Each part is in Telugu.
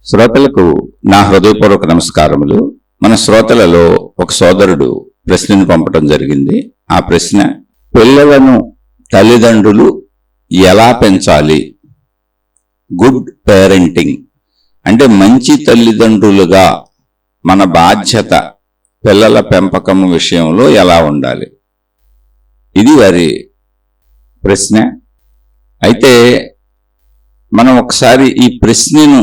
శ్రోతలకు నా హృదయపూర్వక నమస్కారములు. మన శ్రోతలలో ఒక సోదరుడు ప్రశ్నను పంపడం జరిగింది. ఆ ప్రశ్న, పిల్లలను తల్లిదండ్రులు ఎలా పెంచాలి? గుడ్ పేరెంటింగ్ అంటే మంచి తల్లిదండ్రులుగా మన బాధ్యత పిల్లల పెంపకం విషయంలో ఎలా ఉండాలి? ఇది వారి ప్రశ్న. అయితే మనం ఒకసారి ఈ ప్రశ్నను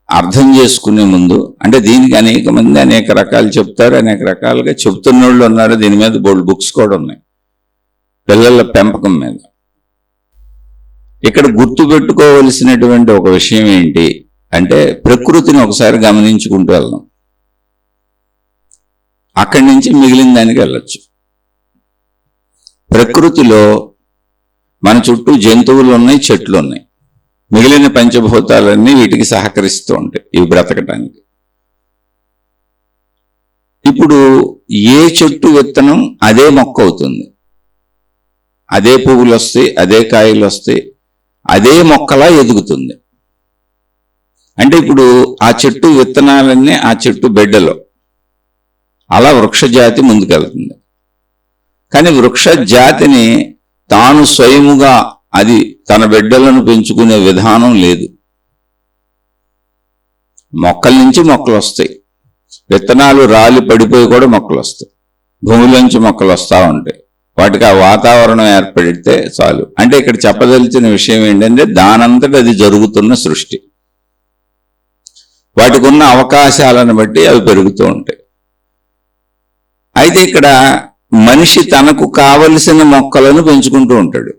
అర్థం చేసుకునే ముందు, అంటే దీనికి అనేక మంది అనేక రకాలు చెప్తారు, అనేక రకాలుగా చెప్తున్న వాళ్ళు ఉన్నారు. దీని మీద బోల్డ్ బుక్స్ కూడా ఉన్నాయి పిల్లల పెంపకం మీద. ఇక్కడ గుర్తుపెట్టుకోవలసినటువంటి ఒక విషయం ఏంటి అంటే, ప్రకృతిని ఒకసారి గమనించుకుంటూ వెళ్దాం. అక్కడి నుంచి మిగిలిన దానికి వెళ్ళొచ్చు. ప్రకృతిలో మన చుట్టూ జంతువులు ఉన్నాయి, చెట్లు ఉన్నాయి. మిగిలిన పంచభూతాలన్నీ వీటికి సహకరిస్తూ ఉంటాయి ఇవి బ్రతకటానికి. ఇప్పుడు ఏ చెట్టు విత్తనం అదే మొక్క అవుతుంది, అదే పువ్వులు వస్తాయి, అదే కాయలు వస్తాయి, అదే మొక్కలా ఎదుగుతుంది. అంటే ఇప్పుడు ఆ చెట్టు విత్తనాలన్నీ ఆ చెట్టు బిడ్డలో, అలా వృక్షజాతి ముందుకెళ్తుంది. కానీ వృక్ష జాతిని తాను స్వయముగా అది తన బిడ్డలను పెంచుకునే విధానం లేదు. మొక్కల నుంచి మొక్కలు వస్తాయి, విత్తనాలు రాలి పడిపోయి కూడా మొక్కలు వస్తాయి, భూమిలోంచి మొక్కలు వస్తూ ఉంటాయి. వాటికి ఆ వాతావరణం ఏర్పడితే చాలు. అంటే ఇక్కడ చెప్పదలిచిన విషయం ఏంటంటే, దానంతట అది జరుగుతున్న సృష్టి. వాటికి ఉన్న అవకాశాలను బట్టి అవి పెరుగుతూ ఉంటాయి. అయితే ఇక్కడ మనిషి తనకు కావలసిన మొక్కలను పెంచుకుంటూ ఉంటాడు.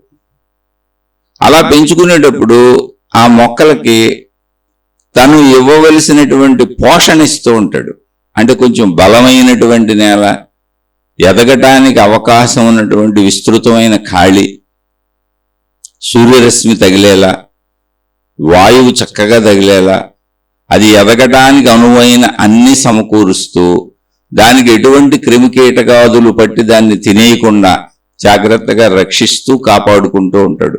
అలా పెంచుకునేటప్పుడు ఆ మొక్కలకి తను ఇవ్వవలసినటువంటి పోషణ ఇస్తూ ఉంటాడు. అంటే కొంచెం బలమైనటువంటి నేల, ఎదగటానికి అవకాశం ఉన్నటువంటి విస్తృతమైన ఖాళీ, సూర్యరశ్మి తగిలేలా, వాయువు చక్కగా తగిలేలా, అది ఎదగటానికి అనువైన అన్ని సమకూరుస్తూ, దానికి ఎటువంటి క్రిమికీటకాదులు పట్టి దాన్ని తినేయకుండా జాగ్రత్తగా రక్షిస్తూ కాపాడుకుంటూ ఉంటాడు.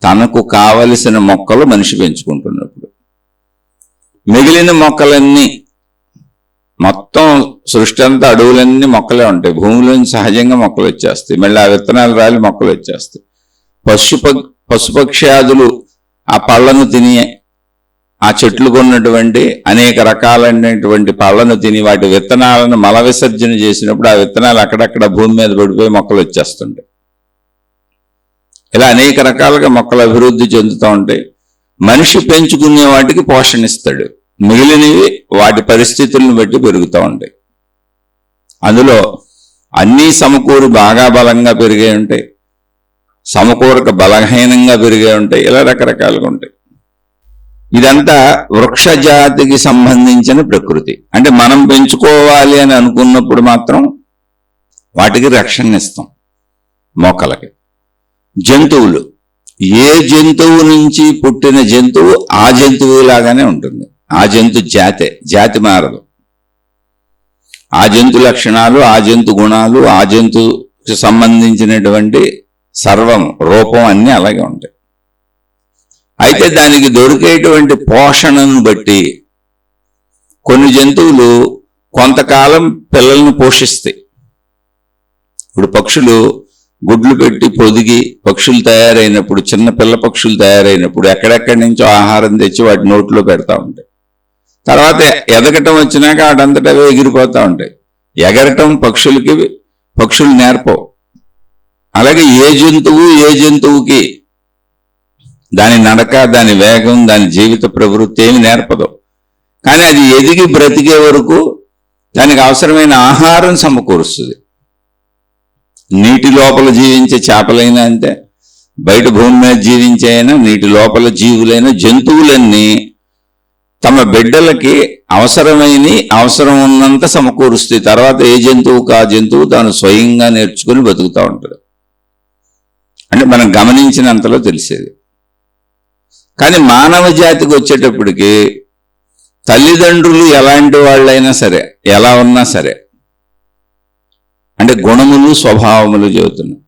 తనకు కావలసిన మొక్కలు మనిషి పెంచుకుంటున్నప్పుడు మిగిలిన మొక్కలన్నీ, మొత్తం సృష్టి అంతా అడవులన్నీ మొక్కలే ఉంటాయి. భూమిలోంచి సహజంగా మొక్కలు వచ్చేస్తాయి, మళ్ళీ ఆ విత్తనాలు రాలి మొక్కలు వచ్చేస్తాయి. పశుపక్ష్యాదులు ఆ పళ్ళను తిని, ఆ చెట్లకు ఉన్నటువంటి అనేక రకాలైనటువంటి పళ్ళను తిని వాటి విత్తనాలను మల విసర్జన చేసినప్పుడు ఆ విత్తనాలు అక్కడక్కడ భూమి మీద పడిపోయి మొక్కలు వచ్చేస్తుంటాయి. ఇలా అనేక రకాలుగా మొక్కలు అభివృద్ధి చెందుతూ ఉంటాయి. మనిషి పెంచుకునే వాటికి పోషణ ఇస్తాడు, మిగిలినవి వాటి పరిస్థితులను బట్టి పెరుగుతూ ఉంటాయి. అందులో అన్నీ సమకూరు బాగా బలంగా పెరిగే ఉంటాయి, సమకూరక బలహీనంగా పెరిగే ఉంటాయి, ఇలా రకరకాలుగా ఉంటాయి. ఇదంతా వృక్షజాతికి సంబంధించిన ప్రకృతి. అంటే మనం పెంచుకోవాలి అని అనుకున్నప్పుడు మాత్రం వాటికి రక్షణ ఇస్తాం. మొక్కలకి, జంతువులు, ఏ జంతువు నుంచి పుట్టిన జంతువు ఆ జంతువు లాగానే ఉంటుంది. ఆ జంతు జాతి మారదు. ఆ జంతు లక్షణాలు, ఆ జంతు గుణాలు, ఆ జంతువుకి సంబంధించినటువంటి సర్వం, రూపం అన్నీ అలాగే ఉంటాయి. అయితే దానికి దొరికేటువంటి పోషణను బట్టి కొన్ని జంతువులు కొంతకాలం పిల్లలను పోషిస్తాయి. ఇప్పుడు పక్షులు గుడ్లు పెట్టి పొదిగి పక్షులు తయారైనప్పుడు, చిన్న పిల్ల పక్షులు తయారైనప్పుడు ఎక్కడెక్కడి నుంచో ఆహారం తెచ్చి వాటి నోట్లో పెడతా ఉంటాయి. తర్వాత ఎదగటం వచ్చినాక వాటంతటా అవే ఎగిరిపోతూ ఉంటాయి. ఎగరటం పక్షులు నేర్పవు. అలాగే ఏ జంతువుకి దాని నడక, దాని వేగం, దాని జీవిత ప్రవృత్తి ఏమి నేర్పదు. కానీ అది ఎదిగి బ్రతికే వరకు దానికి అవసరమైన ఆహారం సమకూరుస్తుంది. నీటి లోపల జీవించే చేపలైనా అంతే, బయట భూమి మీద జీవించే అయినా, నీటి లోపల జీవులైన జంతువులన్నీ తమ బిడ్డలకి అవసరం ఉన్నంత సమకూరుస్తాయి. తర్వాత ఏ జంతువుకు ఆ జంతువు తాను స్వయంగా నేర్చుకుని బతుకుతూ ఉంటుంది. అంటే మనం గమనించినంతలో తెలిసేది. కానీ మానవ జాతికి వచ్చేటప్పటికి తల్లిదండ్రులు ఎలాంటి వాళ్ళైనా సరే, ఎలా ఉన్నా సరే, అంటే గుణములు స్వభావములు చెబుతున్నాం,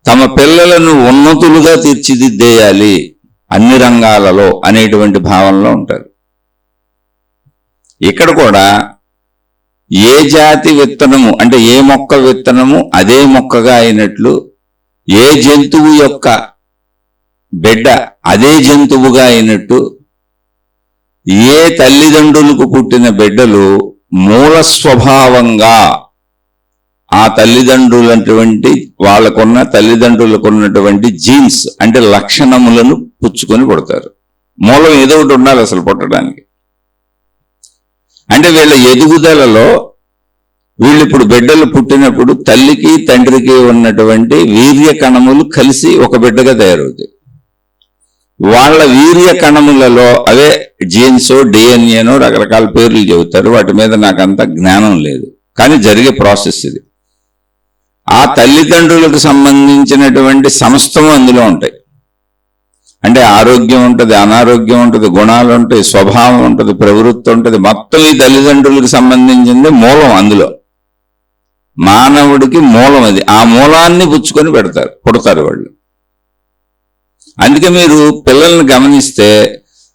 తమ పిల్లలను ఉన్నతులుగా తీర్చిదిద్దేయాలి అన్ని రంగాలలో అనేటువంటి భావనలో ఉంటారు. ఇక్కడ కూడా ఏ జాతి విత్తనము అంటే ఏ మొక్క విత్తనము అదే మొక్కగా అయినట్లు, ఏ జంతువు యొక్క బిడ్డ అదే జంతువుగా అయినట్టు, ఏ తల్లిదండ్రులకు పుట్టిన బిడ్డలు మూల స్వభావంగా ఆ తల్లిదండ్రులటువంటి తల్లిదండ్రులకు ఉన్నటువంటి జీన్స్ అంటే లక్షణములను పుచ్చుకొని పుడతారు. మూలం ఏదో ఒకటి ఉండాలి అసలు పుట్టడానికి. అంటే వీళ్ళ ఎదుగుదలలో వీళ్ళు ఇప్పుడు బిడ్డలు పుట్టినప్పుడు తల్లికి తండ్రికి ఉన్నటువంటి వీర్య కణములు కలిసి ఒక బిడ్డగా తయారవుతాయి. వాళ్ళ వీర్య కణములలో అవే జీన్సో డిఎన్ఏనో రకరకాల పేర్లు చెబుతారు, వాటి మీద నాకంత జ్ఞానం లేదు, కానీ జరిగే ప్రాసెస్ ఇది. ఆ తల్లిదండ్రులకు సంబంధించినటువంటి సమస్తము అందులో ఉంటాయి. అంటే ఆరోగ్యం ఉంటుంది, అనారోగ్యం ఉంటుంది, గుణాలు ఉంటాయి, స్వభావం ఉంటుంది, ప్రవృత్తి ఉంటుంది, మొత్తం ఈ తల్లిదండ్రులకు సంబంధించింది మూలం. అందులో మానవుడికి మూలం అది. ఆ మూలాన్ని పుచ్చుకొని పుడతారు వాళ్ళు. అందుకే మీరు పిల్లల్ని గమనిస్తే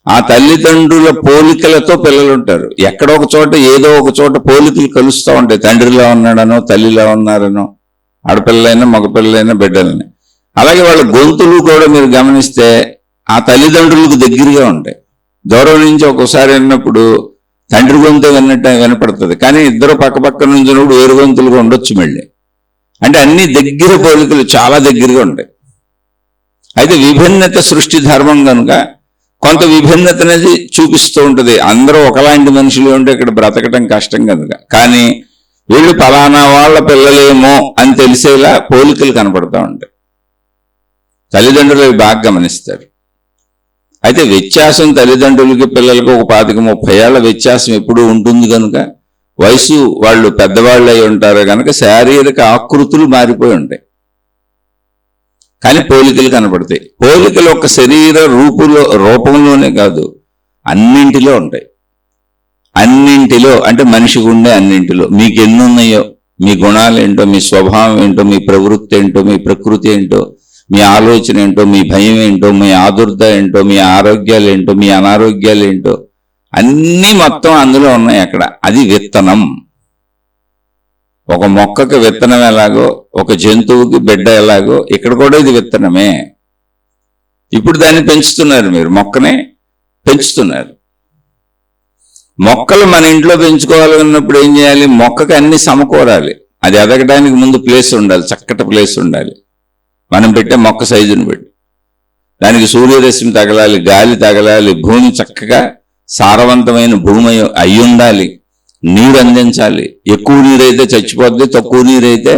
ఆ తల్లిదండ్రుల పోలికలతో పిల్లలు ఉంటారు. ఎక్కడో ఒక చోట ఏదో ఒక చోట పోలికలు కలుస్తూ ఉంటాయి. తండ్రిలా ఉన్నాడనో తల్లిలా ఉన్నారనో, ఆడపిల్లలైనా మగపిల్లలైనా బిడ్డలని. అలాగే వాళ్ళ గొంతులు కూడా మీరు గమనిస్తే ఆ తల్లిదండ్రులకు దగ్గరగా ఉంటాయి. దూరం నుంచి ఒక్కోసారి విన్నప్పుడు తండ్రి గొంతు వినపడుతుంది, కానీ ఇద్దరు పక్క నుంచి వేరు గొంతులుగా ఉండొచ్చు మళ్ళీ. అంటే అన్ని దగ్గర పోలికలు చాలా దగ్గరగా ఉంటాయి. అయితే విభిన్నత సృష్టి ధర్మం కనుక కొంత విభిన్నత అనేది చూపిస్తూ ఉంటుంది. అందరూ ఒకలాంటి మనుషులు ఉంటే ఇక్కడ బ్రతకటం కష్టం కనుక. కానీ వీళ్ళు ఫలానా వాళ్ళ పిల్లలేమో అని తెలిసేలా పోలికలు కనపడుతూ ఉంటాయి. తల్లిదండ్రులు బాగా గమనిస్తారు. అయితే వ్యత్యాసం తల్లిదండ్రులకి పిల్లలకి ఒక 25-30 ఏళ్ల వ్యత్యాసం ఎప్పుడూ ఉంటుంది కనుక, వయసు వాళ్ళు పెద్దవాళ్ళు అయి ఉంటారు కనుక శారీరక ఆకృతులు మారిపోయి ఉంటాయి, కానీ పోలికలు కనపడతాయి. పోలికలు ఒక శరీర రూపంలోనే కాదు, అన్నింటిలో ఉంటాయి. అన్నింటిలో అంటే మనిషికి ఉండే అన్నింటిలో మీకు ఎన్ని ఉన్నాయో, మీ గుణాలు ఏంటో, మీ స్వభావం ఏంటో, మీ ప్రవృత్తి ఏంటో, మీ ప్రకృతి ఏంటో, మీ ఆలోచన ఏంటో, మీ భయం ఏంటో, మీ ఆదుర్ద ఏంటో, మీ ఆరోగ్యాలు ఏంటో, మీ అనారోగ్యాలు ఏంటో, అన్నీ మొత్తం అందులో ఉన్నాయి అక్కడ. అది విత్తనం. ఒక మొక్కకి విత్తనం ఎలాగో, ఒక జంతువుకి బిడ్డ ఎలాగో, ఇక్కడ కూడా ఇది విత్తనమే. ఇప్పుడు దాన్ని పెంచుతున్నారు, మీరు మొక్కనే పెంచుతున్నారు. మొక్కలు మన ఇంట్లో పెంచుకోవాలన్నప్పుడు ఏం చేయాలి? మొక్కకి అన్ని సమకూరాలి. అది ఎదగడానికి ముందు ప్లేస్ ఉండాలి, చక్కటి ప్లేస్ ఉండాలి. మనం పెట్టే మొక్క సైజుని బట్టి దానికి సూర్యరశ్మి తగలాలి, గాలి తగలాలి, భూమి చక్కగా సారవంతమైన భూమి అయి ఉండాలి, నీరు అందించాలి. ఎక్కువ నీరైతే చచ్చిపోద్ది, తక్కువ నీరైతే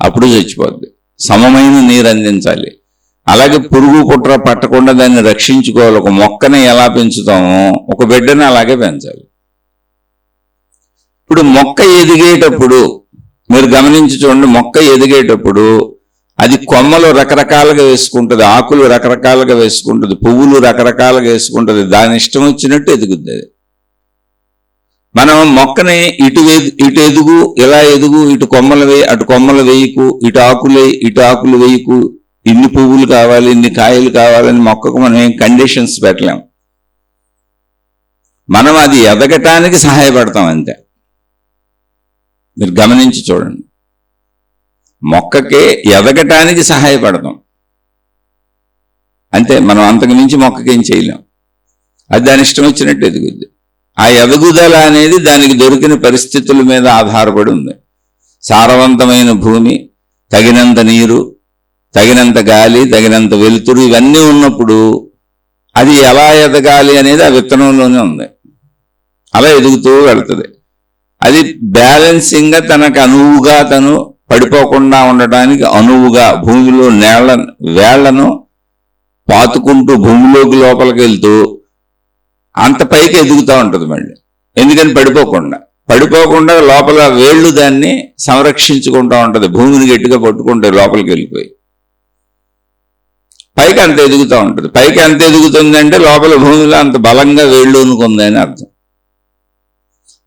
అప్పుడు చచ్చిపోద్ది. సమమైన నీరు అందించాలి. అలాగే పురుగు పుట్ర పట్టకుండా దాన్ని రక్షించుకోవాలి. ఒక మొక్కని ఎలా పెంచుతామో ఒక బిడ్డని అలాగే పెంచాలి. ఇప్పుడు మొక్క ఎదిగేటప్పుడు మీరు గమనించి చూడండి, మొక్క ఎదిగేటప్పుడు అది కొమ్మలు రకరకాలుగా వేసుకుంటుంది, ఆకులు రకరకాలుగా వేసుకుంటుంది, పువ్వులు రకరకాలుగా వేసుకుంటుంది, దాని ఇష్టం వచ్చినట్టు ఎదుగుద్ది అది. మనం మొక్కని ఇటు ఎదుగు, ఇలా ఎదుగు, ఇటు కొమ్మలు వేయి, అటు కొమ్మలు వేయకు, ఇటు ఆకులు వేయకు, ఇన్ని పువ్వులు కావాలి, ఇన్ని కాయలు కావాలని మొక్కకు మనం ఏం కండిషన్స్ పెట్టలేం. మనం అది ఎదగటానికి సహాయపడతాం అంతే. మీరు గమనించి చూడండి, మొక్కకి ఎదగటానికి సహాయపడతాం అంతే. మనం అంతకు మించి మొక్కకి ఏం చేయలేం. అది దాని ఇష్టం వచ్చినట్టు ఎదుగుద్ది. ఆ ఎదుగుదల అనేది దానికి దొరికిన పరిస్థితుల మీద ఆధారపడి ఉంది. సారవంతమైన భూమి, తగినంత నీరు, తగినంత గాలి, తగినంత వెలుతురు, ఇవన్నీ ఉన్నప్పుడు అది ఎలా ఎదగాలి అనేది ఆ విత్తనంలోనే ఉంది. అలా ఎదుగుతూ వెళ్తుంది. అది బ్యాలెన్సింగ్గా తనకు అనువుగా, తను పడిపోకుండా ఉండటానికి అనువుగా భూమిలో వేళ్లను పాతుకుంటూ భూమిలోకి లోపలికి వెళ్తూ అంత పైకి ఎదుగుతూ ఉంటుంది మళ్ళీ. ఎందుకని పడిపోకుండా లోపల వేళ్ళు దాన్ని సంరక్షించుకుంటూ ఉంటుంది. భూమిని గట్టిగా పట్టుకుంటే లోపలికి వెళ్ళిపోయి పైకి అంత ఎదుగుతూ ఉంటుంది. పైకి అంత ఎదుగుతుంది అంటే లోపల భూమిలో అంత బలంగా వేళ్ళు అనుకుంది అని అర్థం.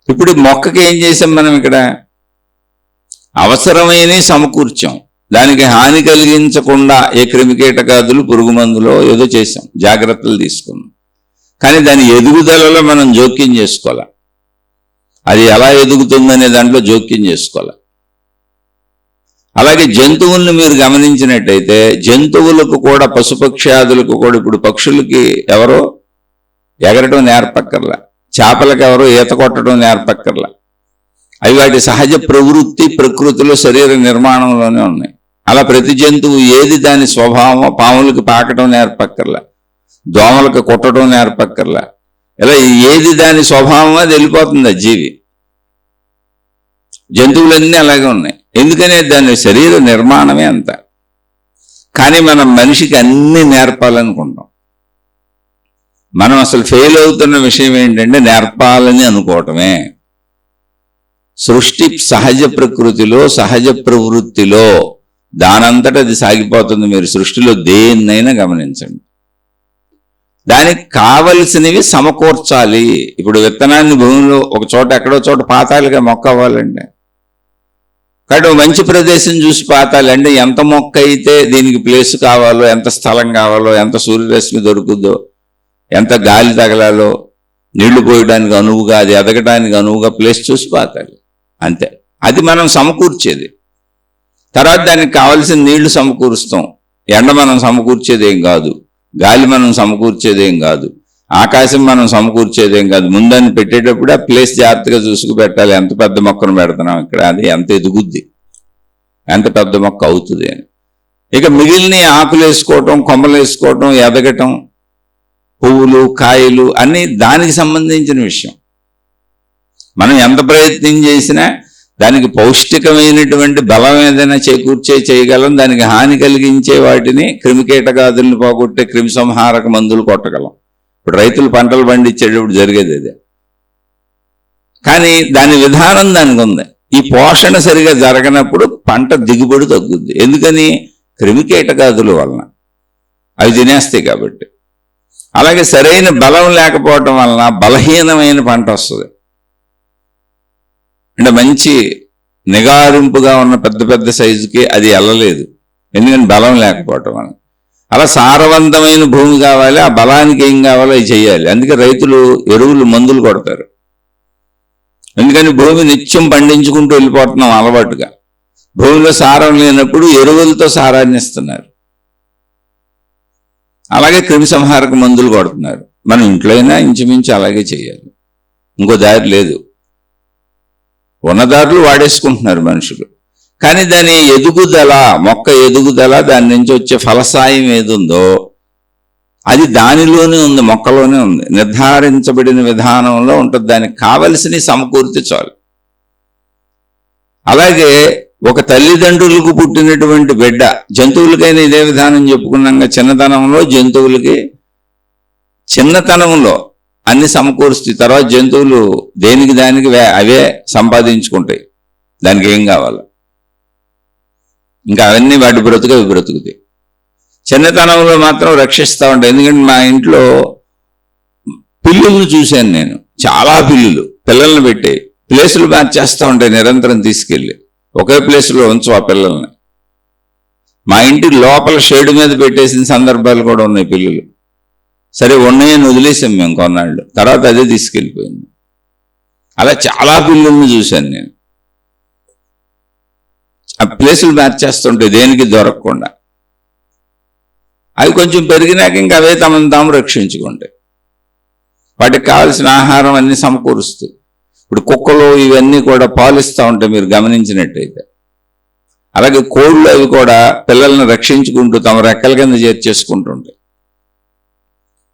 ఇప్పుడు మొక్కకి ఏం చేసాం మనం? ఇక్కడ అవసరమైన సమకూర్చాం, దానికి హాని కలిగించకుండా ఏ క్రిమికీటకాదులు, పురుగు మందులో ఏదో చేసాం, జాగ్రత్తలు తీసుకున్నాం. కానీ దాని ఎదుగుదలలో మనం జోక్యం చేసుకోవాలి. అది ఎలా ఎదుగుతుందనే దాంట్లో జోక్యం చేసుకోవాలి. అలాగే జంతువుల్ని మీరు గమనించినట్టయితే జంతువులకు కూడా, పశుపక్ష్యాదులకు కూడా, ఇప్పుడు పక్షులకి ఎవరో ఎగరటం నేర్పక్కర్లా, చేపలకు ఎవరో ఈత కొట్టడం నేర్పక్కర్లా. అవి వాటి సహజ ప్రవృత్తి ప్రకృతిలో శరీర నిర్మాణంలోనే ఉన్నాయి. అలా ప్రతి జంతువు ఏది దాని స్వభావం, పాములకు పాకటం నేర్పక్కర్లా, దోమలకు కొట్టడం నేర్పక్కర్లా. ఇలా ఏది దాని స్వభావం అది వెళ్ళిపోతుంది. జీవి జంతువులన్నీ అలాగే ఉన్నాయి. ఎందుకనే దాని శరీర నిర్మాణమే అంత. కానీ మనం మనిషికి అన్ని నేర్పాలనుకుంటాం. మనం అసలు ఫెయిల్ అవుతున్న విషయం ఏంటంటే నేర్పాలని అనుకోవటమే. సృష్టి సహజ ప్రకృతిలో, సహజ ప్రవృత్తిలో దానంతటా అది సాగిపోతుంది. మీరు సృష్టిలో దేన్నైనా గమనించండి. దానికి కావలసినవి సమకూర్చాలి. ఇప్పుడు విత్తనాన్ని భూమిలో ఒక చోట ఎక్కడో చోట పాతాలుగా మొక్క అవ్వాలండి. కాబట్టి మంచి ప్రదేశం చూసి పాతాలి. అంటే ఎంత మొక్క అయితే దీనికి ప్లేస్ కావాలో, ఎంత స్థలం కావాలో, ఎంత సూర్యరశ్మి దొరుకుద్దో, ఎంత గాలి తగలాలో, నీళ్లు పోయడానికి అనువుగా, అది ఎదగడానికి అనువుగా ప్లేస్ చూసి పాతాలి. అంతే. అది మనం సమకూర్చేది. తర్వాత దానికి కావాల్సిన నీళ్లు సమకూరుస్తాం. ఎండ మనం సమకూర్చేదేం కాదు, గాలి మనం సమకూర్చేదేం కాదు, ఆకాశం మనం సమకూర్చేదేం కాదు. ముందని పెట్టేటప్పుడు ఆ ప్లేస్ జాగ్రత్తగా చూసుకు పెట్టాలి. ఎంత పెద్ద మొక్కను పెడుతున్నాం ఇక్కడ, అది ఎంత ఎదుగుద్ది, ఎంత పెద్ద మొక్క అవుతుంది అని. ఇక మిగిలిన ఆకులు వేసుకోవటం, కొమ్మలు వేసుకోవటం, ఎదగటం, పువ్వులు, కాయలు అన్నీ దానికి సంబంధించిన విషయం. మనం ఎంత ప్రయత్నం చేసినా దానికి పౌష్టికమైనటువంటి బలం ఏదైనా చేయగలం. దానికి హాని కలిగించే వాటిని, క్రిమికీటకాదుల్ని పోగొట్టే క్రిమి సంహారక మందులు కొట్టగలం. ఇప్పుడు రైతులు పంటలు పండించేటప్పుడు జరిగేది అదే. కానీ దాని విధానం దానికి ఉంది. ఈ పోషణ సరిగా జరగనప్పుడు పంట దిగుబడి తగ్గుద్ది. ఎందుకని? క్రిమికీటకాదుల వలన, అవి తినేస్తాయి కాబట్టి. అలాగే సరైన బలం లేకపోవటం వలన బలహీనమైన పంట వస్తుంది. అంటే మంచి నిగారింపుగా ఉన్న పెద్ద పెద్ద సైజుకి అది వెళ్ళలేదు, ఎందుకని బలం లేకపోవటం వలన. అలా సారవంతమైన భూమి కావాలి, ఆ బలానికి ఏం కావాలో అవి చేయాలి. అందుకే రైతులు ఎరువులు, మందులు కొడతారు. ఎందుకని భూమి నిత్యం పండించుకుంటూ వెళ్ళిపోతున్నాం అలవాటుగా. భూమిలో సారం లేనప్పుడు ఎరువులతో సారాన్ని ఇస్తున్నారు. అలాగే క్రిమి సంహారక మందులు కొడుతున్నారు. మనం ఇంట్లో అయినా ఇంచుమించు అలాగే చేయాలి. ఇంకో దారి లేదు. ఉన్న దారులు వాడేసుకుంటున్నారు మనుషులు. కానీ దాని ఎదుగుదల, మొక్క ఎదుగుదల, దాని నుంచి వచ్చే ఫలసాయం ఏదుందో అది దానిలోనే ఉంది, మొక్కలోనే ఉంది. నిర్ధారించబడిన విధానంలో ఉంటుంది. దానికి కావలసిన సమకూర్తి చాలు. అలాగే ఒక తల్లిదండ్రులకు పుట్టినటువంటి బిడ్డ, జంతువులకైనా ఇదే విధానం చెప్పుకున్నాక, చిన్నతనంలో జంతువులకి చిన్నతనంలో అన్ని సమకూరుస్తాయి. తర్వాత జంతువులు దేనికి దానికి అవే సంపాదించుకుంటాయి. దానికి ఏం కావాలో ఇంకా అవన్నీ వాటి బ్రతుకు అవి బ్రతుకుతాయి. చిన్నతనంలో మాత్రం రక్షిస్తూ ఉంటాయి. ఎందుకంటే మా ఇంట్లో పిల్లులను చూశాను నేను. చాలా పిల్లల్ని పెట్టి ప్లేసులు మార్చేస్తూ ఉంటాయి నిరంతరం. తీసుకెళ్ళి ఒకే ప్లేసులో ఉంచు ఆ పిల్లల్ని. మా ఇంటి లోపల షేడ్ మీద పెట్టేసిన సందర్భాలు కూడా ఉన్నాయి పిల్లులు. సరే ఉన్నాయని వదిలేసాం మేము కొన్నాళ్ళు. తర్వాత అదే తీసుకెళ్ళిపోయింది. అలా చాలా పిల్లుల్ని చూశాను నేను. ఆ ప్లేసులు మార్చేస్తుంటాయి దేనికి దొరకకుండా. అవి కొంచెం పెరిగినాక ఇంకా అవే తమను తాము రక్షించుకుంటాయి. వాటికి కావాల్సిన ఆహారం అన్ని సమకూరుస్తాయి. ఇప్పుడు కుక్కలు ఇవన్నీ కూడా పాలిస్తూ ఉంటాయి మీరు గమనించినట్టయితే. అలాగే కోళ్ళు అవి కూడా పిల్లల్ని రక్షించుకుంటూ తమ రెక్కల కింద చేర్చేసుకుంటుంటాయి.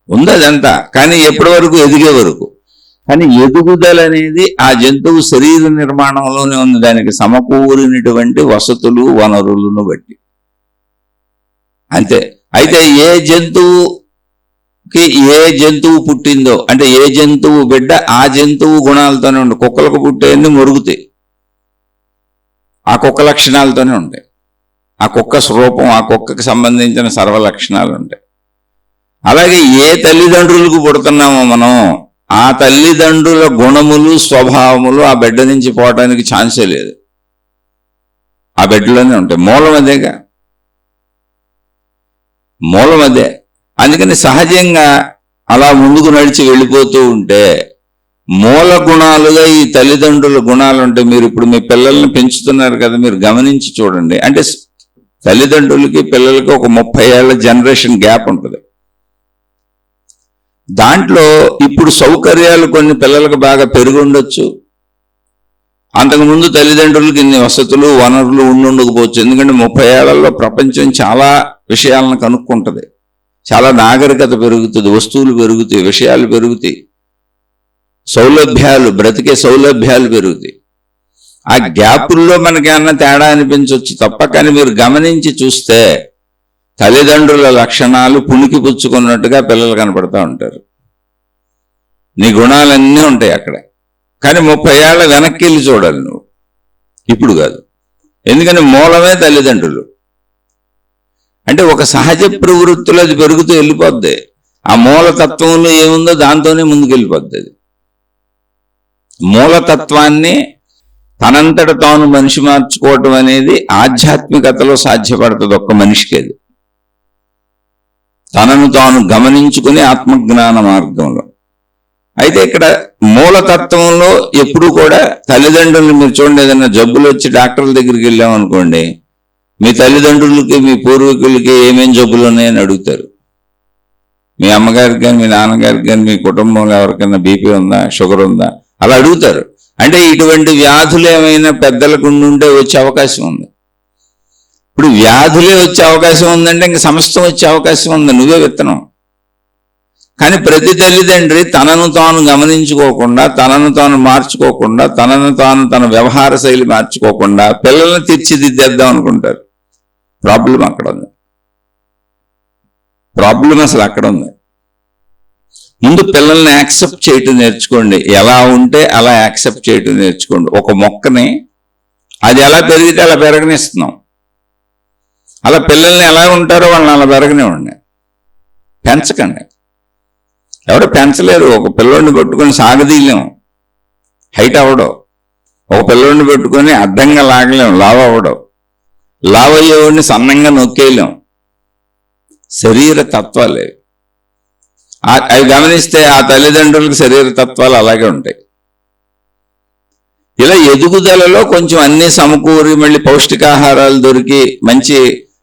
ఉంది అదంతా. కానీ ఎప్పటి వరకు? ఎదిగే వరకు. కానీ ఎదుగుదల అనేది ఆ జంతువు శరీర నిర్మాణంలోనే ఉంది, దానికి సమకూరినటువంటి వసతులు, వనరులను బట్టి. అంతే. అయితే ఏ జంతువు పుట్టిందో, అంటే ఏ జంతువు బిడ్డ ఆ జంతువు గుణాలతోనే ఉండి. కుక్కలకు పుట్టేవన్నీ మొరుగుతాయి, ఆ కుక్క లక్షణాలతోనే ఉంటాయి. ఆ కుక్క స్వరూపం, ఆ కుక్కకి సంబంధించిన సర్వ లక్షణాలు ఉంటాయి. అలాగే ఏ తల్లిదండ్రులకు పుడుతున్నామో మనం, ఆ తల్లిదండ్రుల గుణములు, స్వభావములు ఆ బిడ్డ నుంచి పోవడానికి ఛాన్సే లేదు. ఆ బిడ్డలోనే ఉంటాయి. మూలం అదేగా, మూలం అదే. అందుకని సహజంగా అలా ముందుకు నడిచి వెళ్ళిపోతూ ఉంటే మూల గుణాలుగా ఈ తల్లిదండ్రుల గుణాలు ఉంటాయి. మీరు ఇప్పుడు మీ పిల్లల్ని పెంచుతున్నారు కదా, మీరు గమనించి చూడండి. అంటే తల్లిదండ్రులకి పిల్లలకి ఒక 30 ఏళ్ల జనరేషన్ గ్యాప్ ఉంటుంది. దాంట్లో ఇప్పుడు సౌకర్యాలు కొన్ని పిల్లలకు బాగా పెరిగి ఉండొచ్చు. అంతకుముందు తల్లిదండ్రులకి ఇన్ని వసతులు వనరులు ఉండకపోవచ్చు. ఎందుకంటే 30 ఏళ్లలో ప్రపంచం చాలా విషయాలను కనుక్కుంటుంది, చాలా నాగరికత పెరుగుతుంది, వస్తువులు పెరుగుతాయి, విషయాలు పెరుగుతాయి, సౌలభ్యాలు, బ్రతికే సౌలభ్యాలు పెరుగుతాయి. ఆ గ్యాపుల్లో మనకేమన్నా తేడా అనిపించవచ్చు తప్ప, కానీ మీరు గమనించి చూస్తే తల్లిదండ్రుల లక్షణాలు పుణికి పుచ్చుకున్నట్టుగా పిల్లలు కనపడతా ఉంటారు. నీ గుణాలన్నీ ఉంటాయి అక్కడ. కానీ 30 ఏళ్ల వెనక్కి వెళ్ళి చూడాలి నువ్వు, ఇప్పుడు కాదు. ఎందుకని మూలమే తల్లిదండ్రులు. అంటే ఒక సహజ ప్రవృత్తిలో అది పెరుగుతూ వెళ్ళిపోద్ది. ఆ మూలతత్వంలో ఏముందో దాంతోనే ముందుకు వెళ్ళిపోద్ది. అది మూలతత్వాన్ని తనంతట తాను మనిషి మార్చుకోవటం అనేది ఆధ్యాత్మికతలో సాధ్యపడుతుంది ఒక్క మనిషికి. అది తనను తాను గమనించుకుని ఆత్మజ్ఞాన మార్గంలో. అయితే ఇక్కడ మూలతత్వంలో ఎప్పుడు కూడా తల్లిదండ్రులు మీరు చూడండి, ఏదైనా జబ్బులు వచ్చి డాక్టర్ల దగ్గరికి వెళ్ళామనుకోండి, మీ తల్లిదండ్రులకి మీ పూర్వీకులకి ఏమేం జబ్బులు ఉన్నాయని అడుగుతారు. మీ అమ్మగారికి కానీ మీ నాన్నగారికి కానీ మీ కుటుంబంలో ఎవరికైనా బీపీ ఉందా, షుగర్ ఉందా, అలా అడుగుతారు. అంటే ఇటువంటి వ్యాధులు ఏమైనా పెద్దలకు ఉంటే వచ్చే అవకాశం ఉంది. ఇప్పుడు వ్యాధులే వచ్చే అవకాశం ఉందంటే ఇంక సమస్తం వచ్చే అవకాశం ఉంది, నువ్వే విత్తనం. కానీ ప్రతి తల్లిదండ్రి తనను తాను గమనించుకోకుండా, తనను తాను మార్చుకోకుండా, తనను తాను తన వ్యవహార శైలి మార్చుకోకుండా పిల్లల్ని తీర్చిదిద్దేద్దాం అనుకుంటారు. ప్రాబ్లం అక్కడ ఉంది. ప్రాబ్లం అసలు అక్కడ ఉంది. ముందు పిల్లల్ని యాక్సెప్ట్ చేయటం నేర్చుకోండి. ఎలా ఉంటే అలా యాక్సెప్ట్ చేయటం నేర్చుకోండి. ఒక మొక్కని అది ఎలా పెరిగితే అలా పెరగనిస్తున్నాం. అలా పిల్లల్ని ఎలా ఉంటారో వాళ్ళని అలా పెరగనివ్వండి, పెంచకండి. ఎవరు పెంచలేరు. ఒక పిల్లోడిని పెట్టుకొని సాగదీయలేం, హైట్ అవ్వడం. ఒక పిల్లోడిని పెట్టుకొని అడ్డంగా లాగలేం, లావ్ అవ్వడం. లావ్ అయ్యేవాడిని సన్నంగా నొక్కేయలేం. శరీర తత్వాలే అవి గమనిస్తే ఆ తల్లిదండ్రులకు శరీర తత్వాలు అలాగే ఉంటాయి. ఇలా ఎదుగుదలలో కొంచెం అన్ని సమకూరి మళ్ళీ పౌష్టికాహారాలు దొరికి మంచి,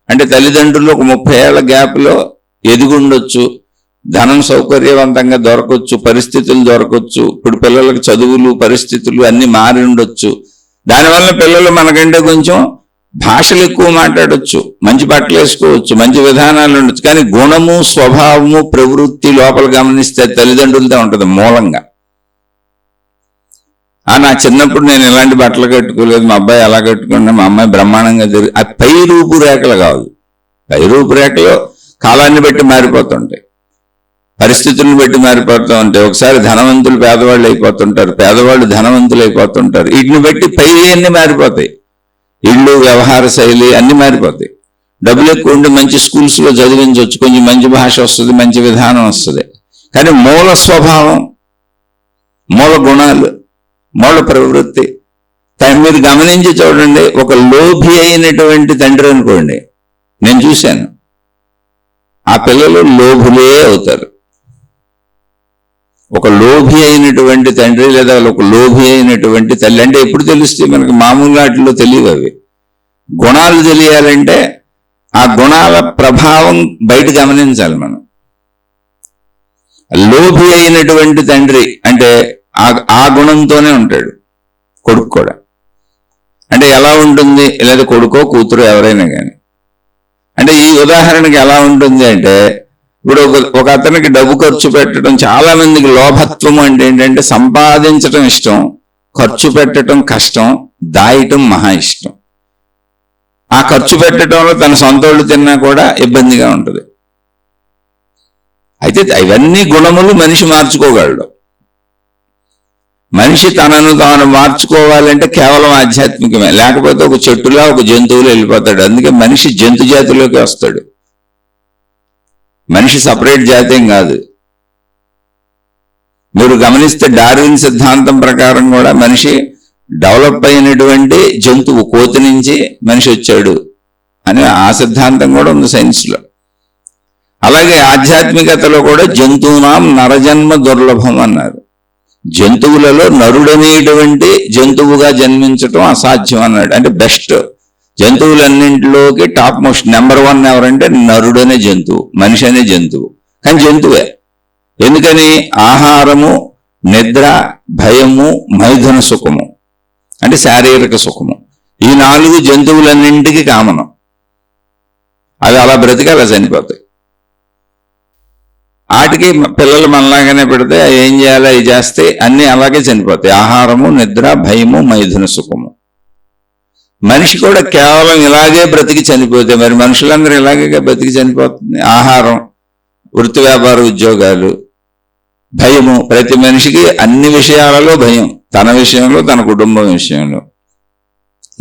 అంటే తల్లిదండ్రులు ఒక 30 ఏళ్ల గ్యాప్లో ఎదుగుండొచ్చు, ధనం సౌకర్యవంతంగా దొరకవచ్చు, పరిస్థితులు దొరకవచ్చు. ఇప్పుడు పిల్లలకు చదువులు పరిస్థితులు అన్ని మారి ఉండొచ్చు. దానివల్ల పిల్లలు మనకంటే కొంచెం భాషలు ఎక్కువ మాట్లాడవచ్చు, మంచి బట్టలు వేసుకోవచ్చు, మంచి విధానాలు ఉండొచ్చు. కానీ గుణము, స్వభావము, ప్రవృత్తి లోపల గమనిస్తే తల్లిదండ్రులతో ఉంటుంది మూలంగా. నా చిన్నప్పుడు నేను ఇలాంటి బట్టలు కట్టుకోలేదు, మా అబ్బాయి అలా కట్టుకున్నా, మా అమ్మాయి బ్రహ్మాండంగా జరిగి, అది పై రూపురేఖలు కాదు. పై రూపురేఖలు కాలాన్ని బట్టి మారిపోతుంటాయి, పరిస్థితులను బట్టి మారిపోతూ ఉంటాయి. ఒకసారి ధనవంతులు పేదవాళ్ళు అయిపోతుంటారు, పేదవాళ్ళు ధనవంతులు అయిపోతుంటారు. వీటిని బట్టి పై అన్ని మారిపోతాయి. ఇళ్ళు, వ్యవహార శైలి అన్ని మారిపోతాయి. డబ్బులు ఎక్కువ ఉండి మంచి స్కూల్స్లో చదివించవచ్చు, కొంచెం మంచి భాష వస్తుంది, మంచి విధానం వస్తుంది. కానీ మూల స్వభావం, మూల గుణాలు, మూల ప్రవృత్తి మీరు గమనించి చూడండి. ఒక లోభి అయినటువంటి తండ్రి అనుకోండి, నేను చూశాను, ఆ పిల్లలు లోభులే అవుతారు. ఒక లోభి అయినటువంటి తండ్రి లేదా ఒక లోభి అయినటువంటి తల్లి అంటే ఎప్పుడు తెలుస్తాయి మనకి? మామూలు వాటిలో తెలియవు అవి. గుణాలు తెలియాలంటే ఆ గుణాల ప్రభావం బయట గమనించాలి మనం. లోభి అయినటువంటి తండ్రి అంటే ఆ గుణంతోనే ఉంటాడు కొడుకు కూడా. అంటే ఎలా ఉంటుంది, లేదా కొడుకో కూతురు ఎవరైనా కానీ. అంటే ఈ ఉదాహరణకి ఎలా ఉంటుంది అంటే, ఇప్పుడు ఒక అతనికి డబ్బు ఖర్చు పెట్టడం, చాలా మందికి లోభత్వం అంటే ఏంటంటే సంపాదించడం ఇష్టం, ఖర్చు పెట్టడం కష్టం, దాయటం మహా ఇష్టం. ఆ ఖర్చు పెట్టడంలో తన సొంతోళ్ళు తిన్నా కూడా ఇబ్బందిగా ఉంటుంది. అయితే ఇవన్నీ గుణములు మనిషి మార్చుకోగలడు. మనిషి తనను తాను మార్చుకోవాలంటే కేవలం ఆధ్యాత్మికమే, లేకపోతే ఒక చెట్టులా ఒక జంతువులో వెళ్ళిపోతాడు. అందుకే మనిషి జంతు జాతిలోకి వస్తాడు. మనిషి సపరేట్ జాతీయం కాదు. మీరు గమనిస్తే డార్విన్ సిద్ధాంతం ప్రకారం కూడా మనిషి డెవలప్ అయినటువంటి జంతువు, కోతి నుంచి మనిషి వచ్చాడు అని ఆ సిద్ధాంతం కూడా ఉంది సైన్స్లో. అలాగే ఆధ్యాత్మికతలో కూడా జంతువునాం నరజన్మ దుర్లభం అన్నారు. జంతువులలో నరుడనేటువంటి జంతువుగా జన్మించటం అసాధ్యం అన్నాడు. అంటే బెస్ట్ జంతువులన్నింటిలోకి టాప్ మోస్ట్ నెంబర్ 1 ఎవరంటే నరుడనే జంతువు, మనిషి అనే జంతువు. కానీ జంతువే. ఎందుకని? ఆహారము, నిద్ర, భయము, మైథున సుఖము అంటే శారీరక సుఖము. ఈ 4 జంతువులన్నింటికి కామనం. అవి అలా బ్రతికి అలా చనిపోతాయి. వాటికి పిల్లలు మనలాగానే పెడితే ఏం చేయాలో అవి చేస్తే అన్నీ అలాగే చనిపోతాయి. ఆహారము, నిద్ర, భయము, మైథున సుఖము. మనిషి కూడా కేవలం ఇలాగే బ్రతికి చనిపోతే మరి మనుషులందరూ ఇలాగే బ్రతికి చనిపోతుంది. ఆహారం, వృత్తి వ్యాపార ఉద్యోగాలు, భయము. ప్రతి మనిషికి అన్ని విషయాలలో భయం, తన విషయంలో, తన కుటుంబం విషయంలో.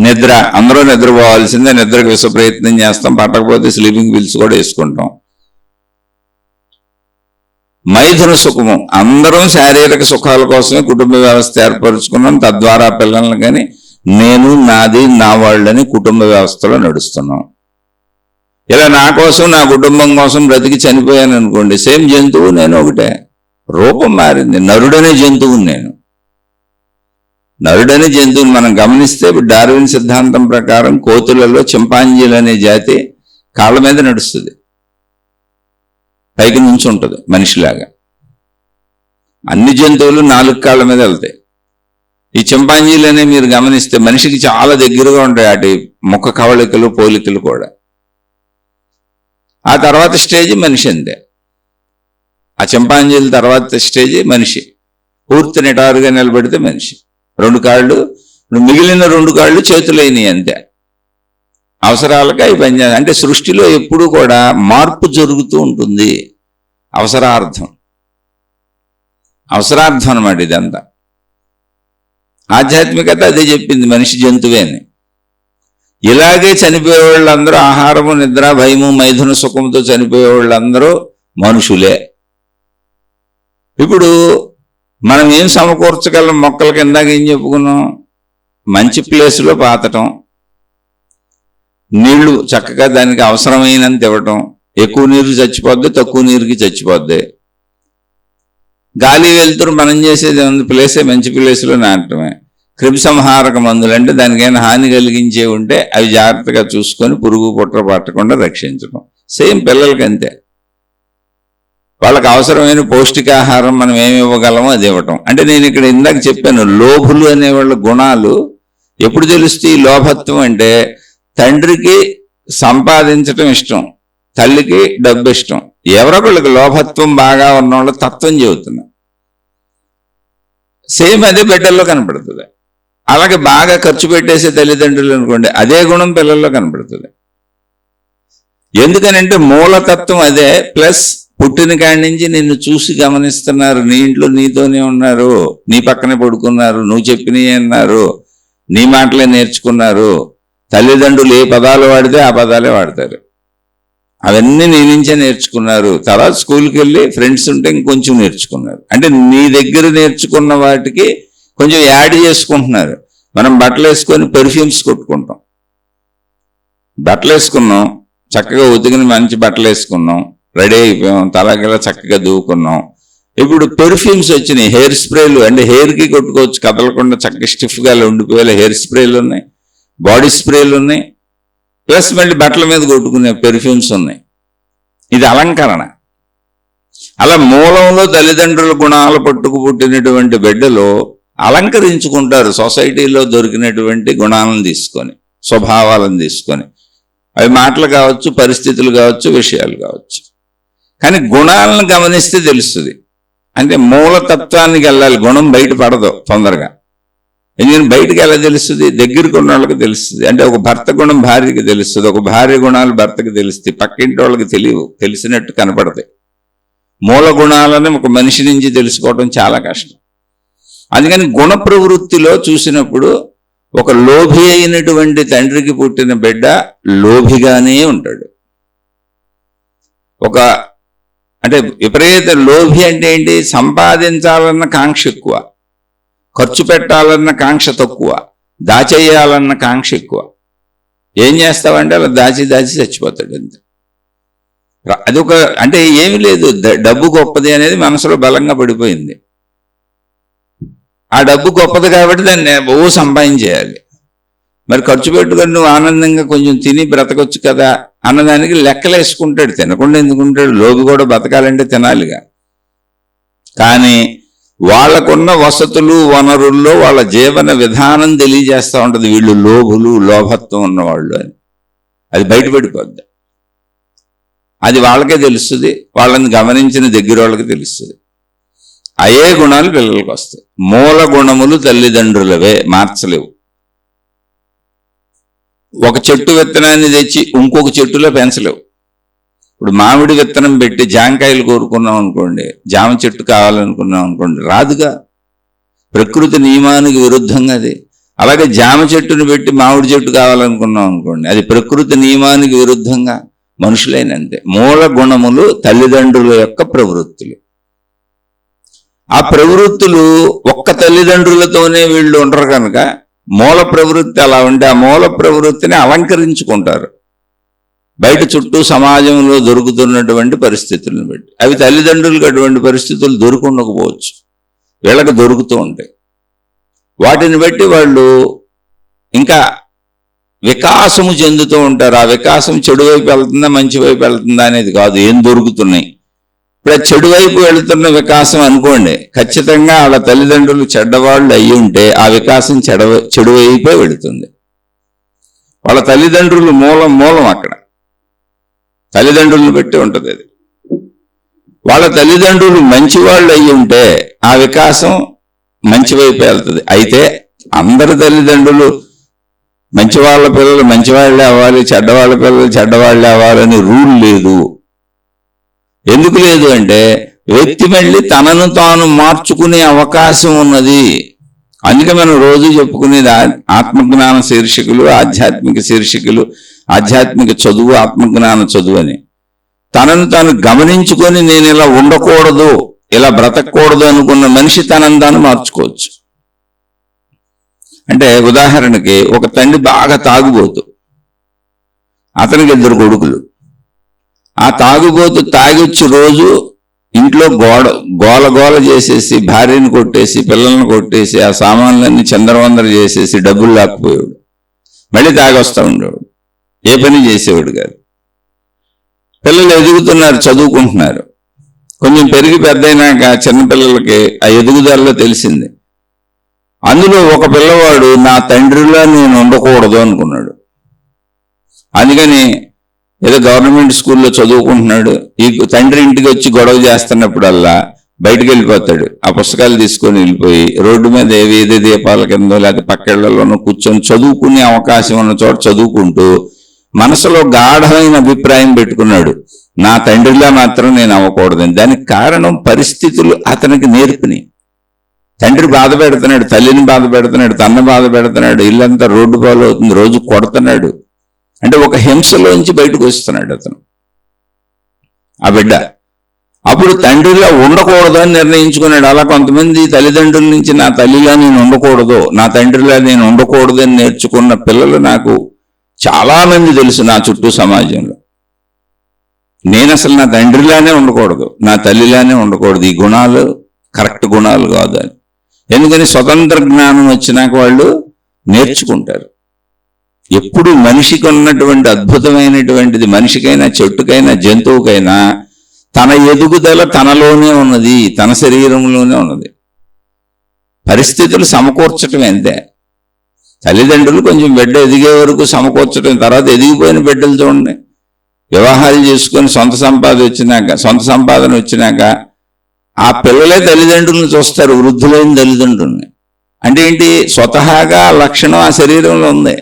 నిద్ర, అందరూ నిద్రపోవాల్సిందే. నిద్రకు విశ్వ ప్రయత్నం చేస్తాం, పట్టకపోతే స్లీపింగ్ పిల్స్ కూడా వేసుకుంటాం. మైథున సుఖము, అందరం శారీరక సుఖాల కోసమే కుటుంబ వ్యవస్థ ఏర్పరచుకున్నాం. తద్వారా పిల్లల్ని కానీ నేను, నాది, నా వాళ్ళని కుటుంబ వ్యవస్థలో నడుస్తున్నాం. ఇలా నా కోసం, నా కుటుంబం కోసం బ్రతికి చనిపోయాను అనుకోండి, సేమ్ జంతువు నేను ఒకటే, రూపం మారింది. నరుడనే జంతువు నేను. నరుడనే జంతువుని మనం గమనిస్తే డార్విన్ సిద్ధాంతం ప్రకారం కోతులలో చింపాంజీలు అనే జాతి కాళ్ళ మీద నడుస్తుంది, పైకి నుంచి ఉంటుంది మనిషిలాగా. అన్ని జంతువులు 4 కాళ్ళ మీద వెళ్తాయి. ఈ చింపాంజీలనే మీరు గమనిస్తే మనిషికి చాలా దగ్గరగా ఉంటాయి వాటి ముఖ కవళికలు, పోలికలు కూడా. ఆ తర్వాత స్టేజ్ మనిషి అంతే. ఆ చింపాంజీల తర్వాత స్టేజ్ మనిషి. పూర్తి నిటారుగా నిలబడితే మనిషి. 2 కాళ్ళు, మిగిలిన 2 కాళ్ళు చేతులైనవి అంతే. అవసరాలకు అవి పనిచేయాలి. అంటే సృష్టిలో ఎప్పుడు కూడా మార్పు జరుగుతూ ఉంటుంది. అవసరార్థం అన్నమాట ఇదంతా. ఆధ్యాత్మికత అదే చెప్పింది, మనిషి జంతువే అని. ఇలాగే చనిపోయే వాళ్ళందరూ ఆహారము, నిద్ర, భయము, మైథున సుఖంతో చనిపోయే వాళ్ళందరూ మనుషులే. ఇప్పుడు మనం ఏం సమకూర్చగలం? మొక్కల కిందాక ఏం చెప్పుకున్నాం? మంచి ప్లేసులో పాతటం, నీళ్లు చక్కగా దానికి అవసరమైనంత ఇవ్వటం. ఎక్కువ నీరు చచ్చిపోద్ది, తక్కువ నీరుకి చచ్చిపోద్ది. గాలి వెలుతురు మనం చేసేది ప్లేసే మంచి ప్లేసులో నాటమే. క్రిమిసంహారక మందులు అంటే దానికైనా హాని కలిగించే ఉంటే అవి జాగ్రత్తగా చూసుకొని పురుగు పుట్ర పట్టకుండా రక్షించడం. సేమ్ పిల్లలకి అంతే. వాళ్ళకి అవసరమైన పౌష్టికాహారం మనం ఏమి ఇవ్వగలమో అది ఇవ్వటం. అంటే నేను ఇక్కడ ఇందాక చెప్పాను, లోభులు అనేవాళ్ళ గుణాలు ఎప్పుడు తెలుస్తాయి? లోభత్వం అంటే తండ్రికి సంపాదించటం ఇష్టం, తల్లికి డబ్బు ఇష్టం. ఎవరొకళ్ళకి లోభత్వం బాగా ఉన్నవాళ్ళు తత్వం చెబుతున్నా. సేమ్ అదే బిడ్డల్లో కనపడుతుంది. అలాగే బాగా ఖర్చు పెట్టేసే తల్లిదండ్రులు అనుకోండి, అదే గుణం పిల్లల్లో కనపడుతుంది. ఎందుకనంటే మూలతత్వం అదే. ప్లస్ పుట్టిన కాడి నుంచి నిన్ను చూసి గమనిస్తున్నారు, నీ ఇంట్లో నీతోనే ఉన్నారు, నీ పక్కనే పడుకున్నారు, నువ్వు చెప్పినవి అన్నారు, నీ మాటలే నేర్చుకున్నారు. తల్లిదండ్రులు ఏ పదాలు వాడితే ఆ పదాలే వాడతారు. అవన్నీ నీ నుంచే నేర్చుకున్నారు. తర్వాత స్కూల్కి వెళ్ళి ఫ్రెండ్స్ ఉంటే ఇంకొంచెం నేర్చుకున్నారు. అంటే నీ దగ్గర నేర్చుకున్న వాటికి కొంచెం యాడ్ చేసుకుంటున్నారు. మనం బట్టలు వేసుకొని పెర్ఫ్యూమ్స్ కొట్టుకుంటాం. బట్టలు వేసుకున్నాం, చక్కగా ఉతికిన మంచి బట్టలు వేసుకున్నాం, రెడీ అయిపోయాం, తలకిలా చక్కగా దూకున్నాం. ఇప్పుడు పెర్ఫ్యూమ్స్ వచ్చినాయి, హెయిర్ స్ప్రేలు. అంటే హెయిర్కి కొట్టుకోవచ్చు, కదలకుండా చక్కగా స్టిఫ్గా ఉండిపోయేలా హెయిర్ స్ప్రేలు ఉన్నాయి, బాడీ స్ప్రేలు ఉన్నాయి, ప్లస్ మళ్ళీ బట్టల మీద కొట్టుకునే పెర్ఫ్యూమ్స్ ఉన్నాయి. ఇది అలంకరణ. అలా మూలంలో తల్లిదండ్రుల గుణాలు పట్టుకు పుట్టినటువంటి బిడ్డలు అలంకరించుకుంటారు సొసైటీలో దొరికినటువంటి గుణాలను తీసుకొని, స్వభావాలను తీసుకొని. అవి మాటలు కావచ్చు, పరిస్థితులు కావచ్చు, విషయాలు కావచ్చు. కానీ గుణాలను గమనిస్తే తెలుస్తుంది. అంటే మూలతత్వానికి వెళ్ళాలి. గుణం బయట పడదు తొందరగా. ఎందుకంటే బయటకు ఎలా తెలుస్తుంది? దగ్గరికి ఉన్న వాళ్ళకి తెలుస్తుంది. అంటే ఒక భర్త గుణం భార్యకి తెలుస్తుంది, ఒక భార్య గుణాలు భర్తకి తెలుస్తాయి, పక్కింటి వాళ్ళకి తెలియవు, తెలిసినట్టు కనపడతాయి. మూల గుణాలను ఒక మనిషి నుంచి తెలుసుకోవడం చాలా కష్టం. అందుకని గుణ ప్రవృత్తిలో చూసినప్పుడు ఒక లోభి అయినటువంటి తండ్రికి పుట్టిన బిడ్డ లోభిగానే ఉంటాడు. అంటే విపరీత లోభి అంటే ఏంటి? సంపాదించాలన్న కాంక్ష ఎక్కువ, ఖర్చు పెట్టాలన్న కాంక్ష తక్కువ, దాచేయాలన్న కాంక్ష ఎక్కువ. ఏం చేస్తావంటే అలా దాచి దాచి చచ్చిపోతాడు అంతే. అది అంటే ఏమి లేదు, డబ్బు గొప్పది అనేది మనసులో బలంగా పడిపోయింది. ఆ డబ్బు గొప్పది కాబట్టి దాన్ని సంపాదించేయాలి. మరి ఖర్చు పెట్టుకొని నువ్వు ఆనందంగా కొంచెం తిని బ్రతకొచ్చు కదా అన్నదానికి లెక్కలేసుకుంటాడు. తినకుండా ఎందుకుంటాడు? లోబి కూడా బతకాలంటే తినాలిగా. కానీ వాళ్ళకున్న వసతులు వనరుల్లో వాళ్ళ జీవన విధానం తెలియజేస్తూ ఉంటుంది వీళ్ళు లోభులు, లోభత్వం ఉన్నవాళ్ళు అని. అది బయటపడిపోద్ది. అది వాళ్ళకే తెలుస్తుంది, వాళ్ళని గమనించిన దగ్గర వాళ్ళకి తెలుస్తుంది. అయ్యే గుణాలు పిల్లలకు వస్తాయి. మూల గుణములు తల్లిదండ్రులవే, మార్చలేవు. ఒక చెట్టు విత్తనాన్ని తెచ్చి ఇంకొక చెట్టులో పెంచలేవు. ఇప్పుడు మామిడి విత్తనం పెట్టి జాంకాయలు కోరుకున్నాం అనుకోండి, జామ చెట్టు కావాలనుకున్నాం అనుకోండి, రాదుగా. ప్రకృతి నియమానికి విరుద్ధంగా అది. అలాగే జామ చెట్టును పెట్టి మామిడి చెట్టు కావాలనుకున్నాం అనుకోండి, అది ప్రకృతి నియమానికి విరుద్ధంగా మనుషులైనంతే. మూల గుణములు తల్లిదండ్రుల యొక్క ప్రవృత్తులు. ఆ ప్రవృత్తులు ఒక్క తల్లిదండ్రులతోనే వీళ్ళు ఉండరు కనుక మూల ప్రవృత్తి అలా ఉంటే ఆ మూల ప్రవృత్తిని అలంకరించుకుంటారు బయట చుట్టూ సమాజంలో దొరుకుతున్నటువంటి పరిస్థితులను బట్టి. అవి తల్లిదండ్రులకు అటువంటి పరిస్థితులు దొరుకుండకపోవచ్చు, వీళ్ళకి దొరుకుతూ ఉంటాయి. వాటిని బట్టి వాళ్ళు ఇంకా వికాసము చెందుతూ ఉంటారు. ఆ వికాసం చెడు వైపు వెళ్తుందా మంచి వైపు వెళ్తుందా అనేది కాదు, ఏం దొరుకుతున్నాయి. ఇప్పుడు చెడు వైపు వెళుతున్న వికాసం అనుకోండి, ఖచ్చితంగా వాళ్ళ తల్లిదండ్రులు చెడ్డవాళ్ళు అయ్యి ఉంటే ఆ వికాసం చెడు వైపే వెళుతుంది. వాళ్ళ తల్లిదండ్రులు మూలం అక్కడ తల్లిదండ్రులను బట్టి ఉంటుంది అది. వాళ్ళ తల్లిదండ్రులు మంచివాళ్ళు అయ్యి ఉంటే ఆ వికాసం మంచి వైపు వెళ్తుంది. అయితే అందరి తల్లిదండ్రులు మంచి వాళ్ళ పిల్లలు మంచివాళ్లే అవ్వాలి, చెడ్డవాళ్ళ పిల్లలు చెడ్డవాళ్లే అవ్వాలని రూల్ లేదు. ఎందుకు లేదు అంటే వ్యక్తి మళ్ళీ తనను తాను మార్చుకునే అవకాశం ఉన్నది. అందుకే మనం రోజు చెప్పుకునేది ఆత్మజ్ఞాన శీర్షికలు, ఆధ్యాత్మిక శీర్షికలు, ఆధ్యాత్మిక చదువు, ఆత్మజ్ఞాన చదువు అని. తనను తాను గమనించుకొని నేను ఇలా ఉండకూడదు, ఇలా బ్రతకూడదు అనుకున్న మనిషి తనను తాను మార్చుకోవచ్చు. అంటే ఉదాహరణకి ఒక తండ్రి బాగా తాగుబోతు, అతనికి 2 కొడుకులు. ఆ తాగుబోతు తాగొచ్చి రోజు ఇంట్లో గోల చేసేసి భార్యను కొట్టేసి పిల్లల్ని కొట్టేసి ఆ సామాన్లన్నీ చందరవందర చేసేసి డబ్బులు లాక్కుపోయాడు. మళ్ళీ తాగొస్తా ఉండేవాడు, ఏ పని చేసేవాడు కాదు. పిల్లలు ఎదుగుతున్నారు, చదువుకుంటున్నారు. కొంచెం పెరిగి పెద్దయినాక చిన్నపిల్లలకి ఆ ఎదుగుదలలో తెలిసింది. అందులో ఒక పిల్లవాడు నా తండ్రిలా నేను ఉండకూడదు అనుకున్నాడు. అందుకని ఏదో గవర్నమెంట్ స్కూల్లో చదువుకుంటున్నాడు. ఈ తండ్రి ఇంటికి వచ్చి గొడవ చేస్తున్నప్పుడల్లా బయటకు వెళ్ళిపోతాడు. ఆ పుస్తకాలు తీసుకొని వెళ్ళిపోయి రోడ్డు మీద ఏదో దీపాల కిందో లేకపోతే పక్కేళ్లలోనో కూర్చొని చదువుకునే అవకాశం ఉన్న చోట చదువుకుంటూ మనసులో గాఢమైన అభిప్రాయం పెట్టుకున్నాడు, నా తండ్రిలా మాత్రం నేను అవ్వకూడదని. దానికి కారణం పరిస్థితులు అతనికి నేర్పినాయి. తండ్రి బాధ పెడుతున్నాడు, తల్లిని బాధ పెడుతున్నాడు, తన బాధ పెడుతున్నాడు, ఇల్లంతా రోడ్డు పాలు అవుతుంది, రోజు కొడుతున్నాడు. అంటే ఒక హింసలోంచి బయటకు వస్తున్నాడు అతను, ఆ బిడ్డ. అప్పుడు తండ్రిలా ఉండకూడదు అని నిర్ణయించుకున్నాడు. అలా కొంతమంది తల్లిదండ్రుల నుంచి నా తల్లిలా నేను ఉండకూడదు, నా తండ్రిలా నేను ఉండకూడదు అని నేర్చుకున్న పిల్లలు నాకు చాలా మంది తెలుసు నా చుట్టూ సమాజంలో. నేను అసలు నా తండ్రిలానే ఉండకూడదు, నా తల్లిలానే ఉండకూడదు, ఈ గుణాలు కరెక్ట్ గుణాలు కాదు అని. ఎందుకని స్వతంత్ర జ్ఞానం వచ్చినాక వాళ్ళు నేర్చుకుంటారు. ఎప్పుడు మనిషికి ఉన్నటువంటి అద్భుతమైనటువంటిది, మనిషికైనా చెట్టుకైనా జంతువుకైనా తన ఎదుగుదల తనలోనే ఉన్నది, తన శరీరంలోనే ఉన్నది. పరిస్థితులు సమకూర్చటం అంతే. తల్లిదండ్రులు కొంచెం బిడ్డ ఎదిగే వరకు సమకూర్చడం, తర్వాత ఎదిగిపోయిన బిడ్డలు చూడండి, వివాహాలు చేసుకొని సొంత సంపాదన వచ్చినాక ఆ పిల్లలే తల్లిదండ్రులను చూస్తారు, వృద్ధులైన తల్లిదండ్రుల్ని. అంటే ఏంటి, స్వతహాగా లక్షణం ఆ శరీరంలో ఉంది.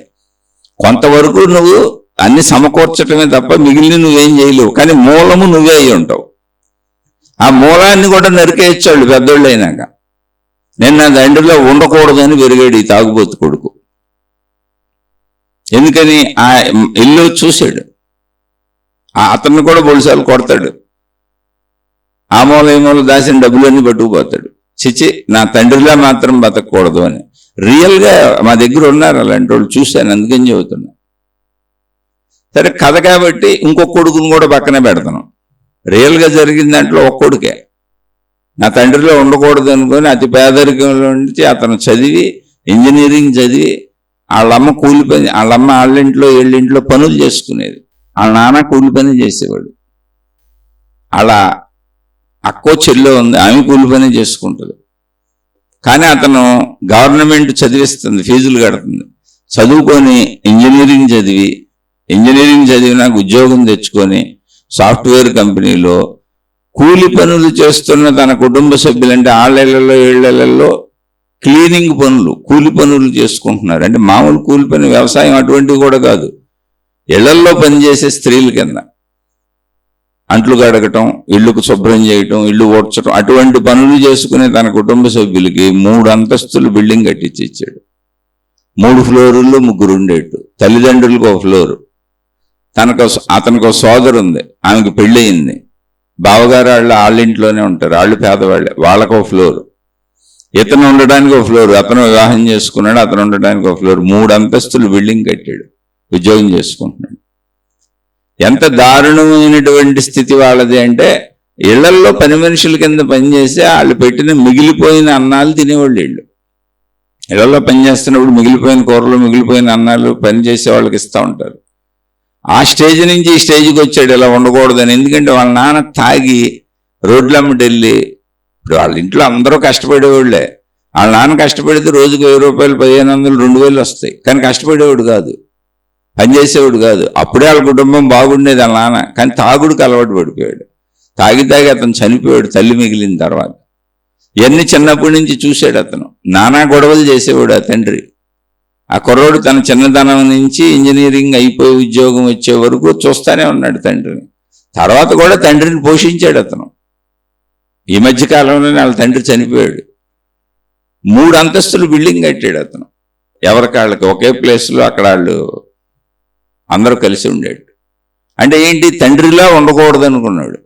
కొంతవరకు నువ్వు అన్ని సమకూర్చటమే తప్ప మిగిలిన నువ్వేం చేయలేవు. కానీ మూలము నువ్వే అయి ఉంటావు. ఆ మూలాన్ని కూడా నరికేయచ్చాడు పెద్దోళ్ళు అయినాక. నేను నా తండ్రిలో ఉండకూడదు అని పెరిగాడు ఈ తాగుబోతు కొడుకు. ఎందుకని ఆ ఇల్లు చూశాడు, అతన్ని కూడా బొలిసాలు కొడతాడు, ఆ మూల ఈ మూల దాచిన డబ్బులన్నీ పట్టుకుపోతాడు. చిచి, నా తండ్రిలా మాత్రం బతకూడదు అని. రియల్గా మా దగ్గర ఉన్నారు అలాంటి వాళ్ళు, చూశాను, అందుకని చెబుతున్నా. సరే కథ కాబట్టి ఇంకొక కొడుకుని కూడా పక్కనే పెడతాను. రియల్గా జరిగిన దాంట్లో ఒక కొడుకే. నా తండ్రిలో ఉండకూడదు అనుకొని అతి పేదరికంలో నుంచి అతను చదివి ఇంజనీరింగ్ చదివి వాళ్ళమ్మ కూలి పని, వాళ్ళమ్మ వాళ్ళింట్లో వీళ్ళింట్లో పనులు చేసుకునేది, వాళ్ళ నాన్న కూలి పని చేసేవాడు. అలా అక్కో చెల్లో ఉంది, ఆమె కూలి పని చేసుకుంటుంది. కానీ అతను గవర్నమెంట్ చదివిస్తుంది, ఫీజులు కడుతుంది. చదువుకొని ఇంజనీరింగ్ చదివినాక ఉద్యోగం తెచ్చుకొని సాఫ్ట్వేర్ కంపెనీలో కూలి పనులు చేస్తున్న తన కుటుంబ సభ్యులంటే ఆళ్ళల్లో ఏళ్లలో క్లీనింగ్ పనులు, కూలి పనులు చేసుకుంటున్నారు. అంటే మామూలు కూలి పని, వ్యవసాయం అటువంటివి కూడా కాదు, ఇళ్లల్లో పనిచేసే స్త్రీల కింద అంట్లు కడగటం, ఇళ్లకు శుభ్రం చేయటం, ఇల్లు ఓడ్చటం, అటువంటి పనులు చేసుకునే తన కుటుంబ సభ్యులకి 3 అంతస్తులు బిల్డింగ్ కట్టించి ఇచ్చాడు. 3 ఫ్లోర్ల్లో 3 ఉండేట్టు, తల్లిదండ్రులకు 1 ఫ్లోరు, అతనికి సోదరు ఉంది, ఆమెకు పెళ్ళయింది, బావగారు వాళ్ళింట్లోనే ఉంటారు, వాళ్ళు పేదవాళ్ళే, వాళ్ళకు 1 ఫ్లోరు, ఇతను ఉండడానికి 1 ఫ్లోరు, అతను వివాహం చేసుకున్నాడు, అతను ఉండడానికి 1 ఫ్లోరు, 3 అంతస్తులు బిల్డింగ్ కట్టాడు, ఉద్యోగం చేసుకుంటున్నాడు. ఎంత దారుణమైనటువంటి స్థితి వాళ్ళది అంటే, ఇళ్లల్లో పని మనుషుల కింద పనిచేసి వాళ్ళు పెట్టిన మిగిలిపోయిన అన్నాలు తినేవాళ్ళు. ఇళ్లలో పనిచేస్తున్నప్పుడు మిగిలిపోయిన కూరలు, మిగిలిపోయిన అన్నాలు పని చేసే వాళ్ళకి ఇస్తూ ఉంటారు. ఆ స్టేజ్ నుంచి ఈ స్టేజ్కి వచ్చాడు ఇలా ఉండకూడదని. ఎందుకంటే వాళ్ళ నాన్న తాగి రోడ్లమ్మటి వెళ్ళి, ఇప్పుడు వాళ్ళ ఇంట్లో అందరూ కష్టపడేవాళ్ళే, వాళ్ళ నాన్న కష్టపడితే రోజుకు 1000 రూపాయలు, 1500, 2000 వస్తాయి, కానీ కష్టపడేవాడు కాదు, పనిచేసేవాడు కాదు. అప్పుడే వాళ్ళ కుటుంబం బాగుండేది వాళ్ళ నాన్న, కానీ తాగుడికి అలవాటు పడిపోయాడు. తాగి అతను చనిపోయాడు తల్లి మిగిలిన తర్వాత. ఇవన్నీ చిన్నప్పటి నుంచి చూశాడు అతను. నానా గొడవలు చేసేవాడు ఆ తండ్రి. ఆ కుర్రోడు తన చిన్నతనం నుంచి ఇంజనీరింగ్ అయిపోయి ఉద్యోగం వచ్చే వరకు చూస్తానే ఉన్నాడు తండ్రిని. తర్వాత కూడా తండ్రిని పోషించాడు అతను. ఈ మధ్య కాలంలోనే వాళ్ళ తండ్రి చనిపోయాడు. 3 అంతస్తులు బిల్డింగ్ కట్టాడు అతను, ఎవరికాళ్ళకి ఒకే ప్లేస్లో, అక్కడ వాళ్ళు అందరూ కలిసి ఉండేట్టు. అంటే ఏంటి, తండ్రిలా ఉండకూడదు అనుకున్నాడు,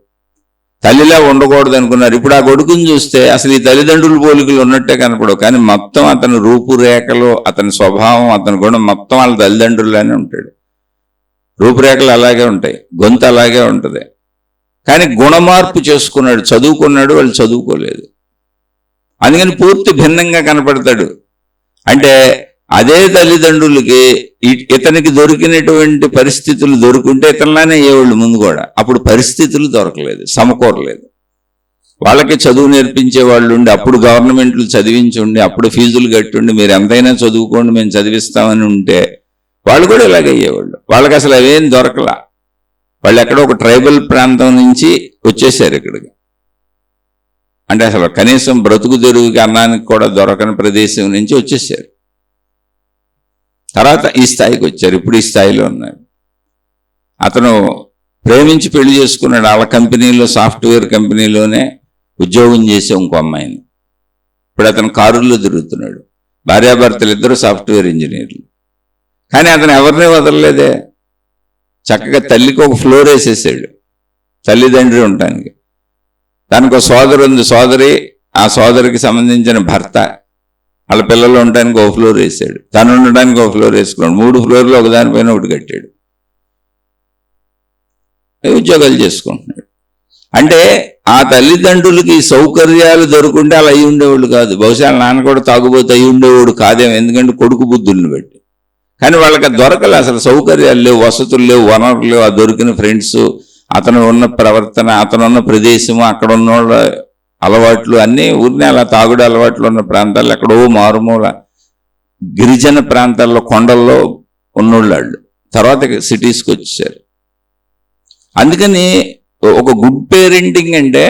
తల్లిలా ఉండకూడదు అనుకున్నారు. ఇప్పుడు ఆ కొడుకుని చూస్తే అసలు ఈ తల్లిదండ్రుల పోలికలు ఉన్నట్టే కనపడవు, కానీ మొత్తం అతని రూపురేఖలు, అతని స్వభావం, అతని గుణం మొత్తం వాళ్ళ తల్లిదండ్రుల్లానే ఉంటాడు. రూపురేఖలు అలాగే ఉంటాయి, గొంతు అలాగే ఉంటుంది, కానీ గుణమార్పు చేసుకున్నాడు. చదువుకున్నాడు, వాళ్ళు చదువుకోలేదు, అందుకని పూర్తి భిన్నంగా కనపడతాడు. అంటే అదే తల్లిదండ్రులకి ఇతనికి దొరికినటువంటి పరిస్థితులు దొరుకుంటే ఇతనిలానే అయ్యేవాళ్ళు ముందు కూడా. అప్పుడు పరిస్థితులు దొరకలేదు, సమకూరలేదు. వాళ్ళకి చదువు నేర్పించే వాళ్ళు ఉండి, అప్పుడు గవర్నమెంట్లు చదివించి ఉండి, అప్పుడు ఫీజులు కట్టి ఉండి, మీరు ఎంతైనా చదువుకోండి మేము చదివిస్తామని ఉంటే వాళ్ళు కూడా ఇలాగే అయ్యేవాళ్ళు. వాళ్ళకి అసలు అవేం దొరకలా. వాళ్ళు ఎక్కడో ఒక ట్రైబల్ ప్రాంతం నుంచి వచ్చేసారు ఇక్కడికి. అంటే అసలు కనీసం బ్రతుకు తెరుగుకి అన్నానికి కూడా దొరకని ప్రదేశం నుంచి వచ్చేసారు. తర్వాత ఈ స్థాయికి వచ్చారు, ఇప్పుడు ఈ స్థాయిలో ఉన్నారు. అతను ప్రేమించి పెళ్లి చేసుకున్నాడు. వాళ్ళ కంపెనీలో, సాఫ్ట్వేర్ కంపెనీలోనే ఉద్యోగం చేసే ఇంకో అమ్మాయిని. ఇప్పుడు అతను కారుల్లో తిరుగుతున్నాడు. భార్యాభర్తలు ఇద్దరు సాఫ్ట్వేర్ ఇంజనీర్లు. కానీ అతను ఎవరిని వదలలేదే. చక్కగా తల్లికి 1 ఫ్లోర్ వేసేసాడు, తల్లిదండ్రి ఉండటానికి. దానికి 1 సోదరు ఉంది, సోదరి, ఆ సోదరికి సంబంధించిన భర్త, వాళ్ళ పిల్లలు ఉండడానికి 1 ఫ్లోర్ వేసాడు, తను ఉండడానికి 1 ఫ్లోర్ వేసుకున్నాడు. 3 ఫ్లోర్లు ఒకదానిపైన ఒకటి కట్టాడు, ఉద్యోగాలు చేసుకుంటున్నాడు. అంటే ఆ తల్లిదండ్రులకి సౌకర్యాలు దొరుకుంటే అలా అయి ఉండేవాళ్ళు కాదు. బహుశా నాన్న కూడా తాగుబోతు అయి ఉండేవాడు కాదేమో, ఎందుకంటే కొడుకు బుద్ధుల్ని బట్టి. కానీ వాళ్ళకి దొరకలే, అసలు సౌకర్యాలు లేవు, వసతులు లేవు, వనరులు లేవు. ఆ దొరికిన ఫ్రెండ్స్, అతను ఉన్న ప్రవర్తన, అతను ఉన్న ప్రదేశము, అక్కడ ఉన్న వాళ్ళ అలవాట్లు అన్నీ ఊరినే అలా తాగుడు అలవాట్లు ఉన్న ప్రాంతాల్లో, ఎక్కడో మారుమూల గిరిజన ప్రాంతాల్లో, కొండల్లో ఉన్నోళ్ళు. తర్వాత సిటీస్కి వచ్చేసారు. అందుకని ఒక గుడ్ పేరెంటింగ్ అంటే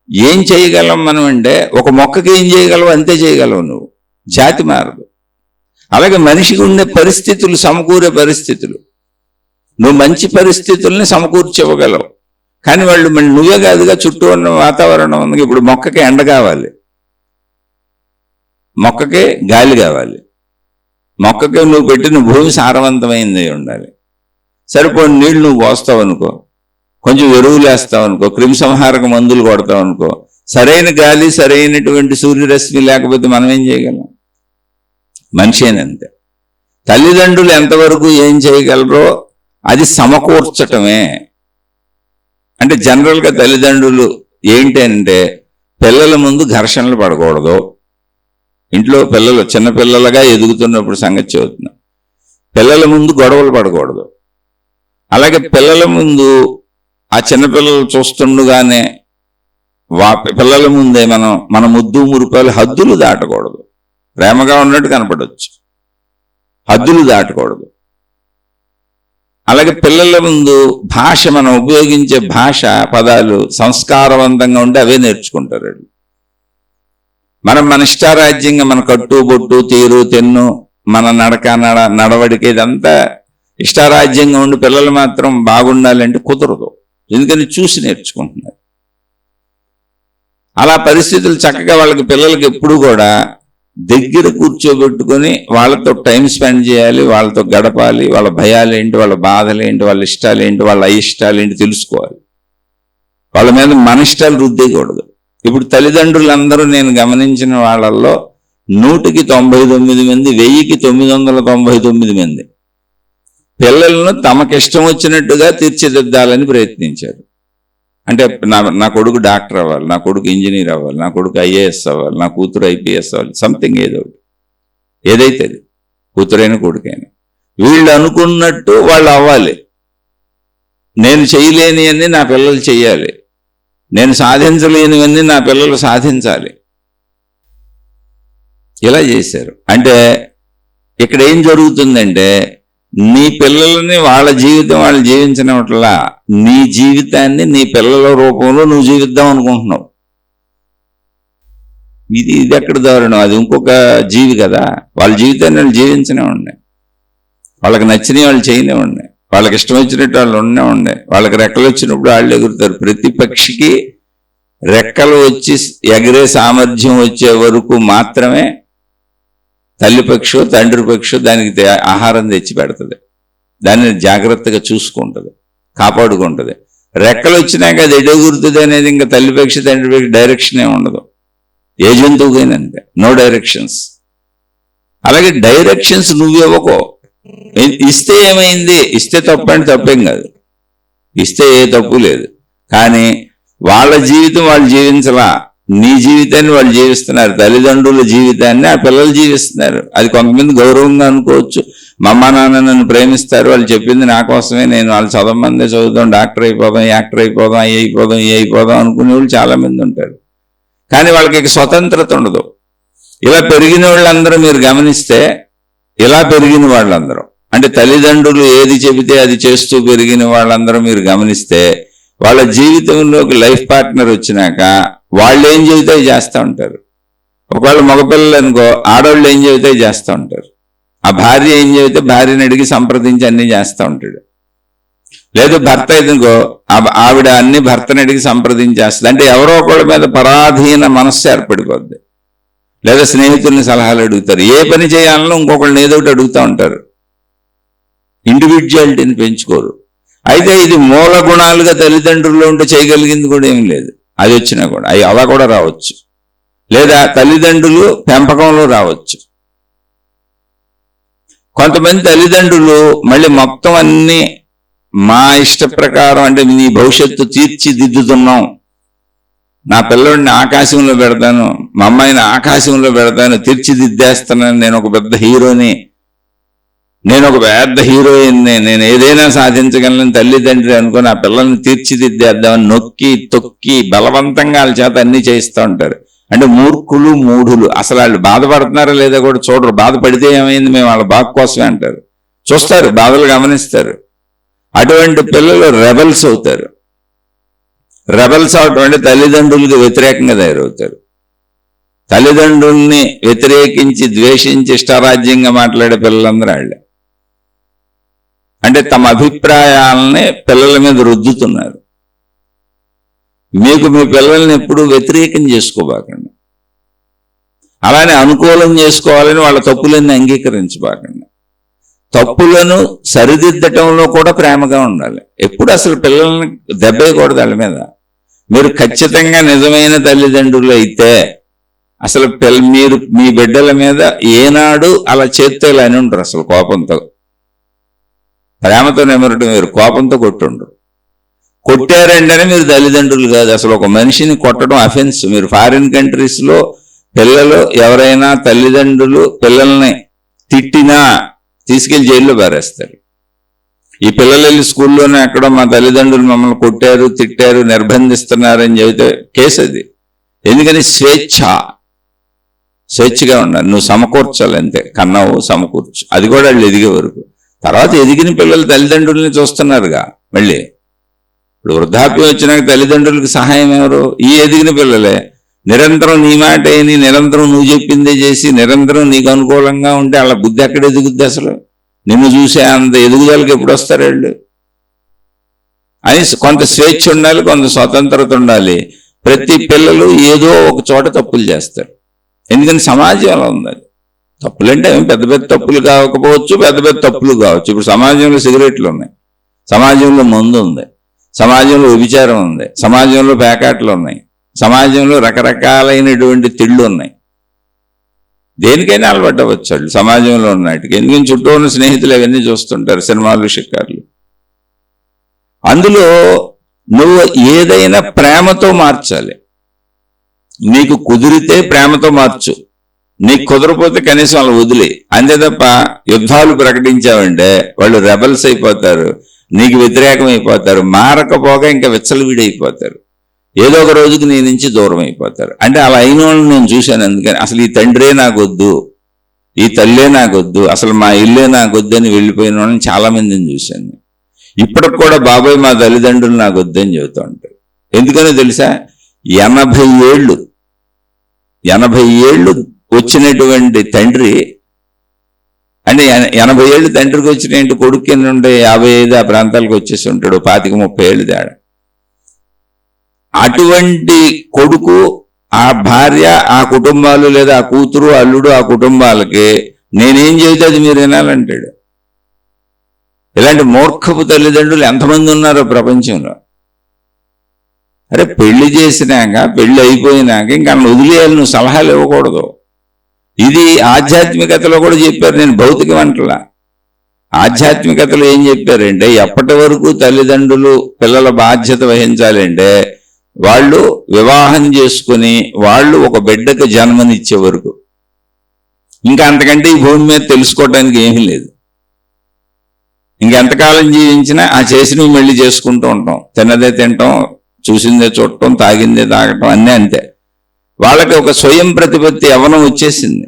ఏం చేయగలం మనం అంటే, ఒక మొక్కకి ఏం చేయగలవు అంతే చేయగలవు నువ్వు, జాతి మారదు. అలాగే మనిషికి ఉండే పరిస్థితులు, సమకూరే పరిస్థితులు, నువ్వు మంచి పరిస్థితుల్ని సమకూర్చివ్వగలవు. కానీ వాళ్ళు మళ్ళీ నువ్వే కాదుగా, చుట్టూ ఉన్న వాతావరణం ఉంది. ఇప్పుడు మొక్కకి ఎండ కావాలి, మొక్కకి గాలి కావాలి, మొక్కకి నువ్వు పెట్టిన భూమి సారవంతమైంది ఉండాలి. సరిపోని నీళ్ళు నువ్వు పోస్తావు అనుకో, కొంచెం ఎరువులు వేస్తావు అనుకో, క్రిమిసంహారక మందులు కొడతావు అనుకో, సరైన గాలి, సరైనటువంటి సూర్యరశ్మి లేకపోతే మనం ఏం చేయగలం? మనిషేనంతే. తల్లిదండ్రులు ఎంతవరకు ఏం చేయగలరో అది సమకూర్చటమే. అంటే జనరల్గా తల్లిదండ్రులు ఏంటి అంటే, పిల్లల ముందు ఘర్షణలు పడకూడదు. ఇంట్లో పిల్లలు చిన్నపిల్లలుగా ఎదుగుతున్నప్పుడు సంగతి చెబుతున్నా. పిల్లల ముందు గొడవలు పడకూడదు. అలాగే పిల్లల ముందు ఆ చిన్నపిల్లలు చూస్తుండగానే పిల్లల ముందే మన ముద్దు మురుపాలు హద్దులు దాటకూడదు. ప్రేమగా ఉన్నట్టు కనపడవచ్చు, హద్దులు దాటకూడదు. అలాగే పిల్లల ముందు భాష, మనం ఉపయోగించే భాష పదాలు సంస్కారవంతంగా ఉండి అవే నేర్చుకుంటారు. మన ఇష్టారాజ్యంగా మన కట్టు బొట్టు తీరు తెన్ను మన నడవడిక ఇదంతా ఇష్టారాజ్యంగా ఉండి పిల్లలు మాత్రం బాగుండాలంటే కుదరదు. ఎందుకని చూసి నేర్చుకుంటున్నారు. అలా పరిస్థితులు చక్కగా వాళ్ళకి పిల్లలకి ఎప్పుడు కూడా దగ్గర కూర్చోబెట్టుకొని వాళ్ళతో టైం స్పెండ్ చేయాలి, వాళ్ళతో గడపాలి. వాళ్ళ భయాలేంటి, వాళ్ళ బాధలేంటి, వాళ్ళ ఇష్టాలేంటి, వాళ్ళ అయిష్టాలేంటి తెలుసుకోవాలి. వాళ్ళ మీద మన ఇష్టాలు రుద్దేయకూడదు. ఇప్పుడు తల్లిదండ్రులందరూ నేను గమనించిన వాళ్ళల్లో 100కి 99 మంది, 1000కి 999 మంది పిల్లలను తమకిష్టం వచ్చినట్టుగా తీర్చిదిద్దాలని ప్రయత్నించారు. అంటే నా కొడుకు డాక్టర్ అవ్వాలి, నా కొడుకు ఇంజనీర్ అవ్వాలి, నా కొడుకు ఐఏఎస్ అవ్వాలి, నా కూతురు ఐపీఎస్ అవ్వాలి, సంథింగ్ ఏదైతే అది కూతురైన కొడుకైనా వీళ్ళు అనుకున్నట్టు వాళ్ళు అవ్వాలి. నేను చేయలేని అన్ని నా పిల్లలు చెయ్యాలి, నేను సాధించలేనివన్నీ నా పిల్లలు సాధించాలి. ఇలా చేశారు. అంటే ఇక్కడ ఏం జరుగుతుందంటే నీ పిల్లల్ని వాళ్ళ జీవితం వాళ్ళు జీవించినట్లా నీ జీవితాన్ని నీ పిల్లల రూపంలో నువ్వు జీవిద్దాం అనుకుంటున్నావు. ఇది ఎక్కడ దారుణం. అది ఇంకొక జీవి కదా. వాళ్ళ జీవితాన్ని వాళ్ళు జీవించనే ఉన్నాయి, వాళ్ళకి నచ్చినవి వాళ్ళు చేయనే ఉన్నాయి, వాళ్ళకి ఇష్టం వచ్చినట్టు వాళ్ళు ఉండే వాళ్ళకి రెక్కలు వచ్చినప్పుడు వాళ్ళు ఎగురుతారు. ప్రతి పక్షికి రెక్కలు వచ్చి ఎగిరే సామర్థ్యం వచ్చే వరకు మాత్రమే తల్లి పక్షో తండ్రి పక్షో దానికి ఆహారం తెచ్చి పెడుతుంది, దాన్ని జాగ్రత్తగా చూసుకుంటుంది, కాపాడుకుంటుంది. రెక్కలు వచ్చినాక అది ఎడగురుతుంది అనేది ఇంకా తల్లి పక్షి తండ్రి పక్షి డైరెక్షన్ ఉండదు. ఏ జంతువుకైనా అంతే, నో డైరెక్షన్స్. అలాగే డైరెక్షన్స్ నువ్వు ఇవ్వకో. ఇస్తే ఏమైంది, ఇస్తే తప్పంటే తప్పేం కాదు, ఇస్తే ఏ తప్పు లేదు. కానీ వాళ్ళ జీవితం వాళ్ళు జీవించలా, నీ జీవితాన్ని వాళ్ళు జీవిస్తున్నారు. తల్లిదండ్రుల జీవితాన్ని ఆ పిల్లలు జీవిస్తున్నారు. అది కొంతమంది గౌరవంగా అనుకోవచ్చు. మా అమ్మ నాన్న నన్ను ప్రేమిస్తారు, వాళ్ళు చెప్పింది నా కోసమే, నేను వాళ్ళు చదవమందే చదువుతాం, డాక్టర్ అయిపోదాం, యాక్టర్ అయిపోదాం, అవి అయిపోదాం, ఏ అయిపోదాం అనుకునే వాళ్ళు చాలామంది ఉంటారు. కానీ వాళ్ళకి స్వతంత్రత ఉండదు. ఇలా పెరిగిన వాళ్ళందరూ మీరు గమనిస్తే, ఇలా పెరిగిన వాళ్ళందరూ అంటే తల్లిదండ్రులు ఏది చెబితే అది చేస్తూ పెరిగిన వాళ్ళందరూ మీరు గమనిస్తే, వాళ్ళ జీవితంలోకి లైఫ్ పార్ట్నర్ వచ్చినాక వాళ్ళు ఏం చెబితే చేస్తూ ఉంటారు. ఒకవేళ మగపిల్లలు అనుకో, ఆడవాళ్ళు ఏం చెబితే చేస్తూ ఉంటారు. ఆ భార్య ఏం చెబితే భార్యని అడిగి సంప్రదించి అన్నీ చేస్తూ ఉంటాడు. లేదు భర్త ఎదుకో, ఆవిడ అన్ని భర్తని అడిగి సంప్రదించేస్తుంది. అంటే ఎవరో ఒకళ్ళ మీద పరాధీన మనస్సు ఏర్పడిపోద్ది. లేదా స్నేహితుల్ని సలహాలు అడుగుతారు, ఏ పని చేయాలనో ఇంకొకళ్ళని ఏదో ఒకటి అడుగుతూ ఉంటారు. ఇండివిజువాలిటీని పెంచుకోరు. అయితే ఇది మూల గుణాలుగా తల్లిదండ్రుల్లో ఉంటే చేయగలిగింది కూడా ఏం లేదు. అది వచ్చినా కూడా అలా కూడా రావచ్చు. లేదా తల్లిదండ్రులు పెంపకంలో రావచ్చు. కొంతమంది తల్లిదండ్రులు మళ్ళీ మొత్తం అన్ని మా ఇష్ట ప్రకారం, అంటే నీ భవిష్యత్తు తీర్చిదిద్దుతున్నాం, నా పిల్లడిని ఆకాశంలో పెడతాను, మా అమ్మాయిని ఆకాశంలో పెడతాను, తీర్చిదిద్దేస్తానని, నేను ఒక పెద్ద హీరోని, నేను ఒక పెద్ద హీరోయిన్ని, నేను ఏదైనా సాధించగలను తల్లిదండ్రి అనుకుని ఆ పిల్లల్ని తీర్చిదిద్దేద్దామని నొక్కి తొక్కి బలవంతంగా వాళ్ళ చేత అన్ని చేస్తూ ఉంటారు. అంటే మూర్ఖులు మూఢులు. అసలు వాళ్ళు బాధపడుతున్నారా లేదా కూడా చూడరు. బాధపడితే ఏమైంది, మేము వాళ్ళ బాగు కోసమే అంటారు. చూస్తారు, బాధలు గమనిస్తారు. అటువంటి పిల్లలు రెబల్స్ అవుతారు. రెబల్స్ అవటం అంటే తల్లిదండ్రులకు వ్యతిరేకంగా తయారవుతారు. తల్లిదండ్రుల్ని వ్యతిరేకించి ద్వేషించి ఇష్టారాజ్యంగా మాట్లాడే పిల్లలందరూ వాళ్ళే. అంటే తమ అభిప్రాయాలని పిల్లల మీద రుద్దుతున్నారు. మీకు మీ పిల్లల్ని ఎప్పుడు వ్యతిరేకం చేసుకోబాకండి, అలానే అనుకూలం చేసుకోవాలని వాళ్ళ తప్పులన్నీ అంగీకరించబాకండి. తప్పులను సరిదిద్దటంలో కూడా ప్రేమగా ఉండాలి. ఎప్పుడు అసలు పిల్లల్ని దెబ్బేయకూడదు వాళ్ళ మీద. మీరు ఖచ్చితంగా నిజమైన తల్లిదండ్రులు అయితే అసలు మీరు మీ బిడ్డల మీద ఏనాడు అలా చేత్తో ఇలా అని ఉంటారు. అసలు కోపంతో, ప్రేమతో నెమరటం వేరు, కోపంతో కొట్టుండ్రు. కొట్టారంటేనే మీరు తల్లిదండ్రులు కాదు. అసలు ఒక మనిషిని కొట్టడం అఫెన్స్. మీరు ఫారిన్ కంట్రీస్లో పిల్లలు ఎవరైనా తల్లిదండ్రులు పిల్లల్ని తిట్టినా తీసుకెళ్లి జైల్లో పారేస్తారు. ఈ పిల్లలు వెళ్ళి స్కూల్లోనే ఎక్కడో మా తల్లిదండ్రులు మమ్మల్ని కొట్టారు, తిట్టారు, నిర్బంధిస్తున్నారని చెబితే కేసు అది. ఎందుకని స్వేచ్ఛగా ఉండాలి. నువ్వు సమకూర్చాలి అంతే. కన్నావు సమకూర్చు. అది కూడా వాళ్ళు ఎదిగే వరకు. తర్వాత ఎదిగిన పిల్లలు తల్లిదండ్రుల్ని చూస్తున్నారుగా. మళ్ళీ ఇప్పుడు వృద్ధాప్యం వచ్చినాక తల్లిదండ్రులకు సహాయం ఎవరు? ఈ ఎదిగిన పిల్లలే. నిరంతరం నీ మాట అయిని, నిరంతరం నువ్వు చెప్పిందే చేసి, నిరంతరం నీకు అనుకూలంగా ఉంటే వాళ్ళ బుద్ధి ఎక్కడ ఎదుగుద్ది? అసలు నిన్ను చూసే అంత ఎదుగుదలకి ఎప్పుడు వస్తారు వాళ్ళు? అని కొంత స్వేచ్ఛ ఉండాలి, కొంత స్వతంత్రత ఉండాలి. ప్రతి పిల్లలు ఏదో ఒక చోట తప్పులు చేస్తారు. ఎందుకని సమాజం అలా ఉంది. తప్పులంటే పెద్ద పెద్ద తప్పులు కాకపోవచ్చు, పెద్ద పెద్ద తప్పులు కావచ్చు. ఇప్పుడు సమాజంలో సిగరెట్లు ఉన్నాయి, సమాజంలో మందు ఉంది, సమాజంలో వ్యభిచారం ఉంది, సమాజంలో పేకాట్లు ఉన్నాయి, సమాజంలో రకరకాలైనటువంటి తిళ్ళు ఉన్నాయి. దేనికైనా అలవాటవచ్చు వాళ్ళు సమాజంలో ఉన్నట్టుగా. ఎందుకని చుట్టూ ఉన్న స్నేహితులు అవన్నీ చూస్తుంటారు, సినిమాలు, షికార్లు. అందులో నువ్వు ఏదైనా ప్రేమతో మార్చాలి. నీకు కుదిరితే ప్రేమతో మార్చు, నీకు కుదరపోతే కనీసం వాళ్ళు వదిలే. అంతే తప్ప యుద్ధాలు ప్రకటించావంటే వాళ్ళు రెబల్స్ అయిపోతారు, నీకు వ్యతిరేకం అయిపోతారు. మారకపోగా ఇంకా విచ్చలవిడైపోతారు. ఏదో ఒక రోజుకి నీ నుంచి దూరం అయిపోతారు. అంటే అలా అయిన వాళ్ళని నేను చూశాను. అందుకని అసలు ఈ తండ్రే నాకొద్దు, ఈ తల్లే నాకొద్దు, అసలు మా ఇల్లే నాకొద్దు అని వెళ్ళిపోయిన వాళ్ళని చాలా మందిని చూశాను. ఇప్పటికి కూడా బాబాయ్ మా తల్లిదండ్రులు నాకొద్దు అని చెబుతూ ఉంటారు. ఎందుకనో తెలుసా? 80 ఏళ్ళు వచ్చినటువంటి తండ్రి, అంటే 80 ఏళ్ళు తండ్రికి వచ్చినటువంటి కొడుకు నుండి 55 ఆ ప్రాంతాలకు వచ్చేసి ఉంటాడు. 25-30 ఏళ్ళు తేడా. అటువంటి కొడుకు, ఆ భార్య, ఆ కుటుంబాలు, లేదా ఆ కూతురు, అల్లుడు, ఆ కుటుంబాలకి నేనేం చెబితే అది మీరు వినాలంటాడు. ఇలాంటి మూర్ఖపు తల్లిదండ్రులు ఎంతమంది ఉన్నారో ప్రపంచంలో. అరే పెళ్లి చేసినాక, పెళ్లి అయిపోయినాక ఇంకా వదిలేయాలి, నువ్వు సలహాలు ఇవ్వకూడదు. ఇది ఆధ్యాత్మికతలో కూడా చెప్పారు. నేను భౌతికం అంటలా, ఆధ్యాత్మికతలో ఏం చెప్పారంటే ఎప్పటి వరకు తల్లిదండ్రులు పిల్లల బాధ్యత వహించాలంటే వాళ్ళు వివాహం చేసుకుని వాళ్ళు ఒక బిడ్డకు జన్మనిచ్చే వరకు. ఇంకా అంతకంటే ఈ భూమి మీద తెలుసుకోవడానికి ఏమీ లేదు. ఇంకెంతకాలం జీవించినా ఆ చేసినవి మళ్ళీ చేసుకుంటూ ఉంటాం. తిన్నదే తింటాం, చూసిందే చూడటం, తాగిందే తాగటం, అన్నీ అంతే. వాళ్ళకి ఒక స్వయం ప్రతిపత్తి యవ్వనం వచ్చేసింది.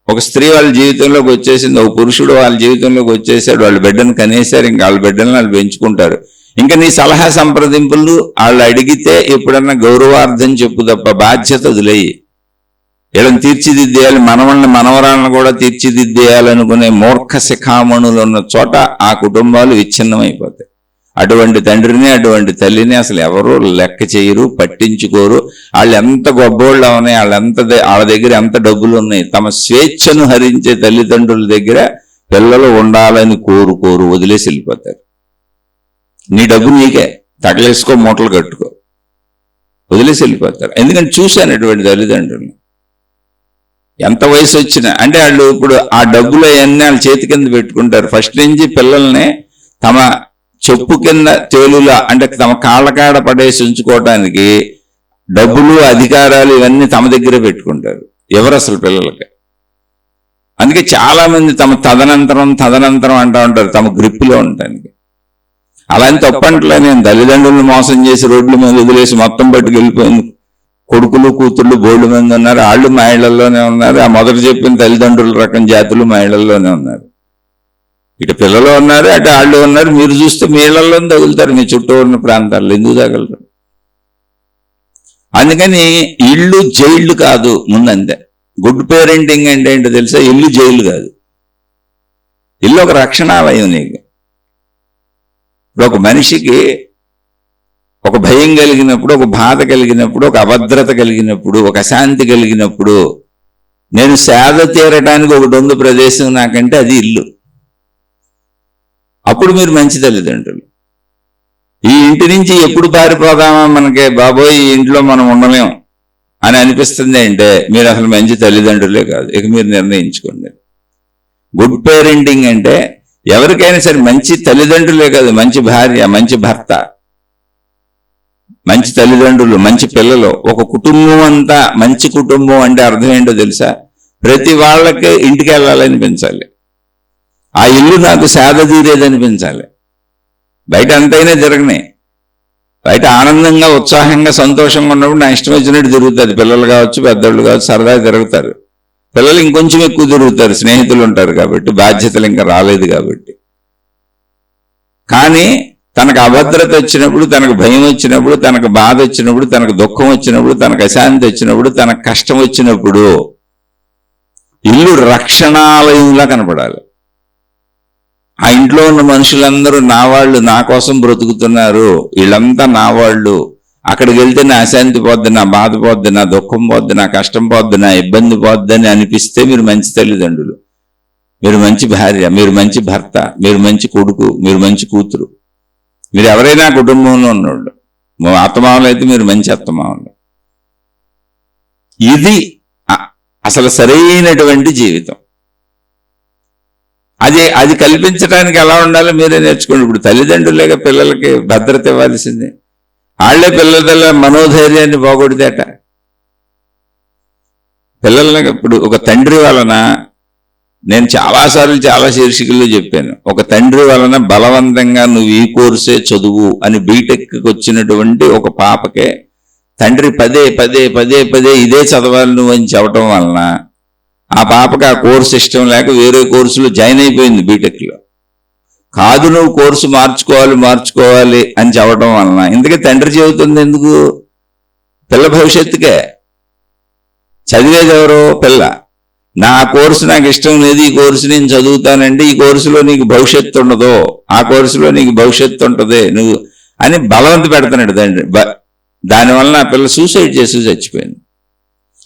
ఒక స్త్రీ వాళ్ళ జీవితంలోకి వచ్చేసింది, ఒక పురుషుడు వాళ్ళ జీవితంలోకి వచ్చేసాడు. వాళ్ళ బిడ్డను కనేశారు, ఇంకా వాళ్ళ బిడ్డను వాళ్ళు పెంచుకుంటారు. ఇంకా నీ సలహా సంప్రదింపులు వాళ్ళు అడిగితే ఎప్పుడన్నా గౌరవార్థం చెప్పు తప్ప బాధ్యత వదిలేయి. వీళ్ళని తీర్చిదిద్దేయాలి, మనవరాలను కూడా తీర్చిదిద్దేయాలనుకునే మూర్ఖ శిఖామణులు ఉన్న చోట ఆ కుటుంబాలు విచ్ఛిన్నమైపోతాయి. అటువంటి తండ్రిని, అటువంటి తల్లిని అసలు ఎవరు లెక్క చేయరు, పట్టించుకోరు. వాళ్ళు ఎంత గొప్పోళ్ళు ఉన్నాయి, వాళ్ళ దగ్గర ఎంత డబ్బులు ఉన్నాయి, తమ స్వేచ్ఛను హరించే తల్లిదండ్రుల దగ్గర పిల్లలు ఉండాలని కోరుకోరు, వదిలేసి వెళ్ళిపోతారు. నీ డబ్బు నీకే, తగలేసుకో, మూటలు కట్టుకో, వదిలేసి వెళ్ళిపోతారు. ఎందుకంటే చూశాను అటువంటి తల్లిదండ్రులు. ఎంత వయసు వచ్చినా అంటే వాళ్ళు ఇప్పుడు ఆ డబ్బులు అవన్నీ వాళ్ళ చేతి కింద పెట్టుకుంటారు. ఫస్ట్ నుంచి పిల్లల్ని తమ చెప్పు కింద తేలులా, అంటే తమ కాళ్ళకాడ పడేసి ఉంచుకోవటానికి డబ్బులు, అధికారాలు ఇవన్నీ తమ దగ్గరే పెట్టుకుంటారు. ఎవరు అసలు పిల్లలకి? అందుకే చాలా మంది తమ తదనంతరం అంటూ ఉంటారు, తమ గ్రిప్పులో ఉండటానికి. అలాంటి తప్పంటలే. నేను తల్లిదండ్రులను మోసం చేసి రోడ్ల మీద వదిలేసి మొత్తం పట్టుకెళ్ళిపోయింది కొడుకులు, కూతుళ్ళు బోల్డ్ మంది ఉన్నారు. వాళ్ళు మా ఇళ్లలోనే ఉన్నారు. ఆ మొదట చెప్పిన తల్లిదండ్రుల రకం జాతులు మా ఇళ్లలోనే ఉన్నారు. ఇటు పిల్లలు ఉన్నారు, అటు వాళ్ళు ఉన్నారు. మీరు చూస్తే మీ ఇళ్లలోనే తగులుతారు, మీ చుట్టూ ఉన్న ప్రాంతాల్లో ఎందుకు తగలరు? అందుకని ఇళ్ళు జైళ్ళు కాదు ముందంతే. గుడ్ పేరెంటింగ్ అంటే ఏంటో తెలుసా? ఇల్లు జైలు కాదు. ఇల్లు ఒక రక్షణాలయం. నీకు ఒక మనిషికి ఒక భయం కలిగినప్పుడు, ఒక బాధ కలిగినప్పుడు, ఒక అభద్రత కలిగినప్పుడు, ఒక అశాంతి కలిగినప్పుడు నేను సేద తీరటానికి ఒకటి ఉంది ప్రదేశం నాకంటే అది ఇల్లు. అప్పుడు మీరు మంచి తల్లిదండ్రులు. ఈ ఇంటి నుంచి ఎప్పుడు పారిపోదామా, మనకి బాబోయ్ ఈ ఇంట్లో మనం ఉండలేం అని అనిపిస్తుంది అంటే మీరు అసలు మంచి తల్లిదండ్రులే కాదు. ఇక మీరు నిర్ణయించుకోండి. గుడ్ పేరెంటింగ్ అంటే ఎవరికైనా సరే మంచి తల్లిదండ్రులే కాదు, మంచి భార్య, మంచి భర్త, మంచి తల్లిదండ్రులు, మంచి పిల్లలు, ఒక కుటుంబం అంతా మంచి కుటుంబం అంటే అర్థం ఏంటో తెలుసా? ప్రతి వాళ్ళకి ఇంటికి వెళ్ళాలనిపించాలి, ఆ ఇల్లు నాకు సేద తీరేదనిపించాలి. బయట అంతైనా తిరగనే, బయట ఆనందంగా ఉత్సాహంగా సంతోషంగా ఉన్నప్పుడు నా ఇష్టం వచ్చినట్టు తిరుగుతుంది. పిల్లలు కావచ్చు, పెద్దోళ్ళు కావచ్చు, సరదాగా తిరుగుతారు. పిల్లలు ఇంకొంచెం ఎక్కువ తిరుగుతారు, స్నేహితులు ఉంటారు కాబట్టి, బాధ్యతలు ఇంకా రాలేదు కాబట్టి. కానీ తనకు అభద్రత వచ్చినప్పుడు, తనకు భయం వచ్చినప్పుడు, తనకు బాధ వచ్చినప్పుడు, తనకు దుఃఖం వచ్చినప్పుడు, తనకు అశాంతి వచ్చినప్పుడు, తనకు కష్టం వచ్చినప్పుడు ఇల్లు రక్షణాలయంలా కనపడాలి. ఆ ఇంట్లో ఉన్న మనుషులందరూ నా వాళ్ళు, నా కోసం బ్రతుకుతున్నారు, వీళ్ళంతా నా వాళ్ళు. అక్కడికి వెళ్తే నా అశాంతి పోద్ది, నా బాధ పోద్ది, నా దుఃఖం పోద్ది, నా కష్టం పోద్ది, నా ఇబ్బంది పోద్ది అని అనిపిస్తే మీరు మంచి తల్లిదండ్రులు, మీరు మంచి భార్య, మీరు మంచి భర్త, మీరు మంచి కొడుకు, మీరు మంచి కూతురు. మీరు ఎవరైనా కుటుంబంలో ఉన్నవాళ్ళు, అత్తమామలు అయితే మీరు మంచి అత్తమామలు. ఇది అసలు సరైనటువంటి జీవితం. అది కల్పించడానికి ఎలా ఉండాలో మీరే నేర్చుకోండి. ఇప్పుడు తల్లిదండ్రులేగా పిల్లలకి భద్రత ఇవ్వాల్సింది. వాళ్లే పిల్లల మనోధైర్యాన్ని పోగొడితేట. పిల్లలకి ఇప్పుడు ఒక తండ్రి వలన, నేను చాలాసార్లు చాలా శీర్షికల్లో చెప్పాను, ఒక తండ్రి వలన బలవంతంగా నువ్వు ఈ కోర్సే చదువు అని బీటెక్కి వచ్చినటువంటి ఒక పాపకే తండ్రి పదే పదే పదే పదే ఇదే చదవాలి నువ్వు అని చెప్పడం వలన ఆ పాపకి ఆ కోర్సు ఇష్టం లేక వేరే కోర్సులో జాయిన్ అయిపోయింది బీటెక్లో. కాదు నువ్వు కోర్సు మార్చుకోవాలి అని చెప్పడం వలన, ఇందుకే తండ్రి చెబుతుంది ఎందుకు? పిల్ల భవిష్యత్తుకే. చదివేది ఎవరో పిల్ల. నా కోర్సు నాకు ఇష్టం లేదు, ఈ కోర్సు నేను చదువుతానంటే ఈ కోర్సులో నీకు భవిష్యత్తు ఉండదు, ఆ కోర్సులో నీకు భవిష్యత్తు ఉంటుంది నువ్వు అని బలవంత పెడుతున్నాడు తండ్రి. దానివల్ల ఆ పిల్ల సూసైడ్ చేసి చచ్చిపోయింది.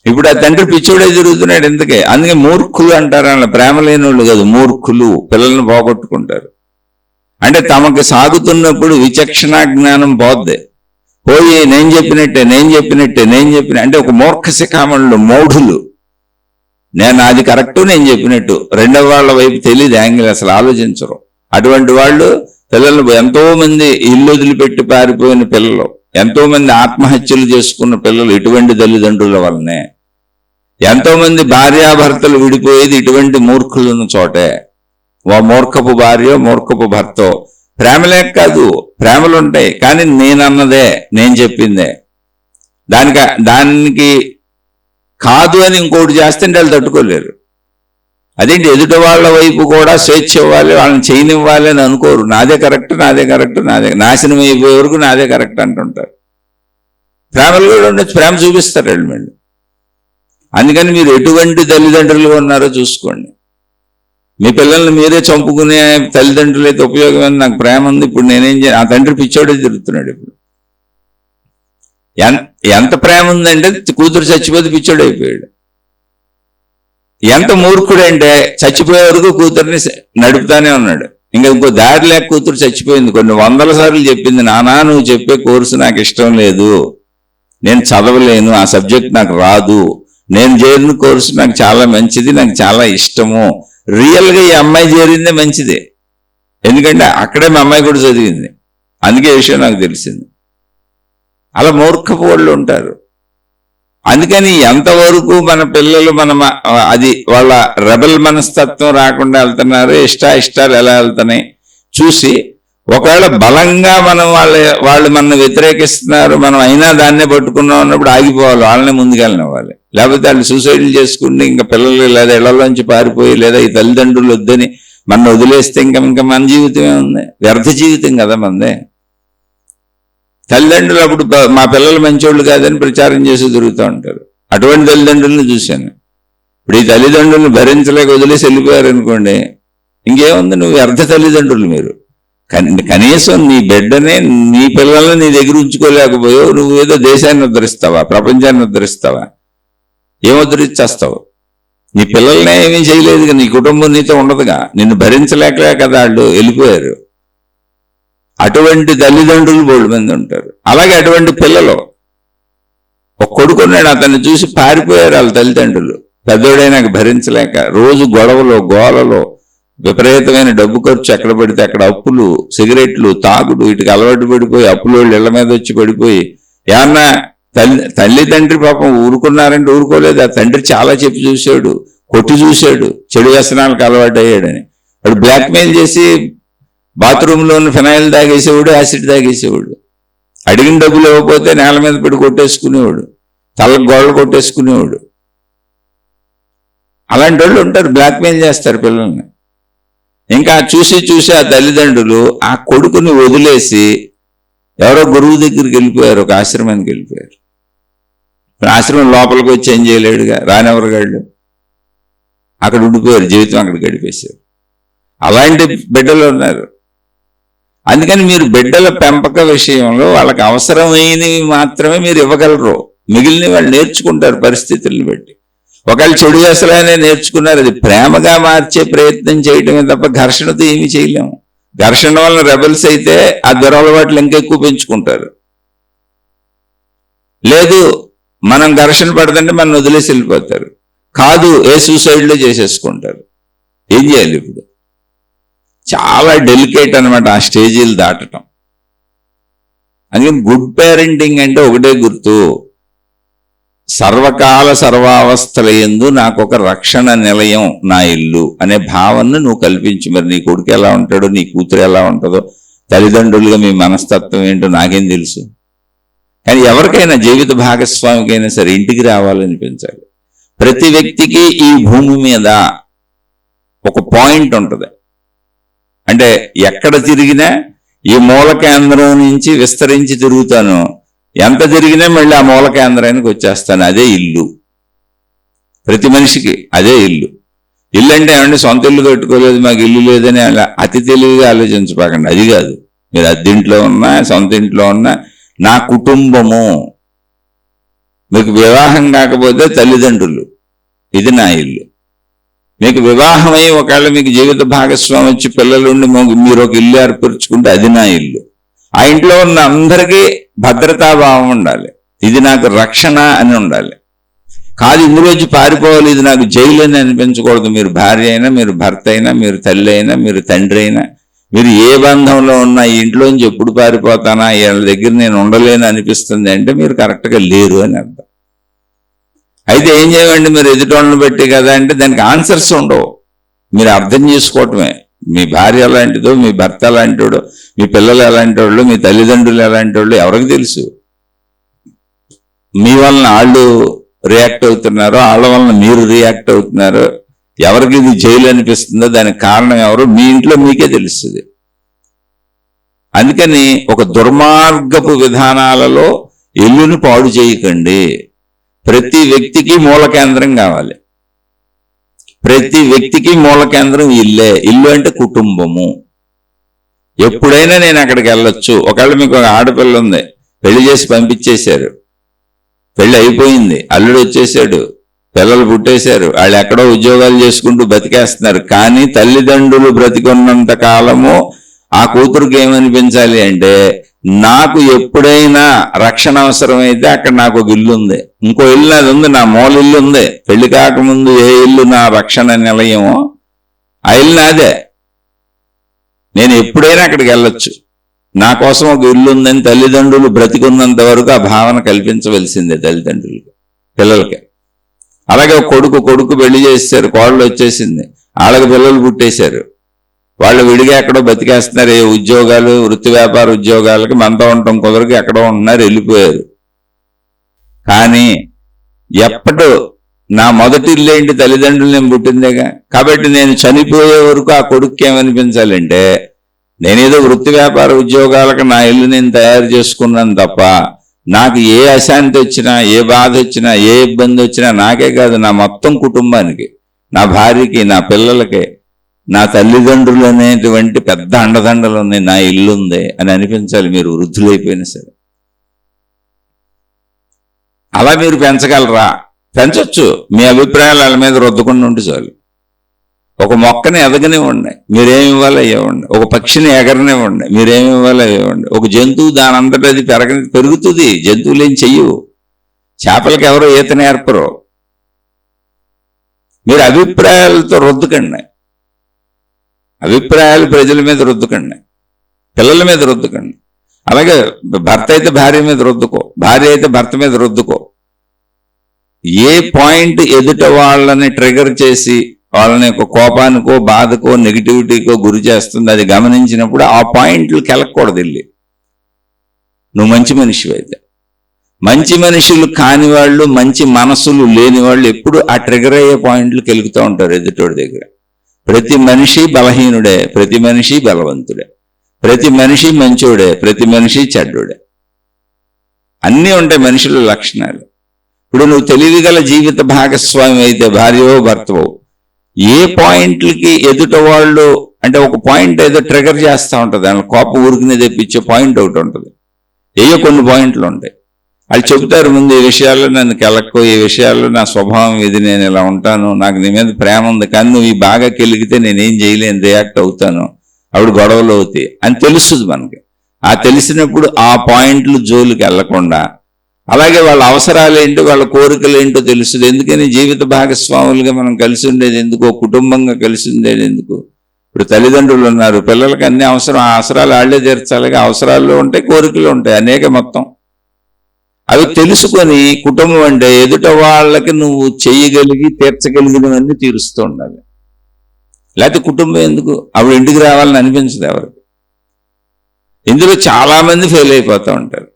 ఇప్పుడు ఆ తండ్రి పిచ్చోడే తిరుగుతున్నాడు ఎందుకే. అందుకే మూర్ఖులు అంటారు, అలా ప్రేమ లేని వాళ్ళు కాదు, మూర్ఖులు పిల్లల్ని పోగొట్టుకుంటారు. అంటే తమకు సాగుతున్నప్పుడు విచక్షణ జ్ఞానం పోద్ది, పోయి నేను చెప్పినట్టే అంటే ఒక మూర్ఖ శిఖామణులు, మౌఢులు. నేను అది కరెక్టు, నేను చెప్పినట్టు, రెండవ వాళ్ళ వైపు తెలియదు యాంగిల్, అసలు ఆలోచించరు. అటువంటి వాళ్ళు పిల్లలు, ఎంతో మంది ఇల్లు వదిలిపెట్టి పారిపోయిన పిల్లలు, ఎంతో మంది ఆత్మహత్యలు చేసుకున్న పిల్లలు ఇటువంటి తల్లిదండ్రుల వల్లనే. ఎంతో మంది భార్యాభర్తలు విడిపోయేది ఇటువంటి మూర్ఖులున్న చోటే. ఓ మూర్ఖపు భార్య, మూర్ఖపు భర్తో. ప్రేమ లేక కాదు, ప్రేమలు ఉంటాయి, కానీ నేనన్నదే, నేను చెప్పిందే. దానికి కాదు అని ఇంకోటి చేస్తే వాళ్ళు తట్టుకోలేరు. అదేంటి, ఎదుటి వాళ్ళ వైపు కూడా స్వేచ్ఛ ఇవ్వాలి, వాళ్ళని చేయనివ్వాలి అని అనుకోరు. నాదే కరెక్ట్, నాశనం అయిపోయే వరకు నాదే కరెక్ట్ అంటుంటారు. ప్రేమలు కూడా ఉండొచ్చు, ప్రేమ చూపిస్తారు వాళ్ళు మళ్ళీ. అందుకని మీరు ఎటువంటి తల్లిదండ్రులు ఉన్నారో చూసుకోండి. మీ పిల్లల్ని మీరే చంపుకునే తల్లిదండ్రులు అయితే ఉపయోగం. నాకు ప్రేమ ఉంది, ఇప్పుడు నేనేం చేయాలి? ఆ తండ్రి పిచ్చోడే తిరుగుతున్నాడు ఇప్పుడు. ఎంత ప్రేమ ఉందంటే కూతురు చచ్చిపోతే పిచ్చోడు అయిపోయాడు. ఎంత మూర్ఖుడంటే చచ్చిపోయే వరకు కూతుర్ని నడుపుతానే ఉన్నాడు. ఇంకా ఇంకో దారి లేక కూతురు చచ్చిపోయింది. కొన్ని 100 సార్లు చెప్పింది, నానా నువ్వు చెప్పే కోర్సు నాకు ఇష్టం లేదు, నేను చదవలేను, ఆ సబ్జెక్ట్ నాకు రాదు, నేను చేరిన కోర్సు నాకు చాలా మంచిది, నాకు చాలా ఇష్టము. రియల్గా ఈ అమ్మాయి చేరిందే మంచిదే, ఎందుకంటే అక్కడే మా అమ్మాయి కూడా చదివింది, అందుకే విషయం నాకు తెలిసింది. అలా మూర్ఖపు వాళ్ళు ఉంటారు. అందుకని ఎంతవరకు మన పిల్లలు అది వాళ్ళ రెబల్ మనస్తత్వం రాకుండా వెళ్తున్నారు, ఇష్టాలు ఎలా వెళ్తున్నాయి చూసి, ఒకవేళ బలంగా వాళ్ళు మన వ్యతిరేకిస్తున్నారు, మనం అయినా దాన్నే పట్టుకున్నాం అన్నప్పుడు ఆగిపోవాలి, వాళ్ళనే ముందుకెళ్ళనివ్వాలి. లేకపోతే వాళ్ళు సూసైడ్లు చేసుకుంటే ఇంకా పిల్లలు లేదా ఇళ్లలోంచి పారిపోయి, లేదా ఈ తల్లిదండ్రులు వద్దని మన వదిలేస్తే ఇంకా మన జీవితమే ఉంది, వ్యర్థ జీవితం కదా మనదే. తల్లిదండ్రులు అప్పుడు మా పిల్లలు మంచోళ్ళు కాదని ప్రచారం చేసి తిరుగుతూ ఉంటారు. అటువంటి తల్లిదండ్రులను చూశాను. ఇప్పుడు ఈ తల్లిదండ్రులను భరించలేక వదిలేసి వెళ్ళిపోయారు అనుకోండి, ఇంకేముంది, నువ్వు వ్యర్థ తల్లిదండ్రులు మీరు. కనీసం నీ బిడ్డనే, నీ పిల్లల్ని నీ దగ్గర ఉంచుకోలేకపోయావు, నువ్వు ఏదో దేశాన్ని ఉద్ధరిస్తావా, ప్రపంచాన్ని ఉద్ధరిస్తావా? ఏం ఉద్ధరించేస్తావు? నీ పిల్లల్నే ఏమీ చేయలేదుగా, నీ కుటుంబం నీతో ఉండదుగా, నిన్ను భరించలేక కదా వాళ్ళు వెళ్ళిపోయారు. అటువంటి తల్లిదండ్రులు బోల్డ్ మంది ఉంటారు. అలాగే అటువంటి పిల్లలు, ఒక కొడుకున్నాడు, అతన్ని చూసి పారిపోయారు వాళ్ళ తల్లిదండ్రులు. పెద్దోడైనాక భరించలేక రోజు గొడవలో, గోలలో, విపరీతమైన డబ్బు ఖర్చు, ఎక్కడ పడితే అక్కడ అప్పులు, సిగరెట్లు, తాగుడు, వీటికి అలవాటు పడిపోయి అప్పులోళ్ళు ఇళ్ల మీద వచ్చి పడిపోయి ఏమన్నా తల్లి తండ్రి పాపం ఊరుకున్నారంటే ఊరుకోలేదు. ఆ తండ్రి చాలా చెప్పి చూశాడు, కొట్టి చూశాడు, చెడు వ్యసనాలకు అలవాటు అయ్యాడని. వాడు బ్లాక్మెయిల్ చేసి బాత్రూంలో ఉన్న ఫినాయిల్ తాగేసేవాడు, యాసిడ్ తాగేసేవాడు. అడిగిన డబ్బులు ఇవ్వకపోతే నేల మీద పెట్టి కొట్టేసుకునేవాడు, తలకు గోడలు కొట్టేసుకునేవాడు. అలాంటి వాళ్ళు ఉంటారు, బ్లాక్మెయిల్ చేస్తారు పిల్లల్ని. ఇంకా చూసి చూసి ఆ తల్లిదండ్రులు ఆ కొడుకుని వదిలేసి ఎవరో గురువు దగ్గరికి వెళ్ళిపోయారు, ఒక ఆశ్రమానికి వెళ్ళిపోయారు. ఆశ్రమం లోపలికి వచ్చి ఏం చేయలేడుగా, రానెవరగాళ్ళు అక్కడ ఉండిపోయారు, జీవితం అక్కడ గడిపేశారు. అలాంటి బిడ్డలు ఉన్నారు. అందుకని మీరు బిడ్డల పెంపక విషయంలో వాళ్ళకి అవసరమైనవి మాత్రమే మీరు ఇవ్వగలరు, మిగిలిన వాళ్ళు నేర్చుకుంటారు పరిస్థితులను బట్టి. ఒకవేళ చెడు వ్యసనాలనే నేర్చుకున్నారు, అది ప్రేమగా మార్చే ప్రయత్నం చేయటమే తప్ప ఘర్షణతో ఏమీ చేయలేము. ఘర్షణ వల్ల రెబల్స్ అయితే ఆ దురలవాట్లు ఇంకా ఎక్కువ పెంచుకుంటారు. లేదు మనం ఘర్షణ పడదంటే మనం వదిలేసి వెళ్ళిపోతారు. కాదు ఏ సూసైడ్లో చేసేసుకుంటారు. ఏం చేయాలి ఇప్పుడు? చాలా డెలికేట్ అనమాట ఆ స్టేజీలు దాటటం. అందుకని గుడ్ పేరెంటింగ్ అంటే ఒకటే గుర్తు, సర్వకాల సర్వావస్థల యందు నాకు ఒక రక్షణ నిలయం నా ఇల్లు అనే భావనను నువ్వు కల్పించు. మరి నీ కొడుకు ఎలా ఉంటాడో, నీ కూతురు ఎలా ఉంటుందో, తల్లిదండ్రులుగా మీ మనస్తత్వం ఏంటో నాకేం తెలుసు. కానీ ఎవరికైనా జీవిత భాగస్వామికైనా సరే ఇంటికి రావాలనిపించాలి. ప్రతి వ్యక్తికి ఈ భూమి మీద ఒక పాయింట్ ఉంటుంది. అంటే ఎక్కడ తిరిగినా ఈ మూల కేంద్రం నుంచి విస్తరించి తిరుగుతాను, ఎంత తిరిగినా మళ్ళీ ఆ మూల కేంద్రానికి వచ్చేస్తాను. అదే ఇల్లు. ప్రతి మనిషికి అదే ఇల్లు. ఇల్లు అంటే ఏమంటే సొంత ఇల్లు కట్టుకోలేదు, మాకు ఇల్లు లేదని అలా అతి తెలివిగా ఆలోచించపాకండి. అది కాదు, మీరు అద్దెంట్లో ఉన్నా సొంత ఇంట్లో ఉన్నా నా కుటుంబము. మీకు వివాహం కాకపోతే తల్లిదండ్రులు, ఇది నా ఇల్లు. మీకు వివాహమై ఒకవేళ మీకు జీవిత భాగస్వామి వచ్చి పిల్లలుండి మీరు ఒక ఇల్లు ఏర్పరుచుకుంటే అది నా ఇల్లు. ఆ ఇంట్లో ఉన్న అందరికీ భద్రతాభావం ఉండాలి, ఇది నాకు రక్షణ అని ఉండాలి. కాదు ఇందులోంచి పారిపోవాలి, ఇది నాకు జైలు అని అనిపించకూడదు. మీరు భార్య అయినా, మీరు భర్త అయినా, మీరు తల్లి అయినా, మీరు తండ్రి అయినా, మీరు ఏ బంధంలో ఉన్నా ఈ ఇంట్లోంచి ఎప్పుడు పారిపోతానా, వీళ్ళ దగ్గర నేను ఉండలేను అనిపిస్తుంది అంటే మీరు కరెక్ట్గా లేరు అని అర్థం. అయితే ఏం చేయండి, మీరు ఎదుటోళ్ళని బట్టి కదా అంటే దానికి ఆన్సర్స్ ఉండవు, మీరు అర్థం చేసుకోవటమే. మీ భార్య ఎలాంటిదో, మీ భర్త ఎలాంటివాడో, మీ పిల్లలు ఎలాంటి వాళ్ళు, మీ తల్లిదండ్రులు ఎలాంటి వాళ్ళు ఎవరికి తెలుసు. మీ వలన వాళ్ళు రియాక్ట్ అవుతున్నారో, వాళ్ళ వలన మీరు రియాక్ట్ అవుతున్నారో, ఎవరికి ఇది జైలు అనిపిస్తుందో దానికి కారణం ఎవరో మీ ఇంట్లో మీకే తెలుస్తుంది. అందుకని ఒక దుర్మార్గపు విధానాలలో ఇల్లును పాడు చేయకండి. ప్రతి వ్యక్తికి మూల కేంద్రం కావాలి. ప్రతి వ్యక్తికి మూల కేంద్రం ఇల్లే. ఇల్లు అంటే కుటుంబము. ఎప్పుడైనా నేను అక్కడికి వెళ్ళొచ్చు. ఒకవేళ మీకు ఒక ఆడపిల్ల ఉంది, పెళ్లి చేసి పంపించేశారు, పెళ్లి అయిపోయింది, అల్లుడు వచ్చేసాడు, పిల్లలు పుట్టేశారు, వాళ్ళు ఎక్కడో ఉద్యోగాలు చేసుకుంటూ బతికేస్తున్నారు. కానీ తల్లిదండ్రులు బ్రతికున్నంత కాలము ఆ కూతురుకి ఏమనిపించాలి అంటే, నాకు ఎప్పుడైనా రక్షణ అవసరమైతే అక్కడ నాకు ఒక ఇల్లు ఉంది, ఇంకో ఇల్లు నాది ఉంది, నా మూల ఇల్లు ఉంది. పెళ్లి కాకముందు ఏ ఇల్లు నా రక్షణ నిలయమో ఆ ఇల్లు నాదే. నేను ఎప్పుడైనా అక్కడికి వెళ్ళొచ్చు, నా కోసం ఒక ఇల్లు ఉందని తల్లిదండ్రులు బ్రతికున్నంత వరకు ఆ భావన కల్పించవలసిందే తల్లిదండ్రులకి, పిల్లలకి. అలాగే కొడుకు పెళ్లి చేశారు, కోడలు వచ్చేసింది, వాళ్ళకి పిల్లలు పుట్టేశారు, వాళ్ళు విడిగా ఎక్కడో బతికేస్తున్నారు. ఏ ఉద్యోగాలు, వృత్తి వ్యాపార ఉద్యోగాలకి మనతో ఉండటం కుదరకు ఎక్కడో ఉంటున్నారు, వెళ్ళిపోయారు. కానీ ఎప్పటి నా మొదటి ఇల్లేంటి, తల్లిదండ్రులు నేను పుట్టిందేగా. కాబట్టి నేను చనిపోయే వరకు ఆ కొడుక్కి ఏమనిపించాలంటే, నేనేదో వృత్తి వ్యాపార ఉద్యోగాలకు నా ఇల్లు నేను తయారు చేసుకున్నాను తప్ప, నాకు ఏ అశాంతి వచ్చినా, ఏ బాధ వచ్చినా, ఏ ఇబ్బంది వచ్చినా నాకే కాదు, నా మొత్తం కుటుంబానికి, నా భార్యకి, నా పిల్లలకి, నా తల్లిదండ్రులు అనేటువంటి పెద్ద అండదండలు ఉన్నాయి, నా ఇల్లు ఉంది అని అనిపించాలి. మీరు వృద్ధులైపోయినా సరే అలా మీరు పెంచగలరా? పెంచొచ్చు. మీ అభిప్రాయాలు వాళ్ళ మీద రుద్దకుండా ఉండి చాలు. ఒక మొక్కని ఎదగనివ్వండి, మీరేమి ఇవ్వాలో ఇవ్వండి. ఒక పక్షిని ఎగరనివ్వండి, మీరేమి ఇవ్వాలో ఇవ్వండి. ఒక జంతువు దాని అంతటా అది పెరుగుతుంది. జంతువులు ఏం చెయ్యవు. చేపలకి ఎవరో ఈత నేర్పరు. మీరు అభిప్రాయాలతో రుద్దకండి. అభిప్రాయాలు ప్రజల మీద రుద్దకండి, పిల్లల మీద రుద్దకండి. అలాగే భర్త అయితే భార్య మీద రుద్దుకో, భార్య అయితే భర్త మీద రుద్దుకో. ఏ పాయింట్ ఎదుట వాళ్ళని ట్రిగర్ చేసి వాళ్ళని ఒక కోపానికో బాధకో నెగిటివిటీకో గురి చేస్తుంది, అది గమనించినప్పుడు ఆ పాయింట్లు కెలకూడదు వెళ్ళి. నువ్వు మంచి మనిషివి అయితే. మంచి మనుషులు కాని వాళ్ళు, మంచి మనసులు లేని వాళ్ళు ఎప్పుడు ఆ ట్రిగర్ అయ్యే పాయింట్లు కెలుగుతూ ఉంటారు ఎదుటోడి దగ్గర. ప్రతి మనిషి బలహీనుడే, ప్రతి మనిషి బలవంతుడే, ప్రతి మనిషి మంచోడే, ప్రతి మనిషి చెడ్డోడే. అన్నీ ఉంటాయి మనుషుల లక్షణాలు. ఇప్పుడు నువ్వు తెలివిగల జీవిత భాగస్వామి అయితే, భార్యవో భర్తవో, ఏ పాయింట్లకి ఎదుట వాళ్ళు అంటే ఒక పాయింట్ ఏదో ట్రిగర్ చేస్తూ ఉంటుంది, దాని కోపం ఊరికినే తెప్పించే పాయింట్ ఒకటి ఉంటుంది. ఏయో కొన్ని పాయింట్లు ఉంటాయి. వాళ్ళు చెబుతారు ముందు, ఈ విషయాల్లో నన్ను కెలక్కో, ఈ విషయాల్లో నా స్వభావం ఇది, నేను ఇలా ఉంటాను, నాకు నీ మీద ప్రేమ ఉంది, కానీ నువ్వు ఈ బాగా కెలిగితే నేనేం చేయలేను, రియాక్ట్ అవుతాను, అప్పుడు గొడవలు అవుతాయి అని తెలుస్తుంది మనకి. ఆ తెలిసినప్పుడు ఆ పాయింట్లు జోలికి వెళ్లకుండా, అలాగే వాళ్ళ అవసరాలు ఏంటో వాళ్ళ కోరికలు ఏంటో తెలుస్తుంది. ఎందుకని జీవిత భాగస్వాములుగా మనం కలిసి ఉండేది ఎందుకు, కుటుంబంగా కలిసి ఉండేది ఎందుకు? ఇప్పుడు తల్లిదండ్రులు ఉన్నారు, పిల్లలకి అన్ని అవసరం, ఆ అవసరాలు వాళ్ళే తీర్చాలి. అవసరాలు ఉంటాయి, కోరికలు ఉంటాయి, అనేక మొత్తం. అవి తెలుసుకొని కుటుంబం అంటే ఎదుట వాళ్ళకి నువ్వు చేయగలిగి తీర్చగలిగినవన్నీ తీరుస్తూ ఉండాలి. లేకపోతే కుటుంబం ఎందుకు? అప్పుడు ఇంటికి రావాలని అనిపించదు ఎవరికి. ఇందులో చాలా మంది ఫెయిల్ అయిపోతూ ఉంటారు.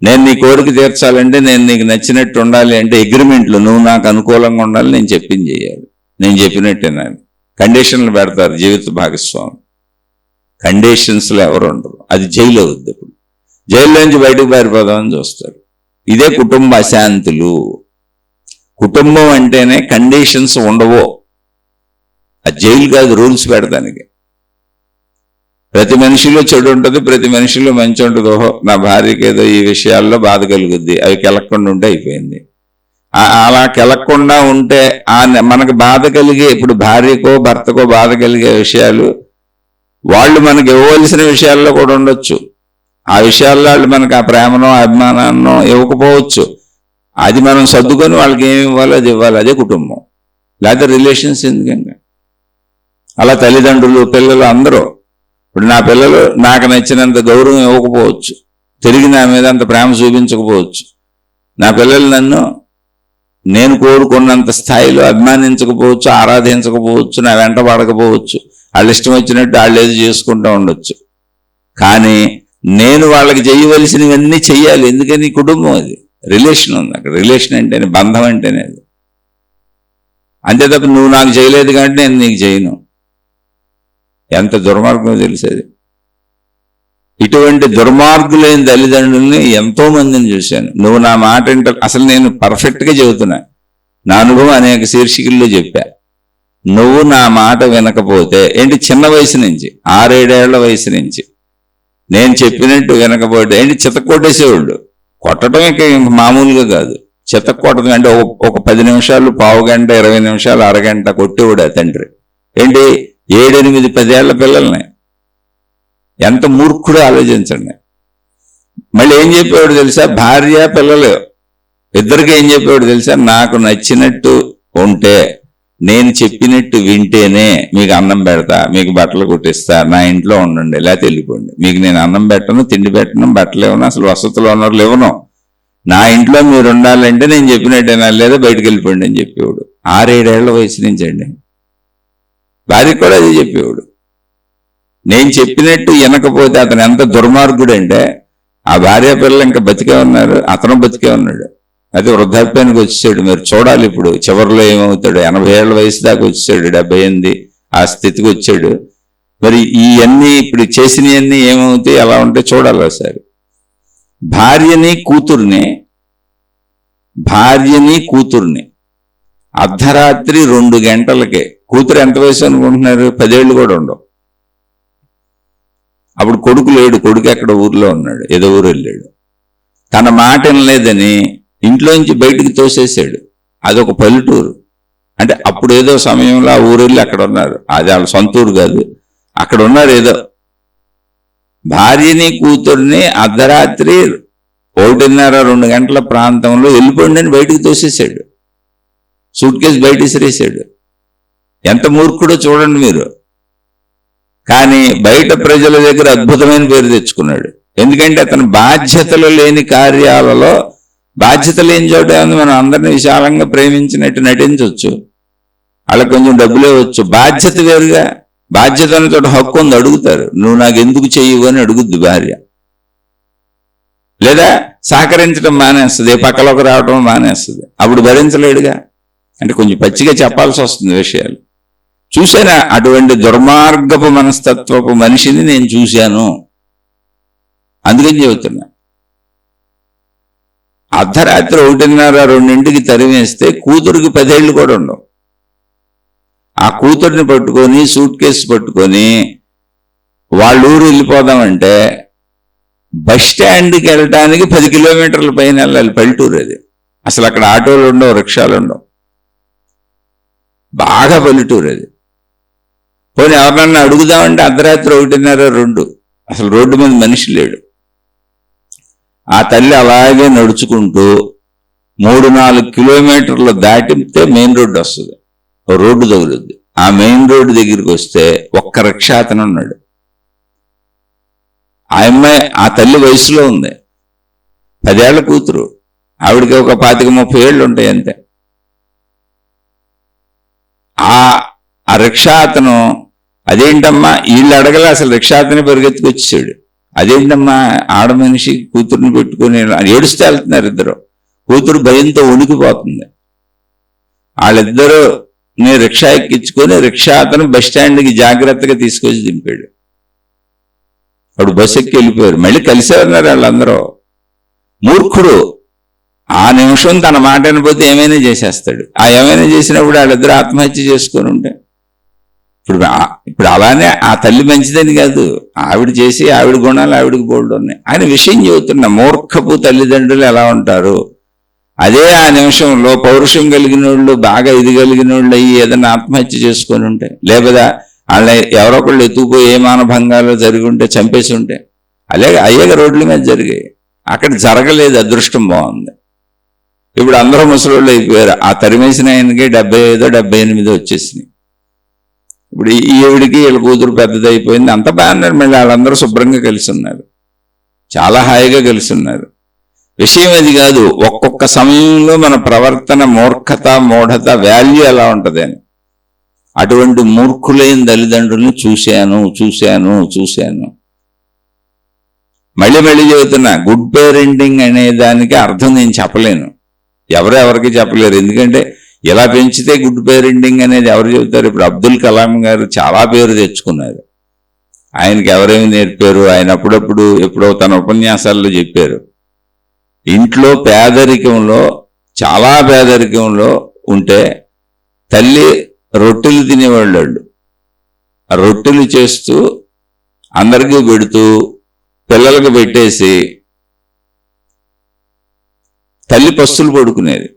నేను నీ కోరిక తీర్చాలంటే, నేను నీకు నచ్చినట్టు ఉండాలి అంటే అగ్రిమెంట్లు, నువ్వు నాకు అనుకూలంగా ఉండాలి, నేను చెప్పింది చేయాలి, నేను చెప్పినట్టే నాకు కండిషన్లు పెడతారు జీవిత భాగస్వామి. కండిషన్స్లో ఎవరు ఉండరు, అది జైలు అవుద్ది. ఇప్పుడు జైల్లోంచి బయటకు పారిపోదామని చూస్తారు. ఇదే కుటుంబ అశాంతులు. కుటుంబం అంటేనే కండిషన్స్ ఉండవో, అది జైలు కాదు, రూల్స్ పెడతానికి. ప్రతి మనిషిలో చెడు ఉంటుంది, ప్రతి మనిషిలో మంచి ఉంటుంది. ఓహో, నా భార్యకి ఏదో ఈ విషయాల్లో బాధ కలుగుద్ది, అవి కెలక్కుండా ఉంటే అయిపోయింది. అలా కెలక్కుండా ఉంటే మనకు బాధ కలిగే, ఇప్పుడు భార్యకో భర్తకో బాధ కలిగే విషయాలు వాళ్ళు మనకి ఇవ్వవలసిన విషయాల్లో కూడా ఉండొచ్చు. ఆ విషయాల్లో వాళ్ళు మనకు ఆ ప్రేమనో అభిమానాన్నో ఇవ్వకపోవచ్చు. అది మనం సర్దుకొని వాళ్ళకి ఏమి ఇవ్వాలో అది ఇవ్వాలి. అదే కుటుంబం. లేకపోతే రిలేషన్స్ ఎందుకంగా. అలా తల్లిదండ్రులు, పిల్లలు అందరూ, ఇప్పుడు నా పిల్లలు నాకు నచ్చినంత గౌరవం ఇవ్వకపోవచ్చు, తిరిగి నా మీద అంత ప్రేమ చూపించకపోవచ్చు, నా పిల్లలు నన్ను నేను కోరుకున్నంత స్థాయిలో అభిమానించకపోవచ్చు, ఆరాధించకపోవచ్చు, నా వెంట పడకపోవచ్చు, వాళ్ళు ఇష్టం వచ్చినట్టు వాళ్ళు ఏది చేసుకుంటూ ఉండొచ్చు. కానీ నేను వాళ్ళకి చేయవలసినవన్నీ చెయ్యాలి. ఎందుకని? కుటుంబం, అది రిలేషన్ ఉంది అక్కడ. రిలేషన్ అంటేనే, బంధం అంటేనే అది. అంతే తప్ప నువ్వు నాకు చేయలేదు కాబట్టి నేను నీకు చేయను. ఎంత దుర్మార్గమో తెలిసేది. ఇటువంటి దుర్మార్గులైన తల్లిదండ్రుల్ని ఎంతో మందిని చూశాను. నువ్వు నా మాట అంటే, అసలు నేను పర్ఫెక్ట్గా చెబుతున్నా, నా అనుభవం అనేక శీర్షికల్లో చెప్పా. నువ్వు నా మాట వినకపోతే ఏంటి, చిన్న వయసు నుంచి 6-7 ఏళ్ల వయసు నుంచి నేను చెప్పినట్టు వినకపోతే ఏంటి, చితక్కొట్టేసేవాళ్ళు. కొట్టడం ఇక మామూలుగా కాదు, చితక్కొట్టడం అంటే ఒక 10 నిమిషాలు, పావు గంట, 20 నిమిషాలు, అరగంట కొట్టేవాడు ఆ తండ్రి. ఏంటి, 7-8-10 ఏళ్ల పిల్లల్ని. ఎంత మూర్ఖుడో ఆలోచించండి. మళ్ళీ ఏం చెప్పేవాడు తెలుసా, భార్య పిల్లలు ఇద్దరికి ఏం చెప్పేవాడు తెలుసా, నాకు నచ్చినట్టు ఉంటే, నేను చెప్పినట్టు వింటేనే మీకు అన్నం పెడతా, మీకు బట్టలు కుట్టిస్తా, నా ఇంట్లో ఉండండి, లేకపోతే వెళ్ళిపోండి. మీకు నేను అన్నం పెట్టను, తిండి పెట్టను, బట్టలు ఇవ్వను, అసలు వసతులు వనరులు ఇవ్వను. నా ఇంట్లో మీరు ఉండాలంటే నేను చెప్పినట్టేనా, లేదా బయటకు వెళ్ళిపోండి అని చెప్పేవాడు. 6-7 ఏళ్ల వయసు నుంచి అండి. భార్యకు కూడా అది చెప్పేవాడు. నేను చెప్పినట్టు వినకపోతే అతను ఎంత దుర్మార్గుడు అంటే, ఆ భార్య పిల్లలు ఇంకా బతికే ఉన్నారు, అతను బతికే ఉన్నాడు. అయితే వృద్ధాప్యానికి వచ్చాడు. మీరు చూడాలి ఇప్పుడు చివరిలో ఏమవుతాడు. 80 ఏళ్ల వయసు దాకా వచ్చాడు, 78 ఆ స్థితికి వచ్చాడు. మరి ఇవన్నీ ఇప్పుడు చేసినవన్నీ ఏమవుతాయి, ఎలా ఉంటే చూడాలి ఒకసారి. భార్యని కూతుర్ని అర్ధరాత్రి 2 గంటలకే, కూతురు ఎంత వయసు అనుకుంటున్నారు, 10 ఏళ్ళు కూడా ఉండవు. అప్పుడు కొడుకు లేడు, కొడుకు ఎక్కడ ఊర్లో ఉన్నాడు, ఏదో ఊరు వెళ్ళాడు. తన మాట వినలేదని ఇంట్లోంచి బయటికి తోసేసాడు. అదొక పల్లెటూరు. అంటే అప్పుడు ఏదో సమయంలో ఆ ఊరు వెళ్ళి అక్కడ ఉన్నారు, అది వాళ్ళ సొంత ఊరు కాదు, అక్కడ ఉన్నారు. ఏదో భార్యని కూతుర్ని అర్ధరాత్రి 1:30-2 గంటల ప్రాంతంలో వెళ్ళిపోండి అని బయటికి తోసేసాడు. సూట్ కేసు బయట విసిరేసాడు. ఎంత మూర్ఖుడో చూడండి మీరు. కానీ బయట ప్రజల దగ్గర అద్భుతమైన పేరు తెచ్చుకున్నాడు. ఎందుకంటే అతను బాధ్యతలు లేని కార్యాలలో, బాధ్యత లేని చోట మనం అందరినీ విశాలంగా ప్రేమించినట్టు నటించవచ్చు, వాళ్ళకి కొంచెం డబ్బులే వచ్చు. బాధ్యత వేరుగా. బాధ్యత అనే చోట హక్కు ఉంది, అడుగుతారు. నువ్వు నాకు ఎందుకు చెయ్యవు అని అడుగుద్ది భార్య. లేదా సహకరించడం మానేస్తుంది, పక్కలోకి రావడం మానేస్తుంది. అప్పుడు భరించలేడుగా. అంటే కొంచెం పచ్చిగా చెప్పాల్సి వస్తుంది విషయాలు. చూసానా అటువంటి దుర్మార్గపు మనస్తత్వపు మనిషిని నేను చూశాను, అందుకని చెబుతున్నా. అర్ధరాత్రి 1:30-2ంటికి తరిమేస్తే కూతురికి 10 ఏళ్ళు కూడా ఉండవు. ఆ కూతుర్ని పట్టుకొని సూట్ కేసు పట్టుకొని వాళ్ళ ఊరు వెళ్ళిపోదామంటే బస్ స్టాండ్కి వెళ్ళటానికి 10 కిలోమీటర్ల పైన వెళ్ళాలి. పల్లెటూరు అది. అసలు అక్కడ ఆటోలు ఉండవు, రిక్షాలు ఉండవు, బాగా పల్లెటూరు అది. పోనీ ఎవరినన్నా అడుగుదామంటే అర్ధరాత్రి 1:30-2 అసలు రోడ్డు మీద మనిషి లేడు. ఆ తల్లి అలాగే నడుచుకుంటూ 3-4 కిలోమీటర్లు దాటితే మెయిన్ రోడ్డు వస్తుంది, రోడ్డు తగులుద్ది. ఆ మెయిన్ రోడ్డు దగ్గరికి వస్తే ఒక్క రిక్షా అతను ఉన్నాడు. ఆ అమ్మాయి, ఆ తల్లి వయసులో ఉంది, 10 ఏళ్ల కూతురు. ఆవిడకి ఒక 25-30 ఏళ్ళు ఉంటాయి అంతే. ఆ రిక్షా అతను, అదేంటమ్మా వీళ్ళు అడగలే, అసలు రిక్షా అతనే పరిగెత్తుకొచ్చాడు. అదేంటమ్మా ఆడ మనిషి కూతుర్ని పెట్టుకుని ఏడుస్తే వెళ్తున్నారు ఇద్దరు. కూతురు భయంతో ఉనికిపోతుంది. వాళ్ళిద్దరూ నేను రిక్షా ఎక్కించుకొని రిక్షా అతను బస్ స్టాండ్కి జాగ్రత్తగా తీసుకొచ్చి దింపాడు. అప్పుడు బస్ ఎక్కి వెళ్ళిపోయారు. మళ్ళీ కలిసే ఉన్నారు వాళ్ళందరూ. మూర్ఖుడు ఆ నిమిషం తన మాట అనిపోతే ఏమైనా చేసేస్తాడు. ఆ ఏమైనా చేసినప్పుడు వాళ్ళిద్దరూ ఆత్మహత్య చేసుకొని ఉంటే ఇప్పుడు అలానే ఆ తల్లి మంచిదని కాదు, ఆవిడ చేసి ఆవిడ గుణాలు ఆవిడకి బోల్డ్ ఉన్నాయి. ఆయన విషయం చెబుతున్నా, మూర్ఖపు తల్లిదండ్రులు ఎలా ఉంటారు. అదే ఆ నిమిషంలో పౌరుషం కలిగిన వాళ్ళు, బాగా ఇది కలిగిన వాళ్ళు అయ్యి ఏదైనా ఆత్మహత్య చేసుకొని ఉంటే, లేదా వాళ్ళ ఎవరో ఒకళ్ళు ఎత్తుకుపోయి ఏ మానభంగాలు జరిగి ఉంటే, చంపేసి ఉంటే, అలాగే అయ్యేగా రోడ్ల మీద జరిగాయి. అక్కడ జరగలేదు, అదృష్టం బాగుంది. ఇప్పుడు అందరూ ముసలోళ్ళు అయిపోయారు. ఆ తరిమేసిన ఆయనకి 75-78 వచ్చేసినాయి. ఇప్పుడు ఈవిడికి వీళ్ళ కూతురు పెద్దదైపోయింది. అంత బాగున్నారు. మళ్ళీ వాళ్ళందరూ శుభ్రంగా కలిసి ఉన్నారు, చాలా హాయిగా కలిసి ఉన్నారు. విషయం అది కాదు, ఒక్కొక్క సమయంలో మన ప్రవర్తన, మూర్ఖత, మూఢత, వాల్యూ ఎలా ఉంటుంది అని. అటువంటి మూర్ఖులైన తల్లిదండ్రుల్ని చూశాను. మళ్ళీ చెబుతున్నా, గుడ్ పేరెంటింగ్ అనే దానికి అర్థం నేను చెప్పలేను, ఎవరికి చెప్పలేరు. ఎందుకంటే ఇలా పెంచితే గుడ్ పేరెంటింగ్ అనేది ఎవరు చెబుతారు? ఇప్పుడు అబ్దుల్ కలాం గారు చాలా పేరు తెచ్చుకున్నారు. ఆయనకి ఎవరేమి నేర్పారు? ఆయన అప్పుడప్పుడు ఎప్పుడో తన ఉపన్యాసాల్లో చెప్పారు, ఇంట్లో పేదరికంలో, చాలా పేదరికంలో ఉంటే తల్లి రొట్టెలు తినేవాళ్ళు. ఆ రొట్టెలు చేస్తూ అందరికీ పెడుతూ పిల్లలకు పెట్టేసి తల్లి పస్తులు పడుకునేది.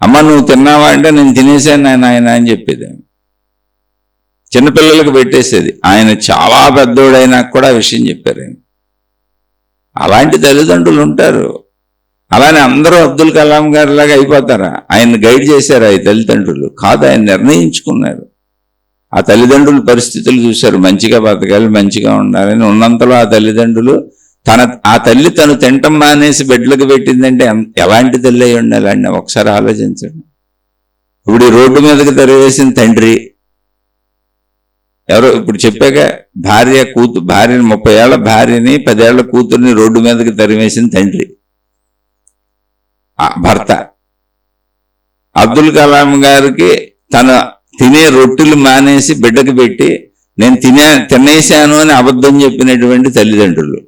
అమ్మ నువ్వు తిన్నావా అంటే నేను తినేసాను ఆయన అని చెప్పేది. చిన్నపిల్లలకు పెట్టేసేది. ఆయన చాలా పెద్దోడైనా కూడా ఆ విషయం చెప్పారు. అలాంటి తల్లిదండ్రులు ఉంటారు. అలానే అందరూ అబ్దుల్ కలాం గారిలాగా అయిపోతారా? ఆయన గైడ్ చేశారు ఈ తల్లిదండ్రులు కాదు, ఆయన నిర్ణయించుకున్నారు. ఆ తల్లిదండ్రుల పరిస్థితులు చూశారు, మంచిగా బతకాలి, మంచిగా ఉండాలని. ఉన్నంతలో ఆ తల్లిదండ్రులు ఆ తల్లి తను తింటం మానేసి బెడ్లకు పెట్టిందంటే ఎలాంటి తల్లి అయి ఉండాలండి? ఒకసారి ఆలోచించండి. ఇప్పుడు ఈ రోడ్డు మీదకి తరివేసిన తండ్రి ఎవరో ఇప్పుడు చెప్పాక, భార్యని 30 ఏళ్ల భార్యని 10 ఏళ్ల కూతుర్ని రోడ్డు మీదకి తరివేసిన తండ్రి, భర్త. అబ్దుల్ కలాం గారికి తన తినే రొట్టెలు మానేసి బిడ్డకు పెట్టి నేను తినేశాను అని అబద్ధం చెప్పినటువంటి తల్లిదండ్రులు.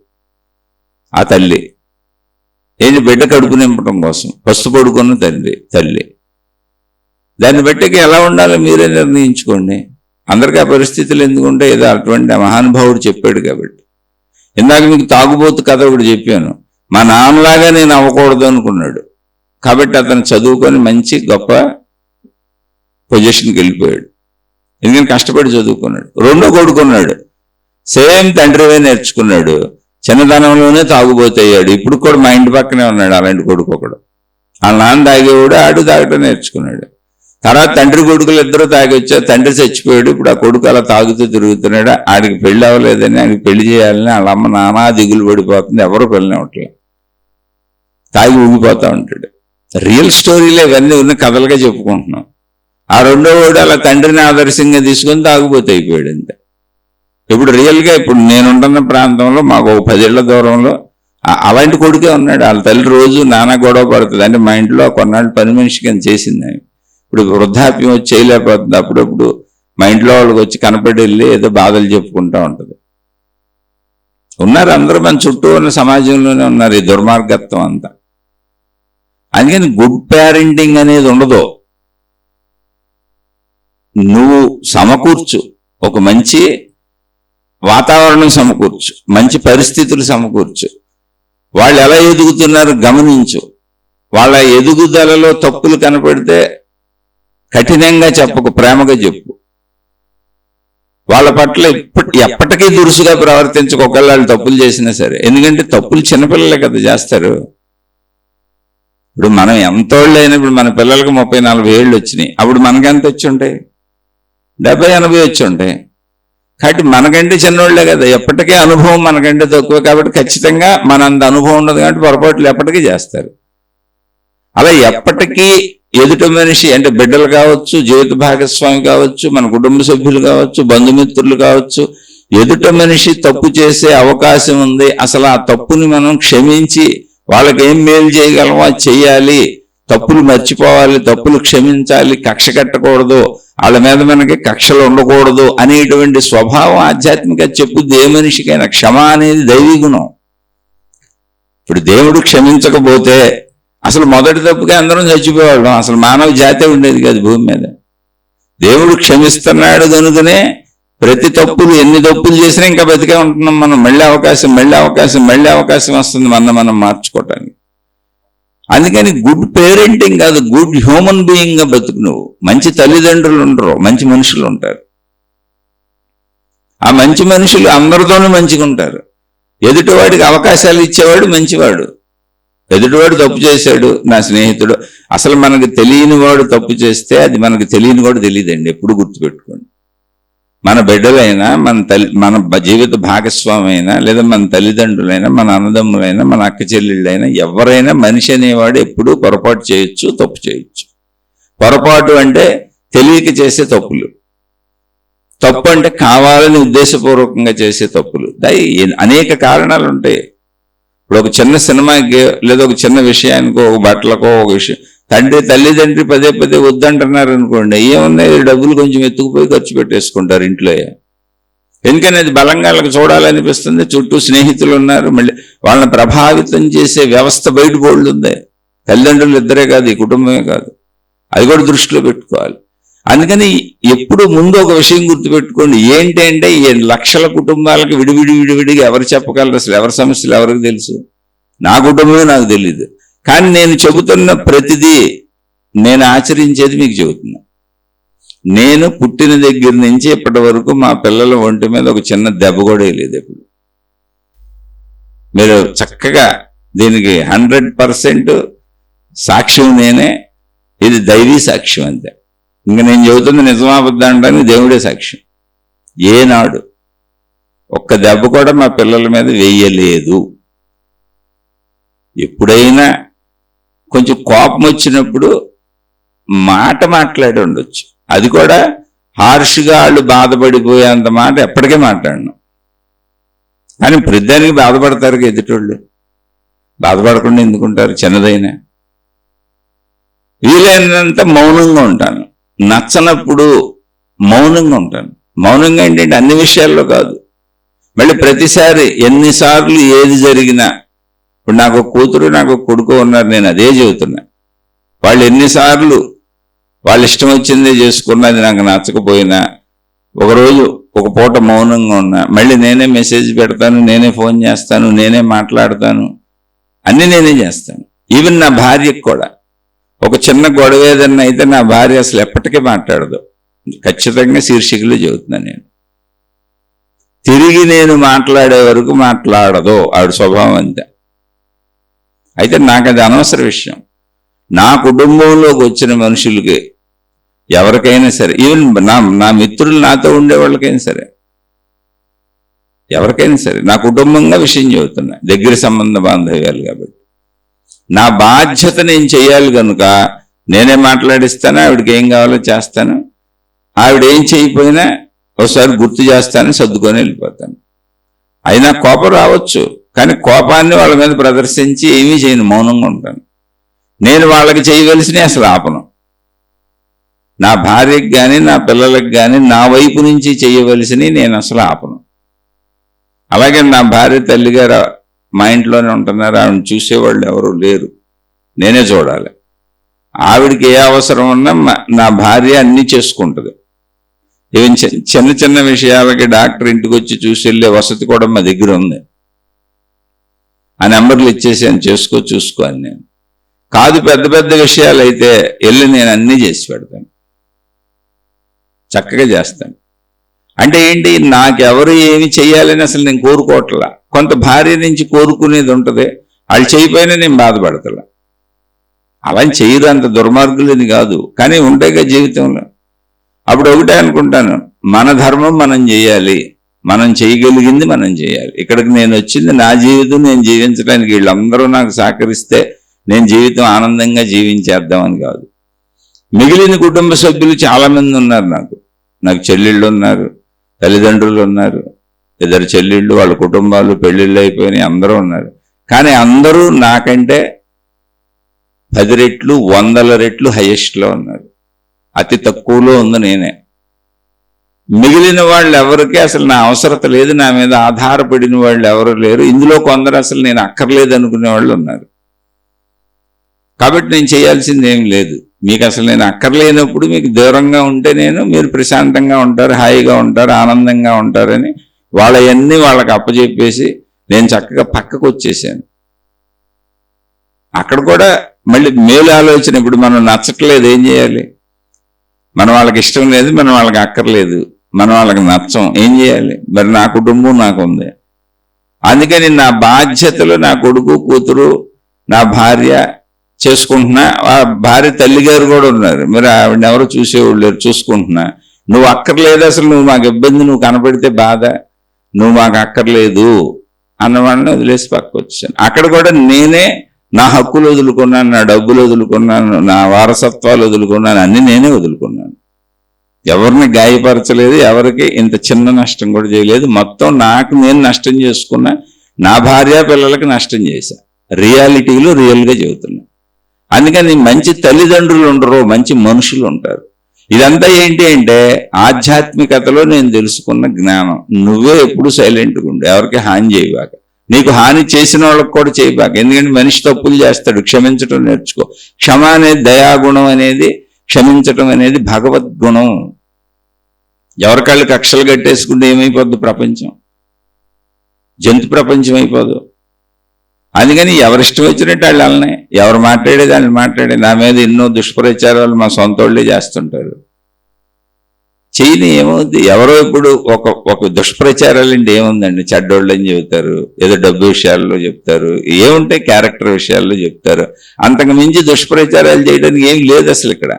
ఆ తల్లి ఏంటి? బిడ్డ కడుపు నింపడం కోసం పస్తు పడుకున్న తల్లి. దాన్ని బట్టి ఎలా ఉండాలో మీరే నిర్ణయించుకోండి. అందరికీ ఆ పరిస్థితులు ఎందుకుంటే ఏదో అటువంటి మహానుభావుడు చెప్పాడు కాబట్టి. ఇందాక మీకు తాగుబోతు కథ ఒకటి చెప్పాను. మా నాన్నలాగా నేను అవ్వకూడదు అనుకున్నాడు కాబట్టి అతను చదువుకొని మంచి గొప్ప పొజిషన్కి వెళ్ళిపోయాడు. ఎందుకని కష్టపడి చదువుకున్నాడు. రెండో కొడుకున్నాడు, సేమ్ తండ్రివే నేర్చుకున్నాడు. చిన్నతనంలోనే తాగుబోతయ్యాడు. ఇప్పుడు కూడా మా ఇంటి పక్కనే ఉన్నాడు అలాంటి కొడుకు ఒకడు. వాళ్ళ నాన్న తాగేవాడు, ఆడు తాగటం నేర్చుకున్నాడు. తర్వాత తండ్రి కొడుకులు ఇద్దరు తాగి వచ్చారు, తండ్రి చచ్చిపోయాడు, ఇప్పుడు ఆ కొడుకు అలా తాగుతూ తిరుగుతున్నాడు, ఆడికి పెళ్లి అవ్వలేదని ఆయనకి పెళ్లి చేయాలని వాళ్ళ అమ్మ నానా దిగులు పడిపోతుంది, ఎవరు పెళ్ళి అవ్వట్లేదు, తాగి ఊగిపోతా ఉంటాడు. రియల్ స్టోరీలు ఇవన్నీ ఉన్న కథలుగా చెప్పుకుంటున్నాం. ఆ రెండో వాడు అలా తండ్రిని ఆదర్శంగా తీసుకొని తాగుపోతే అయిపోయాడు అంతే. ఇప్పుడు రియల్గా ఇప్పుడు నేనుంటున్న ప్రాంతంలో మాకు ఒక 10 ఏళ్ల దూరంలో అలాంటి కొడుకే ఉన్నాడు. వాళ్ళ తల్లి రోజు నానా గొడవ పడుతుంది. అంటే మా ఇంట్లో కొన్నాళ్ళు పని మనిషి కింద చేసింది. ఇప్పుడు వృద్ధాప్యం వచ్చి చేయలేకపోతుంది. అప్పుడప్పుడు మా ఇంట్లో వాళ్ళకి వచ్చి కనపడి వెళ్ళి ఏదో బాధలు చెప్పుకుంటూ ఉంటుంది. ఉన్నారు అందరూ మన చుట్టూ ఉన్న సమాజంలోనే ఉన్నారు ఈ దుర్మార్గత్వం అంతా. అందుకని గుడ్ పేరెంటింగ్ అనేది ఉండదు. నువ్వు సమకూర్చు, ఒక మంచి వాతావరణం సమకూర్చు, మంచి పరిస్థితులు సమకూర్చు, వాళ్ళు ఎలా ఎదుగుతున్నారు గమనించు, వాళ్ళ ఎదుగుదలలో తప్పులు కనపడితే కఠినంగా చెప్పకు, ప్రేమగా చెప్పు. వాళ్ళ పట్ల ఎప్పటికీ దురుసుగా ప్రవర్తించకు ఒకళ్ళు వాళ్ళు తప్పులు చేసినా సరే. ఎందుకంటే తప్పులు చిన్నపిల్లలే కదా చేస్తారు. ఇప్పుడు మనం ఎంతోళ్ళు అయినప్పుడు మన పిల్లలకి 30-40 ఏళ్ళు వచ్చినాయి, అప్పుడు మనకెంత వచ్చి ఉంటాయి? 70-80 వచ్చి ఉంటాయి. కాబట్టి మనకంటే చిన్నోళ్లే కదా, ఎప్పటికీ అనుభవం మనకంటే తక్కువ. కాబట్టి ఖచ్చితంగా మనంత అనుభవం ఉండదు కాబట్టి పొరపాట్లు ఎప్పటికీ చేస్తారు. అలా ఎప్పటికీ ఎదుటి మనిషి అంటే బిడ్డలు కావచ్చు, జీవిత భాగస్వామి కావచ్చు, మన కుటుంబ సభ్యులు కావచ్చు, బంధుమిత్రులు కావచ్చు, ఎదుటి మనిషి తప్పు చేసే అవకాశం ఉంది. అసలు ఆ తప్పుని మనం క్షమించి వాళ్ళకి ఏం మేలు చేయగలమో అది చెయ్యాలి. తప్పులు మర్చిపోవాలి, తప్పులు క్షమించాలి, కక్ష కట్టకూడదు, వాళ్ళ మీద మనకి కక్షలు ఉండకూడదు అనేటువంటి స్వభావం ఆధ్యాత్మిక చెప్పుద్ది ఏ మనిషికైనా. క్షమ అనేది దైవీ గుణం. ఇప్పుడు దేవుడు క్షమించకపోతే అసలు మొదటి తప్పుగా అందరం చచ్చిపోయేవాళ్ళం, అసలు మానవ జాతే ఉండేది కాదు భూమి మీద. దేవుడు క్షమిస్తున్నాడు కనుకనే ప్రతి తప్పులు ఎన్ని తప్పులు చేసినా ఇంకా బతికే ఉంటున్నాం మనం. మళ్ళీ అవకాశం వస్తుంది మనం మార్చుకోవటానికి. అందుకని గుడ్ పేరెంటింగ్ కాదు, గుడ్ హ్యూమన్ బీయింగ్గా బతుకు నువ్వు. మంచి తల్లిదండ్రులు ఉండరు, మంచి మనుషులు ఉంటారు. ఆ మంచి మనుషులు అందరితోనూ మంచిగా ఉంటారు. ఎదుటివాడికి అవకాశాలు ఇచ్చేవాడు మంచివాడు. ఎదుటివాడు తప్పు చేశాడు, నా స్నేహితుడు, అసలు మనకు తెలియని వాడు తప్పు చేస్తే అది మనకు తెలియని వాడు తెలియదండి. ఎప్పుడు గుర్తుపెట్టుకోండి. మన బిడ్డలైనా, మన జీవిత భాగస్వామి అయినా, లేదా మన తల్లిదండ్రులైనా, మన అన్నదమ్ములైనా, మన అక్క చెల్లెళ్ళైనా, ఎవరైనా మనిషి అనేవాడు ఎప్పుడూ పొరపాటు చేయొచ్చు, తప్పు చేయొచ్చు. పొరపాటు అంటే తెలియక చేసే తప్పులు, తప్పు అంటే కావాలని ఉద్దేశపూర్వకంగా చేసే తప్పులు. అనేక కారణాలు ఉంటాయి. ఇప్పుడు ఒక చిన్న సినిమాకి లేదా ఒక చిన్న విషయానికో, ఒక బట్టలకో, ఒక విషయం తల్లిదండ్రి పదే వద్దంటున్నారు అనుకోండి, ఏముంది డబ్బులు కొంచెం ఎత్తుకుపోయి ఖర్చు పెట్టేసుకుంటారు ఇంట్లో. ఎందుకని అది బలంగా వాళ్ళకి చూడాలనిపిస్తుంది. చుట్టూ స్నేహితులు ఉన్నారు, మళ్ళీ వాళ్ళని ప్రభావితం చేసే వ్యవస్థ బయట బోల్డ్ ఉంది. తల్లిదండ్రులు ఇద్దరే కాదు, ఈ కుటుంబమే కాదు, అది కూడా దృష్టిలో పెట్టుకోవాలి. అందుకని ఎప్పుడు ముందు ఒక విషయం గుర్తుపెట్టుకోండి, ఏంటి అంటే ఈ లక్షల కుటుంబాలకు విడివిడిగా ఎవరు చెప్పగలరు? అసలు ఎవరి సమస్యలు ఎవరికి తెలుసు? నా కుటుంబమే నాకు తెలియదు. కానీ నేను చెబుతున్న ప్రతిదీ నేను ఆచరించేది మీకు చెబుతున్నా. నేను పుట్టిన దగ్గర నుంచి ఇప్పటి వరకు మా పిల్లల ఒంటి మీద ఒక చిన్న దెబ్బ కూడా లేదు. ఎప్పుడు మీరు చక్కగా దీనికి 100% సాక్ష్యం నేనే. ఇది దైవీ సాక్ష్యం అంతే. ఇంక నేను చెబుతుంది నిజమాబద్ధం అనడానికి దేవుడే సాక్ష్యం. ఏనాడు ఒక్క దెబ్బ కూడా మా పిల్లల మీద వేయలేదు. ఎప్పుడైనా కొంచెం కోపం వచ్చినప్పుడు మాట మాట్లాడి ఉండొచ్చు, అది కూడా హార్ష్గా వాళ్ళు బాధపడిపోయేంత మాట ఎప్పటికే మాట్లాడను. కానీ ప్రతిదానికి బాధపడతారు ఎదుటోళ్ళు. బాధపడకుండా ఎందుకుంటారు? చిన్నదైనా వీలైనంత మౌనంగా ఉంటాను. నచ్చనప్పుడు మౌనంగా ఉంటాను. మౌనంగా ఏంటంటే అన్ని విషయాల్లో కాదు, మళ్ళీ ప్రతిసారి ఎన్నిసార్లు ఏది జరిగినా. ఇప్పుడు నాకు ఒక కూతురు, నాకు ఒక కొడుకు ఉన్నారు, నేను అదే చెబుతున్నా. వాళ్ళు ఎన్నిసార్లు వాళ్ళ ఇష్టం వచ్చిందే చేసుకున్నది నాకు నచ్చకపోయినా, ఒకరోజు ఒక పూట మౌనంగా ఉన్నా, మళ్ళీ నేనే మెసేజ్ పెడతాను, నేనే ఫోన్ చేస్తాను, నేనే మాట్లాడతాను, అన్నీ నేనే చేస్తాను. ఈవెన్ నా భార్యకు కూడా ఒక చిన్న గొడవ ఏదన్నా అయితే నా భార్య అసలు ఎప్పటికీ మాట్లాడదు. ఖచ్చితంగా శీర్షికలు చెబుతున్నాను నేను. తిరిగి నేను మాట్లాడే వరకు మాట్లాడదు, ఆవిడ స్వభావం అంతే. అయితే నాకు అది అనవసర విషయం. నా కుటుంబంలోకి వచ్చిన మనుషులకి ఎవరికైనా సరే, ఈవెన్ నా మిత్రులు నాతో ఉండే వాళ్ళకైనా సరే, ఎవరికైనా సరే, నా కుటుంబంగా విషయం చెబుతున్నా, దగ్గర సంబంధ బాంధవ్యాలు కాబట్టి నా బాధ్యత నేను చేయాలి కనుక నేనే మాట్లాడిస్తాను, ఆవిడకి ఏం కావాలో చేస్తాను, ఆవిడ ఏం చేయకపోయినా ఒకసారి గుర్తు చేస్తాను, సర్దుకొని వెళ్ళిపోతాను. అయినా కోపం రావచ్చు, కానీ కోపాన్ని వాళ్ళ మీద ప్రదర్శించి ఏమీ చేయను, మౌనంగా ఉంటాను. నేను వాళ్ళకి చేయవలసినవి అసలు ఆపను. నా భార్యకి కానీ నా పిల్లలకి కానీ నా వైపు నుంచి చేయవలసినవి నేను అసలు ఆపను. అలాగే నా భార్య తల్లిగారు మా ఇంట్లోనే ఉంటున్నారు, ఆవిడని చూసేవాళ్ళు ఎవరు లేరు, నేనే చూడాలి. ఆవిడకి ఏ అవసరం ఉన్నా నా భార్య అన్నీ చేసుకుంటుంది. ఈవెన్ చిన్న చిన్న విషయాలకి డాక్టర్ ఇంటికి వచ్చి చూసి వెళ్ళే వసతి కూడా మా దగ్గర ఉంది. ఆ నెంబర్లు ఇచ్చేసి అని చూసుకో అని. నేను కాదు, పెద్ద పెద్ద విషయాలు అయితే వెళ్ళి నేను అన్నీ చేసి పెడతాను, చక్కగా చేస్తాను. అంటే ఏంటి, నాకెవరు ఏమి చెయ్యాలని అసలు నేను కోరుకోవట్లా. కొంత భార్య నుంచి కోరుకునేది ఉంటుంది, వాళ్ళు చేయకపోయినా నేను బాధపడతలా. అలా చేయరు, అంత దుర్మార్గులని కాదు, కానీ ఉంటాయిగా జీవితంలో. అప్పుడు ఒకటే అనుకుంటాను, మన ధర్మం మనం చేయాలి, మనం చేయగలిగింది మనం చేయాలి. ఇక్కడికి నేను వచ్చింది నా జీవితం నేను జీవించడానికి, వీళ్ళందరూ నాకు సహకరిస్తే నేను జీవితం ఆనందంగా జీవించేద్దామని కాదు. మిగిలిన కుటుంబ సభ్యులు చాలా మంది ఉన్నారు, నాకు చెల్లెళ్ళు ఉన్నారు, తల్లిదండ్రులు ఉన్నారు, 2 చెల్లెళ్ళు, వాళ్ళ కుటుంబాలు పెళ్ళిళ్ళు అయిపోయినాయి, అందరూ ఉన్నారు. కానీ అందరూ నాకంటే 10 రెట్లు 100 రెట్లు హైయెస్ట్లో ఉన్నారు. అతి తక్కువలో ఉంది నేనే. మిగిలిన వాళ్ళు ఎవరికి అసలు నా అవసరత లేదు, నా మీద ఆధారపడిన వాళ్ళు ఎవరు లేరు. ఇందులో కొందరు అసలు నేను అక్కర్లేదు అనుకునే వాళ్ళు ఉన్నారు. కాబట్టి నేను చేయాల్సింది ఏం లేదు. మీకు అసలు నేను అక్కర్లేనప్పుడు మీకు దూరంగా ఉంటే మీరు ప్రశాంతంగా ఉంటారు, హాయిగా ఉంటారు, ఆనందంగా ఉంటారని వాళ్ళవన్నీ వాళ్ళకి అప్పచెప్పేసి నేను చక్కగా పక్కకు వచ్చేసాను. అక్కడ కూడా మళ్ళీ మేలు ఆలోచన, ఇప్పుడు మనం నచ్చట్లేదు ఏం చేయాలి, మనం వాళ్ళకి ఇష్టం లేదు, మనం వాళ్ళకి అక్కర్లేదు, మనం వాళ్ళకి నచ్చం, ఏం చేయాలి? మరి నా కుటుంబం నాకు ఉంది, అందుకని నా బాధ్యతలు నా కొడుకు కూతురు నా భార్య చేసుకుంటున్నా. ఆ భార్య తల్లిగారు కూడా ఉన్నారు, మరి ఆవిడని ఎవరు చూసేవాళ్ళు లేరు, చూసుకుంటున్నా. నువ్వు అక్కర్లేదు, అసలు నువ్వు మాకు ఇబ్బంది, నువ్వు కనపడితే బాధ, నువ్వు మాకు అక్కర్లేదు అన్నవాడిని వదిలేసి పక్కకు వచ్చాను. అక్కడ కూడా నేనే నా హక్కులు వదులుకున్నాను, నా డబ్బులు వదులుకున్నాను, నా వారసత్వాలు వదులుకున్నాను, అన్ని నేనే వదులుకున్నాను. ఎవరిని గాయపరచలేదు, ఎవరికి ఇంత చిన్న నష్టం కూడా చేయలేదు. మొత్తం నాకు నేను నష్టం చేసుకున్నా, నా భార్య పిల్లలకి నష్టం చేశా. రియాలిటీలో రియల్గా చెబుతున్నా. అందుకని మంచి తల్లిదండ్రులు ఉండరు, మంచి మనుషులు ఉంటారు. ఇదంతా ఏంటి అంటే ఆధ్యాత్మికతలో నేను తెలుసుకున్న జ్ఞానం. నువ్వే ఎప్పుడు సైలెంట్గా ఉండు, ఎవరికి హాని చేయబాక, నీకు హాని చేసిన వాళ్ళకి కూడా చేయబాక. ఎందుకంటే మనిషి తప్పులు చేస్తాడు, క్షమించడం నేర్చుకో. క్షమ అనేది దయాగుణం అనేది, క్షమించటం అనేది భగవద్గుణం. ఎవరికాళ్ళు కక్షలు కట్టేసుకుంటే ఏమైపోద్దు ప్రపంచం, జంతు ప్రపంచం అయిపోదు. అందుకని ఎవరిష్టం వచ్చినట్టు వాళ్ళు వాళ్ళనే, ఎవరు మాట్లాడేది వాళ్ళు మాట్లాడే. నా మీద ఎన్నో దుష్ప్రచారాలు మా సొంత వాళ్ళే చేస్తుంటారు. చేయని ఏమవుద్ది, ఎవరో ఇప్పుడు ఒక దుష్ప్రచారాలు అంటే ఏముందండి, చెడ్డోళ్ళు అని చెబుతారు, ఏదో డబ్బు విషయాల్లో చెప్తారు, ఏముంటాయి క్యారెక్టర్ విషయాల్లో చెప్తారు. అంతకు మించి దుష్ప్రచారాలు చేయడానికి ఏం లేదు అసలు ఇక్కడ.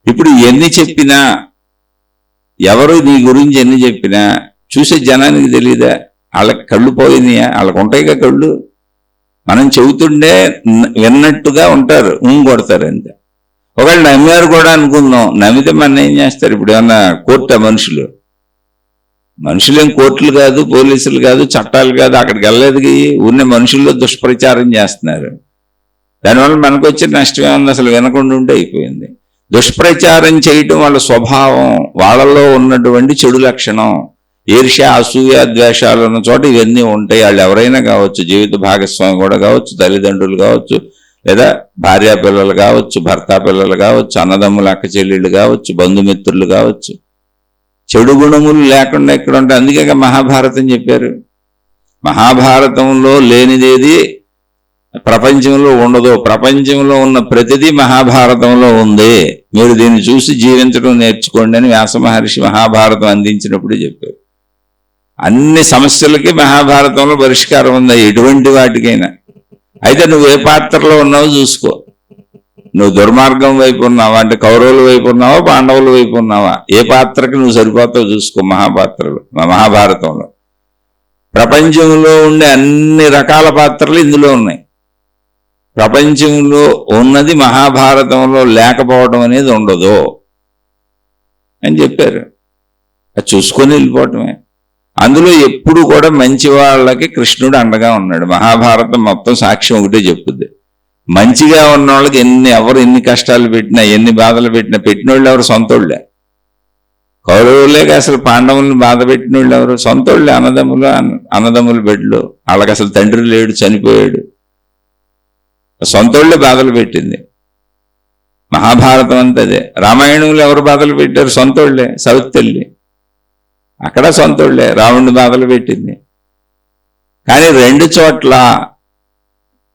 ఇప్పుడు ఎన్ని చెప్పినా, ఎవరు నీ గురించి ఎన్ని చెప్పినా చూసే జనానికి తెలీదా? వాళ్ళకి కళ్ళు పోయినాయా? వాళ్ళకు ఉంటాయిగా కళ్ళు. మనం చెబుతుండే విన్నట్టుగా ఉంటారు, కొడతారు అంతే. ఒకవేళ నమ్మారు కూడా అనుకుందాం, నమ్మితే మన ఏం చేస్తారు? ఇప్పుడు ఏమన్నా కోర్టు మనుషులేం కోర్టులు కాదు, పోలీసులు కాదు, చట్టాలు కాదు, అక్కడికి వెళ్ళలేదు. ఉన్న మనుషుల్లో దుష్ప్రచారం చేస్తున్నారు. దానివల్ల మనకు వచ్చిన నష్టం ఏమన్నా? అసలు వినకుండా ఉంటే అయిపోయింది. దుష్ప్రచారం చేయటం వాళ్ళ స్వభావం, వాళ్ళలో ఉన్నటువంటి చెడు లక్షణం. ఈర్ష్య, అసూయ, ద్వేషాలు ఉన్న చోట ఇవన్నీ ఉంటాయి. వాళ్ళు ఎవరైనా కావచ్చు, జీవిత భాగస్వామి కూడా కావచ్చు, తల్లిదండ్రులు కావచ్చు, లేదా భార్యా పిల్లలు కావచ్చు, భర్త పిల్లలు కావచ్చు, అన్నదమ్ములు అక్క చెల్లెళ్ళు కావచ్చు, బంధుమిత్రులు కావచ్చు. చెడు గుణములు లేకుండా ఎక్కడ ఉంటాయి? అందుకే మహాభారతం చెప్పారు. మహాభారతంలో లేనిదేది ప్రపంచంలో ఉండదు. ప్రపంచంలో ఉన్న ప్రతిదీ మహాభారతంలో ఉంది. మీరు దీన్ని చూసి జీవించడం నేర్చుకోండి అని వ్యాస మహర్షి మహాభారతం అందించినప్పుడే చెప్పారు. అన్ని సమస్యలకి మహాభారతంలో పరిష్కారం ఉంది, ఎటువంటి వాటికైనా. అయితే నువ్వు ఏ పాత్రలో ఉన్నావో చూసుకో. నువ్వు దుర్మార్గం వైపు ఉన్నావా అంటే కౌరవుల వైపు ఉన్నావా పాండవుల వైపు ఉన్నావా? ఏ పాత్రకి నువ్వు సరిపోతావు చూసుకో. మహాభారతంలో ప్రపంచంలో ఉండే అన్ని రకాల పాత్రలు ఇందులో ఉన్నాయి. ప్రపంచంలో ఉన్నది మహాభారతంలో లేకపోవడం అనేది ఉండదు అని చెప్పారు. అది చూసుకొని వెళ్ళిపోవటమే. అందులో ఎప్పుడు కూడా మంచి వాళ్ళకి కృష్ణుడు అండగా ఉన్నాడు. మహాభారతం మొత్తం సాక్ష్యం ఒకటే చెప్పుద్ది. మంచిగా ఉన్న వాళ్ళకి ఎవరు ఎన్ని కష్టాలు పెట్టినా ఎన్ని బాధలు పెట్టిన వాళ్ళు ఎవరు? సొంతోళ్ళే. కౌరవులేక అసలు పాండవుల్ని బాధ పెట్టిన వాళ్ళు ఎవరు? సొంతోళ్ళే. అన్నదమ్ముల బిడ్డలు. వాళ్ళకి అసలు తండ్రి లేడు, చనిపోయాడు. సొంతోళ్ళే బాధలు పెట్టింది. మహాభారతం అంతా అదే. రామాయణంలో ఎవరు బాధలు పెట్టారు? సొంతోళ్ళే. సౌతల్లి అక్కడ సొంతోళ్ళే రావణుని బాధలు పెట్టింది. కానీ రెండు చోట్ల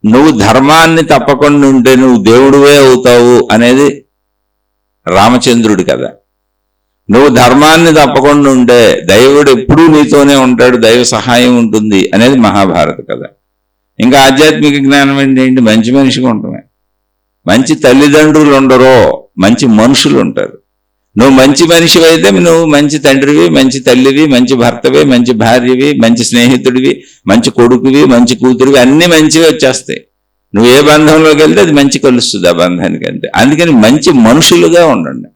నువ్వు ధర్మాన్ని తప్పకుండా ఉంటే నువ్వు దేవుడివే అవుతావు అనేది రామచంద్రుడి కథ. నువ్వు ధర్మాన్ని తప్పకుండా ఉంటే దైవుడు ఎప్పుడూ నీతోనే ఉంటాడు, దైవ సహాయం ఉంటుంది అనేది మహాభారత కథ. ఇంకా ఆధ్యాత్మిక జ్ఞానం ఏంటి? మంచి మనిషిగా ఉండటమే. మంచి తల్లిదండ్రులు ఉండరో మంచి మనుషులు ఉంటారు. నువ్వు మంచి మనిషివి అయితే నువ్వు మంచి తండ్రివి, మంచి తల్లివి, మంచి భర్తవి, మంచి భార్యవి, మంచి స్నేహితుడివి, మంచి కొడుకువి, మంచి కూతురివి, అన్ని మంచివి వచ్చేస్తాయి. నువ్వు ఏ బంధంలోకి వెళ్తే అది మంచి కలుస్తుంది ఆ బంధానికి. అంతే. అందుకని మంచి మనుషులుగా ఉండండి.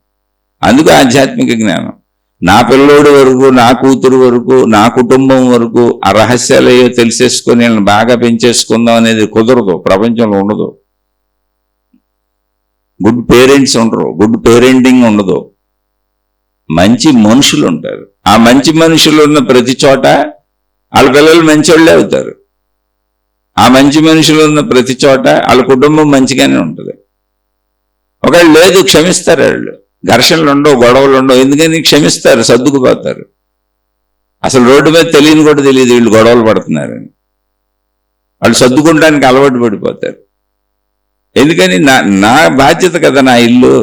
అందుకు ఆధ్యాత్మిక జ్ఞానం. నా పిల్లోడి వరకు, నా కూతురు వరకు, నా కుటుంబం వరకు ఆ రహస్యాలు అయ్యో తెలిసేసుకొని వీళ్ళని బాగా పెంచేసుకుందాం అనేది కుదరదు, ప్రపంచంలో ఉండదు. గుడ్ పేరెంట్స్ ఉండరు, గుడ్ పేరెంటింగ్ ఉండదు. మంచి మనుషులు ఉంటారు. ఆ మంచి మనుషులు ఉన్న ప్రతి చోట వాళ్ళ పిల్లలు మంచోళ్ళే అవుతారు. ఆ మంచి మనుషులు ఉన్న ప్రతి చోట వాళ్ళ కుటుంబం మంచిగానే ఉంటుంది. ఒకళ్ళు లేదు, క్షమిస్తారు. వాళ్ళు ఘర్షణలు ఉండవు, గొడవలు ఉండవు. ఎందుకని? క్షమిస్తారు, సర్దుకుపోతారు. అసలు రోడ్డు మీద తెలియని కూడా తెలియదు వీళ్ళు గొడవలు పడుతున్నారని. వాళ్ళు సర్దుకుంటానికి అలవాటు పడిపోతారు. ఎందుకని? నా బాధ్యత కదా నా ఇల్లు.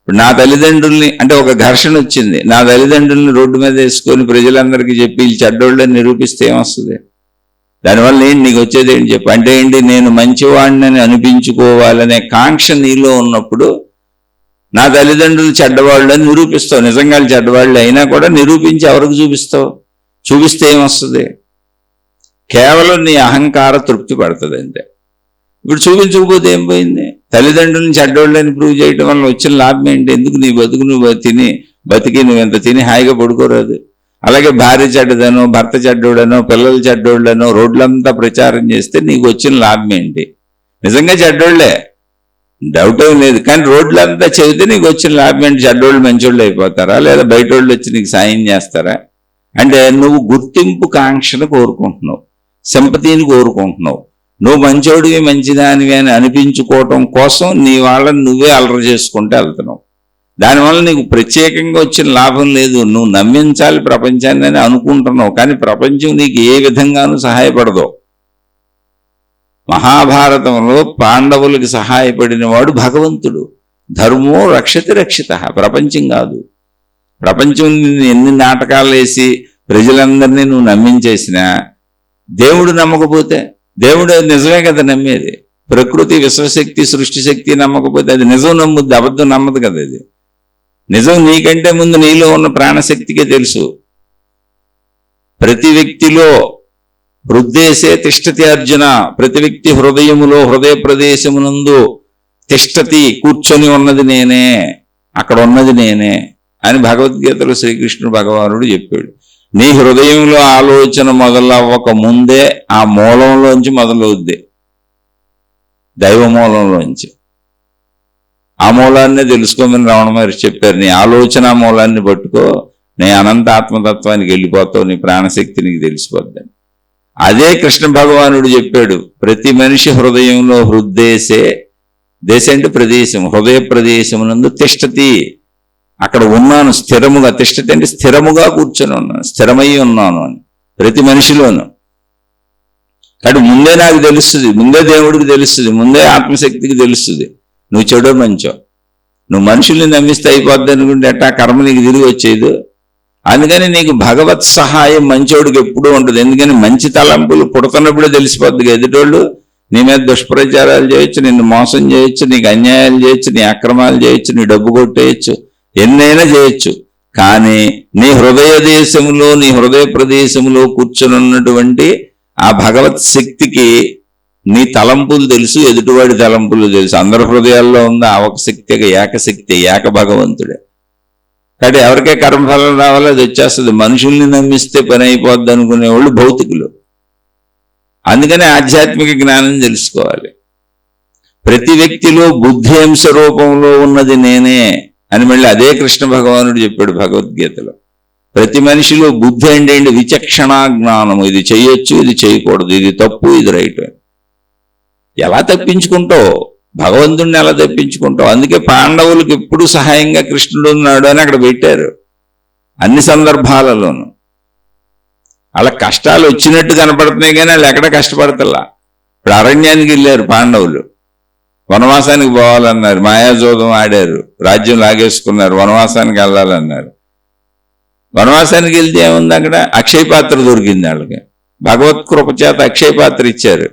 నా తల్లిదండ్రుల్ని అంటే ఒక ఘర్షణ వచ్చింది, నా తల్లిదండ్రుల్ని రోడ్డు మీద వేసుకొని ప్రజలందరికీ చెప్పి వీళ్ళు చెడ్డోళ్ళని నిరూపిస్తే ఏమొస్తుంది? దానివల్ల ఏంటి నీకు వచ్చేది ఏంటి చెప్పు? అంటే ఏంటి? నేను మంచివాడిని అనిపించుకోవాలనే కాంక్ష నీలో ఉన్నప్పుడు నా తల్లిదండ్రులు చెడ్డవాళ్ళు అని నిరూపిస్తావు. నిజంగా చెడ్డవాళ్ళు అయినా కూడా నిరూపించి ఎవరికి చూపిస్తావు? చూపిస్తే ఏమొస్తుంది? కేవలం నీ అహంకార తృప్తి పడుతుంది అంతే. ఇప్పుడు చూపించకపోతే ఏం పోయింది? తల్లిదండ్రులను చెడ్డోళ్ళని ప్రూవ్ చేయడం వల్ల వచ్చిన లాభం ఏంటి? ఎందుకు నీ బతుకు నువ్వు బతికి నువ్వు ఎంత తిని హాయిగా పడుకోరాదు? అలాగే భార్య చెడ్డదనో, భర్త చెడ్డోడనో, పిల్లలు చెడ్డోళ్ళనో రోడ్లంతా ప్రచారం చేస్తే నీకు వచ్చిన లాభం ఏంటి? నిజంగా చెడ్డోళ్లే, డౌట్ ఏం లేదు. కానీ రోడ్లంతా చెబితే నీకు వచ్చిన లాభం ఏంటి? చెడ్డోళ్ళు మంచోళ్ళు అయిపోతారా? లేదా బయట వాళ్ళు వచ్చి నీకు సాయం చేస్తారా? అంటే నువ్వు గుర్తింపు కాంక్షను కోరుకుంటున్నావు, సింపతిని కోరుకుంటున్నావు. నువ్వు మంచోడివి, మంచిదానివి అని అనిపించుకోవటం కోసం నీ వాళ్ళని నువ్వే అలర చేసుకుంటూ వెళ్తున్నావు. దానివల్ల నీకు ప్రత్యేకంగా వచ్చిన లాభం లేదు. నువ్వు నమ్మించాలి ప్రపంచాన్ని అని అనుకుంటున్నావు, కానీ ప్రపంచం నీకు ఏ విధంగానూ సహాయపడదు. మహాభారతంలో పాండవులకి సహాయపడిన వాడు భగవంతుడు. ధర్మో రక్షతి రక్షిత, ప్రపంచం కాదు. ప్రపంచం ఎన్ని నాటకాలు వేసి ప్రజలందరినీ నువ్వు నమ్మించేసినా దేవుడు నమ్మకపోతే, దేవుడు నిజమే కదా నమ్మేది. ప్రకృతి, విశ్వశక్తి, సృష్టి శక్తి నమ్మకపోతే అది నిజం నమ్ముద్ది, అబద్ధం నమ్మదు కదా. అది నిజం నీకంటే ముందు నీలో ఉన్న ప్రాణశక్తికే తెలుసు. ప్రతి వ్యక్తిలో హృద్దేశే తిష్టతి అర్జున, ప్రతి వ్యక్తి హృదయములో హృదయ ప్రదేశమునందు తిష్టతి, కూర్చొని ఉన్నది నేనే, అక్కడ ఉన్నది నేనే అని భగవద్గీతలో శ్రీకృష్ణుడు భగవానుడు చెప్పాడు. నీ హృదయంలో ఆలోచన మొదలవ్వక ముందే ఆ మూలంలోంచి మొదలవుద్ది, దైవ మూలంలోంచి. ఆ మూలాన్నే తెలుసుకోమని రమణ మహర్షి చెప్పారు. నీ ఆలోచన మూలాన్ని పట్టుకో, నీ అనంత ఆత్మతత్వానికి వెళ్ళిపోతావు, నీ ప్రాణశక్తి నీకు తెలిసిపోద్దని. అదే కృష్ణ భగవానుడు చెప్పాడు. ప్రతి మనిషి హృదయంలో హృద్దేశే, దేశ అంటే ప్రదేశం, హృదయ ప్రదేశమునందు తిష్టతి, అక్కడ ఉన్నాను స్థిరముగా. తిష్టతి అంటే స్థిరముగా కూర్చొని ఉన్నాను, స్థిరమై ఉన్నాను అని ప్రతి మనిషిలోను. కాబట్టి ముందే నాకు తెలుస్తుంది, ముందే దేవుడికి తెలుస్తుంది, ముందే ఆత్మశక్తికి తెలుస్తుంది నువ్వు చెడో మంచో. నువ్వు మనుషుల్ని నమ్మిస్తే అయిపోద్ది అనుకుంటే ఎట్టా కర్మ నీకు తిరిగి వచ్చేది. అందుకని నీకు భగవత్ సహాయం మంచోడికి ఎప్పుడూ ఉంటుంది. ఎందుకని మంచి తలంపులు పుడుతున్నప్పుడే తెలిసిపోద్ది ఎదుటోళ్ళు నీ మీద దుష్ప్రచారాలు చేయొచ్చు, నిన్ను మోసం చేయొచ్చు, నీకు అన్యాయాలు చేయొచ్చు, నీ అక్రమాలు చేయొచ్చు, నీ డబ్బు కొట్టేయచ్చు, ఎన్నైనా చేయొచ్చు. కానీ నీ హృదయ దేశంలో, నీ హృదయ ప్రదేశంలో కూర్చొనున్నటువంటి ఆ భగవత్ శక్తికి నీ తలంపులు తెలుసు, ఎదుటివాడి తలంపులు తెలుసు. అందరి హృదయాల్లో ఉంది ఆ ఒక శక్తి, ఏకశక్తి, ఏక భగవంతుడే. కాబట్టి ఎవరికే కర్మఫలం రావాలో అది వచ్చేస్తుంది. మనుషుల్ని నమ్మిస్తే పని అయిపోద్ది అనుకునేవాళ్ళు భౌతికులు. అందుకనే ఆధ్యాత్మిక జ్ఞానం తెలుసుకోవాలి. ప్రతి వ్యక్తిలో బుద్ధి అంశ రూపంలో ఉన్నది నేనే అని మళ్ళీ అదే కృష్ణ భగవానుడు చెప్పాడు భగవద్గీతలో. ప్రతి మనిషిలో బుద్ధి అంటే విచక్షణ జ్ఞానము. ఇది చేయొచ్చు, ఇది చేయకూడదు, ఇది తప్పు, ఇది రైట్. ఎలా తప్పించుకుంటావు? భగవంతుడిని ఎలా తప్పించుకుంటావు? అందుకే పాండవులకు ఎప్పుడు సహాయంగా కృష్ణుడు ఉన్నాడు అని అక్కడ పెట్టారు అన్ని సందర్భాలలోనూ. అలా కష్టాలు వచ్చినట్టు కనపడుతున్నాయి కానీ వాళ్ళు ఎక్కడ కష్టపడతలా. ఇప్పుడు అరణ్యానికి వెళ్ళారు పాండవులు, వనవాసానికి పోవాలన్నారు, మాయాజోదం ఆడారు, రాజ్యం లాగేసుకున్నారు, వనవాసానికి వెళ్ళాలన్నారు. వనవాసానికి వెళ్తే ఏముంది? అక్కడ అక్షయ పాత్ర దొరికింది వాళ్ళకి. భగవత్ కృప చేత అక్షయ పాత్ర ఇచ్చారు.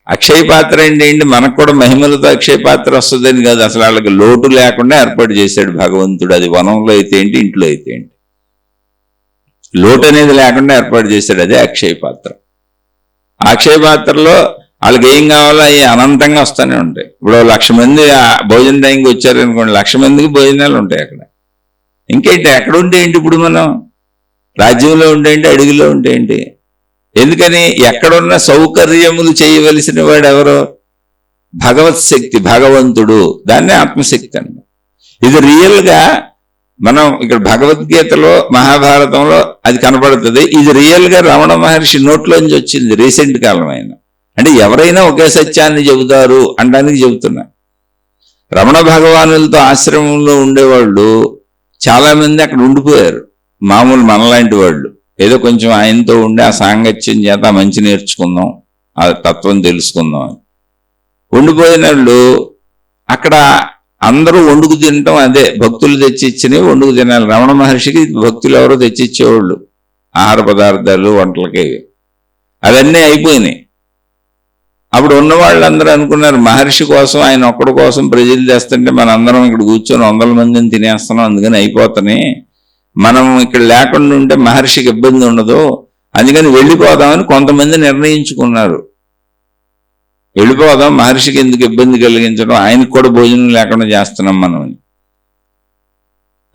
అక్షయ పాత్ర ఏంటి? మనకు కూడా మహిమలతో అక్షయ పాత్ర వస్తుందని కాదు, అసలు వాళ్ళకి లోటు లేకుండా ఏర్పాటు చేశాడు భగవంతుడు. అది వనంలో అయితే ఏంటి, ఇంట్లో అయితే ఏంటి, లోటు అనేది లేకుండా ఏర్పాటు చేశాడు. అదే అక్షయ పాత్ర. ఆ అక్షయ పాత్రలో వాళ్ళకి ఏం కావాలో అవి అనంతంగా వస్తూనే ఉంటాయి. ఇప్పుడు 1,00,000 మంది భోజన టైంకి వచ్చారనుకోండి, 1,00,000 మందికి భోజనాలు ఉంటాయి అక్కడ. ఇంకేంటి, ఎక్కడ ఉంటే ఏంటి? ఇప్పుడు మనం రాజ్యంలో ఉంటేంటి, అడవిలో ఉంటేంటి? ఎందుకని? ఎక్కడున్న సౌకర్యములు చేయవలసిన వాడు ఎవరో? భగవత్ శక్తి, భగవంతుడు. దాన్నే ఆత్మశక్తి అన్న. ఇది రియల్గా మనం ఇక్కడ భగవద్గీతలో, మహాభారతంలో అది కనపడుతుంది. ఇది రియల్గా రమణ మహర్షి నోట్లోంచి వచ్చింది రీసెంట్ కాలం అయినా. అంటే ఎవరైనా ఒకే సత్యాన్ని చెబుతారు అనడానికి చెబుతున్నా. రమణ భగవానులతో ఆశ్రమంలో ఉండేవాళ్ళు చాలా మంది అక్కడ ఉండిపోయారు. మామూలు మనలాంటి వాళ్ళు ఏదో కొంచెం ఆయనతో ఉండి ఆ సాంగత్యం చేత మంచి నేర్చుకుందాం, ఆ తత్వం తెలుసుకుందాం అని ఉండిపోయిన వాళ్ళు అక్కడ అందరూ వండుకు తినటం. అదే భక్తులు తెచ్చిచ్చినవి వండుకు తినాలి. రమణ మహర్షికి భక్తులు ఎవరో తెచ్చిచ్చేవాళ్ళు ఆహార పదార్థాలు, వంటలకి. అవన్నీ అయిపోయినాయి. అప్పుడు ఉన్న వాళ్ళందరూ అనుకున్నారు మహర్షి కోసం, ఆయన ఒక్కడి కోసం ప్రజలు చేస్తుంటే మనందరం ఇక్కడ కూర్చొని 100 మందిని తినేస్తున్నాం, అందుకని అయిపోతున్నాయి. మనం ఇక్కడ లేకుండా ఉంటే మహర్షికి ఇబ్బంది ఉండదు, అందుకని వెళ్ళిపోదామని కొంతమంది నిర్ణయించుకున్నారు. వెళ్ళిపోదాం, మహర్షికి ఎందుకు ఇబ్బంది కలిగించడం, ఆయనకు కూడా భోజనం లేకుండా చేస్తున్నాం మనం అని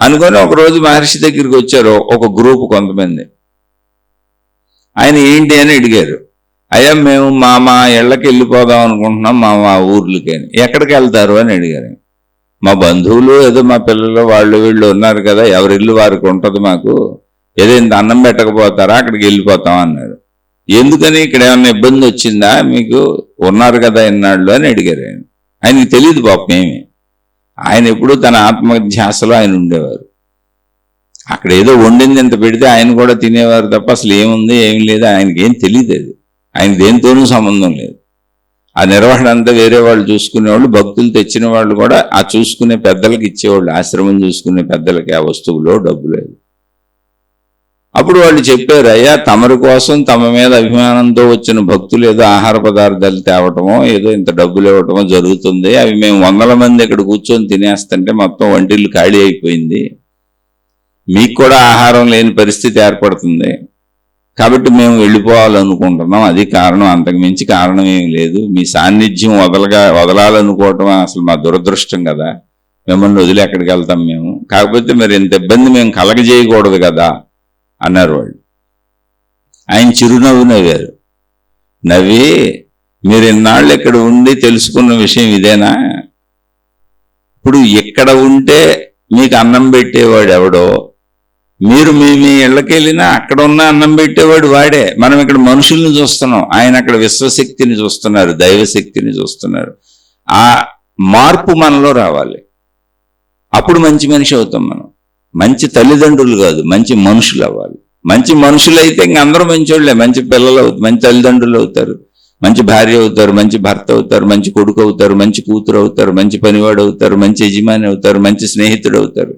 అనుకొని ఒకరోజు మహర్షి దగ్గరికి వచ్చారు ఒక గ్రూప్ కొంతమంది. ఆయన ఏంటి అని అడిగారు. అయ్యా మేము మా ఇళ్ళకి వెళ్ళిపోదాం అనుకుంటున్నాం, మా ఊర్లకి అని. ఎక్కడికి వెళ్తారు అని అడిగారు. మా బంధువులు ఏదో మా పిల్లలు వాళ్ళు వీళ్ళు ఉన్నారు కదా, ఎవరి ఇల్లు వారికి ఉంటుంది, మాకు ఏదో ఇంత అన్నం పెట్టకపోతారా, అక్కడికి వెళ్ళిపోతాం అన్నారు. ఎందుకని? ఇక్కడ ఏమన్నా ఇబ్బంది వచ్చిందా మీకు? ఉన్నారు కదా ఇన్నాళ్ళు అని అడిగారు. ఆయనకి తెలియదు పాపం ఏమి. ఆయన ఎప్పుడూ తన ఆత్మధ్యాసలో ఆయన ఉండేవారు. అక్కడ ఏదో వండింది ఎంత పెడితే ఆయన కూడా తినేవారు తప్ప అసలు ఏముంది ఏం లేదు ఆయనకి ఏం తెలియదు. అది ఆయన దేనితోనూ సంబంధం లేదు. ఆ నిర్వహణ అంతా వేరే వాళ్ళు చూసుకునేవాళ్ళు. భక్తులు తెచ్చిన వాళ్ళు కూడా ఆ చూసుకునే పెద్దలకి ఇచ్చేవాళ్ళు, ఆశ్రమం చూసుకునే పెద్దలకి ఆ వస్తువులో డబ్బు లేదు. అప్పుడు వాళ్ళు చెప్పారు, అయ్యా తమరి కోసం తమ మీద అభిమానంతో వచ్చిన భక్తులు ఏదో ఆహార పదార్థాలు తేవటమో ఏదో ఇంత డబ్బులు ఇవ్వటమో జరుగుతుంది. అవి మేము 100 మంది ఇక్కడ కూర్చొని తినేస్తుంటే మొత్తం వంటిల్లు ఖాళీ అయిపోయింది, మీకు కూడా ఆహారం లేని పరిస్థితి ఏర్పడుతుంది, కాబట్టి మేము వెళ్ళిపోవాలనుకుంటున్నాం. అది కారణం, అంతకు మించి కారణం ఏమి లేదు. మీ సాన్నిధ్యం వదలాలనుకోవటం అసలు మా దురదృష్టం కదా, మిమ్మల్ని వదిలి ఎక్కడికి వెళ్తాం మేము. కాకపోతే మరి ఇంత ఇబ్బంది మేము కలగజేయకూడదు కదా అన్నారు వాళ్ళు. ఆయన చిరునవ్వు నవ్వారు. నవ్వి, మీరు ఇన్నాళ్ళు ఇక్కడ ఉండి తెలుసుకున్న విషయం ఇదేనా? ఇప్పుడు ఇక్కడ ఉంటే మీకు అన్నం పెట్టేవాడు ఎవడో, మీరు మీ ఇళ్ళకి వెళ్ళినా అక్కడ ఉన్న అన్నం పెట్టేవాడు వాడే. మనం ఇక్కడ మనుషుల్ని చూస్తున్నాం, ఆయన అక్కడ విశ్వశక్తిని చూస్తున్నారు, దైవశక్తిని చూస్తున్నారు. ఆ మార్పు మనలో రావాలి. అప్పుడు మంచి మనిషి అవుతాం మనం. మంచి తల్లిదండ్రులు కాదు, మంచి మనుషులు అవ్వాలి. మంచి మనుషులు అయితే ఇంక అందరూ మంచోళ్ళే. మంచి పిల్లలు అవుతారు, మంచి తల్లిదండ్రులు అవుతారు, మంచి భార్య అవుతారు, మంచి భర్త అవుతారు, మంచి కొడుకు అవుతారు, మంచి కూతురు అవుతారు, మంచి పనివాడు అవుతారు, మంచి యజమాని అవుతారు, మంచి స్నేహితుడు అవుతారు.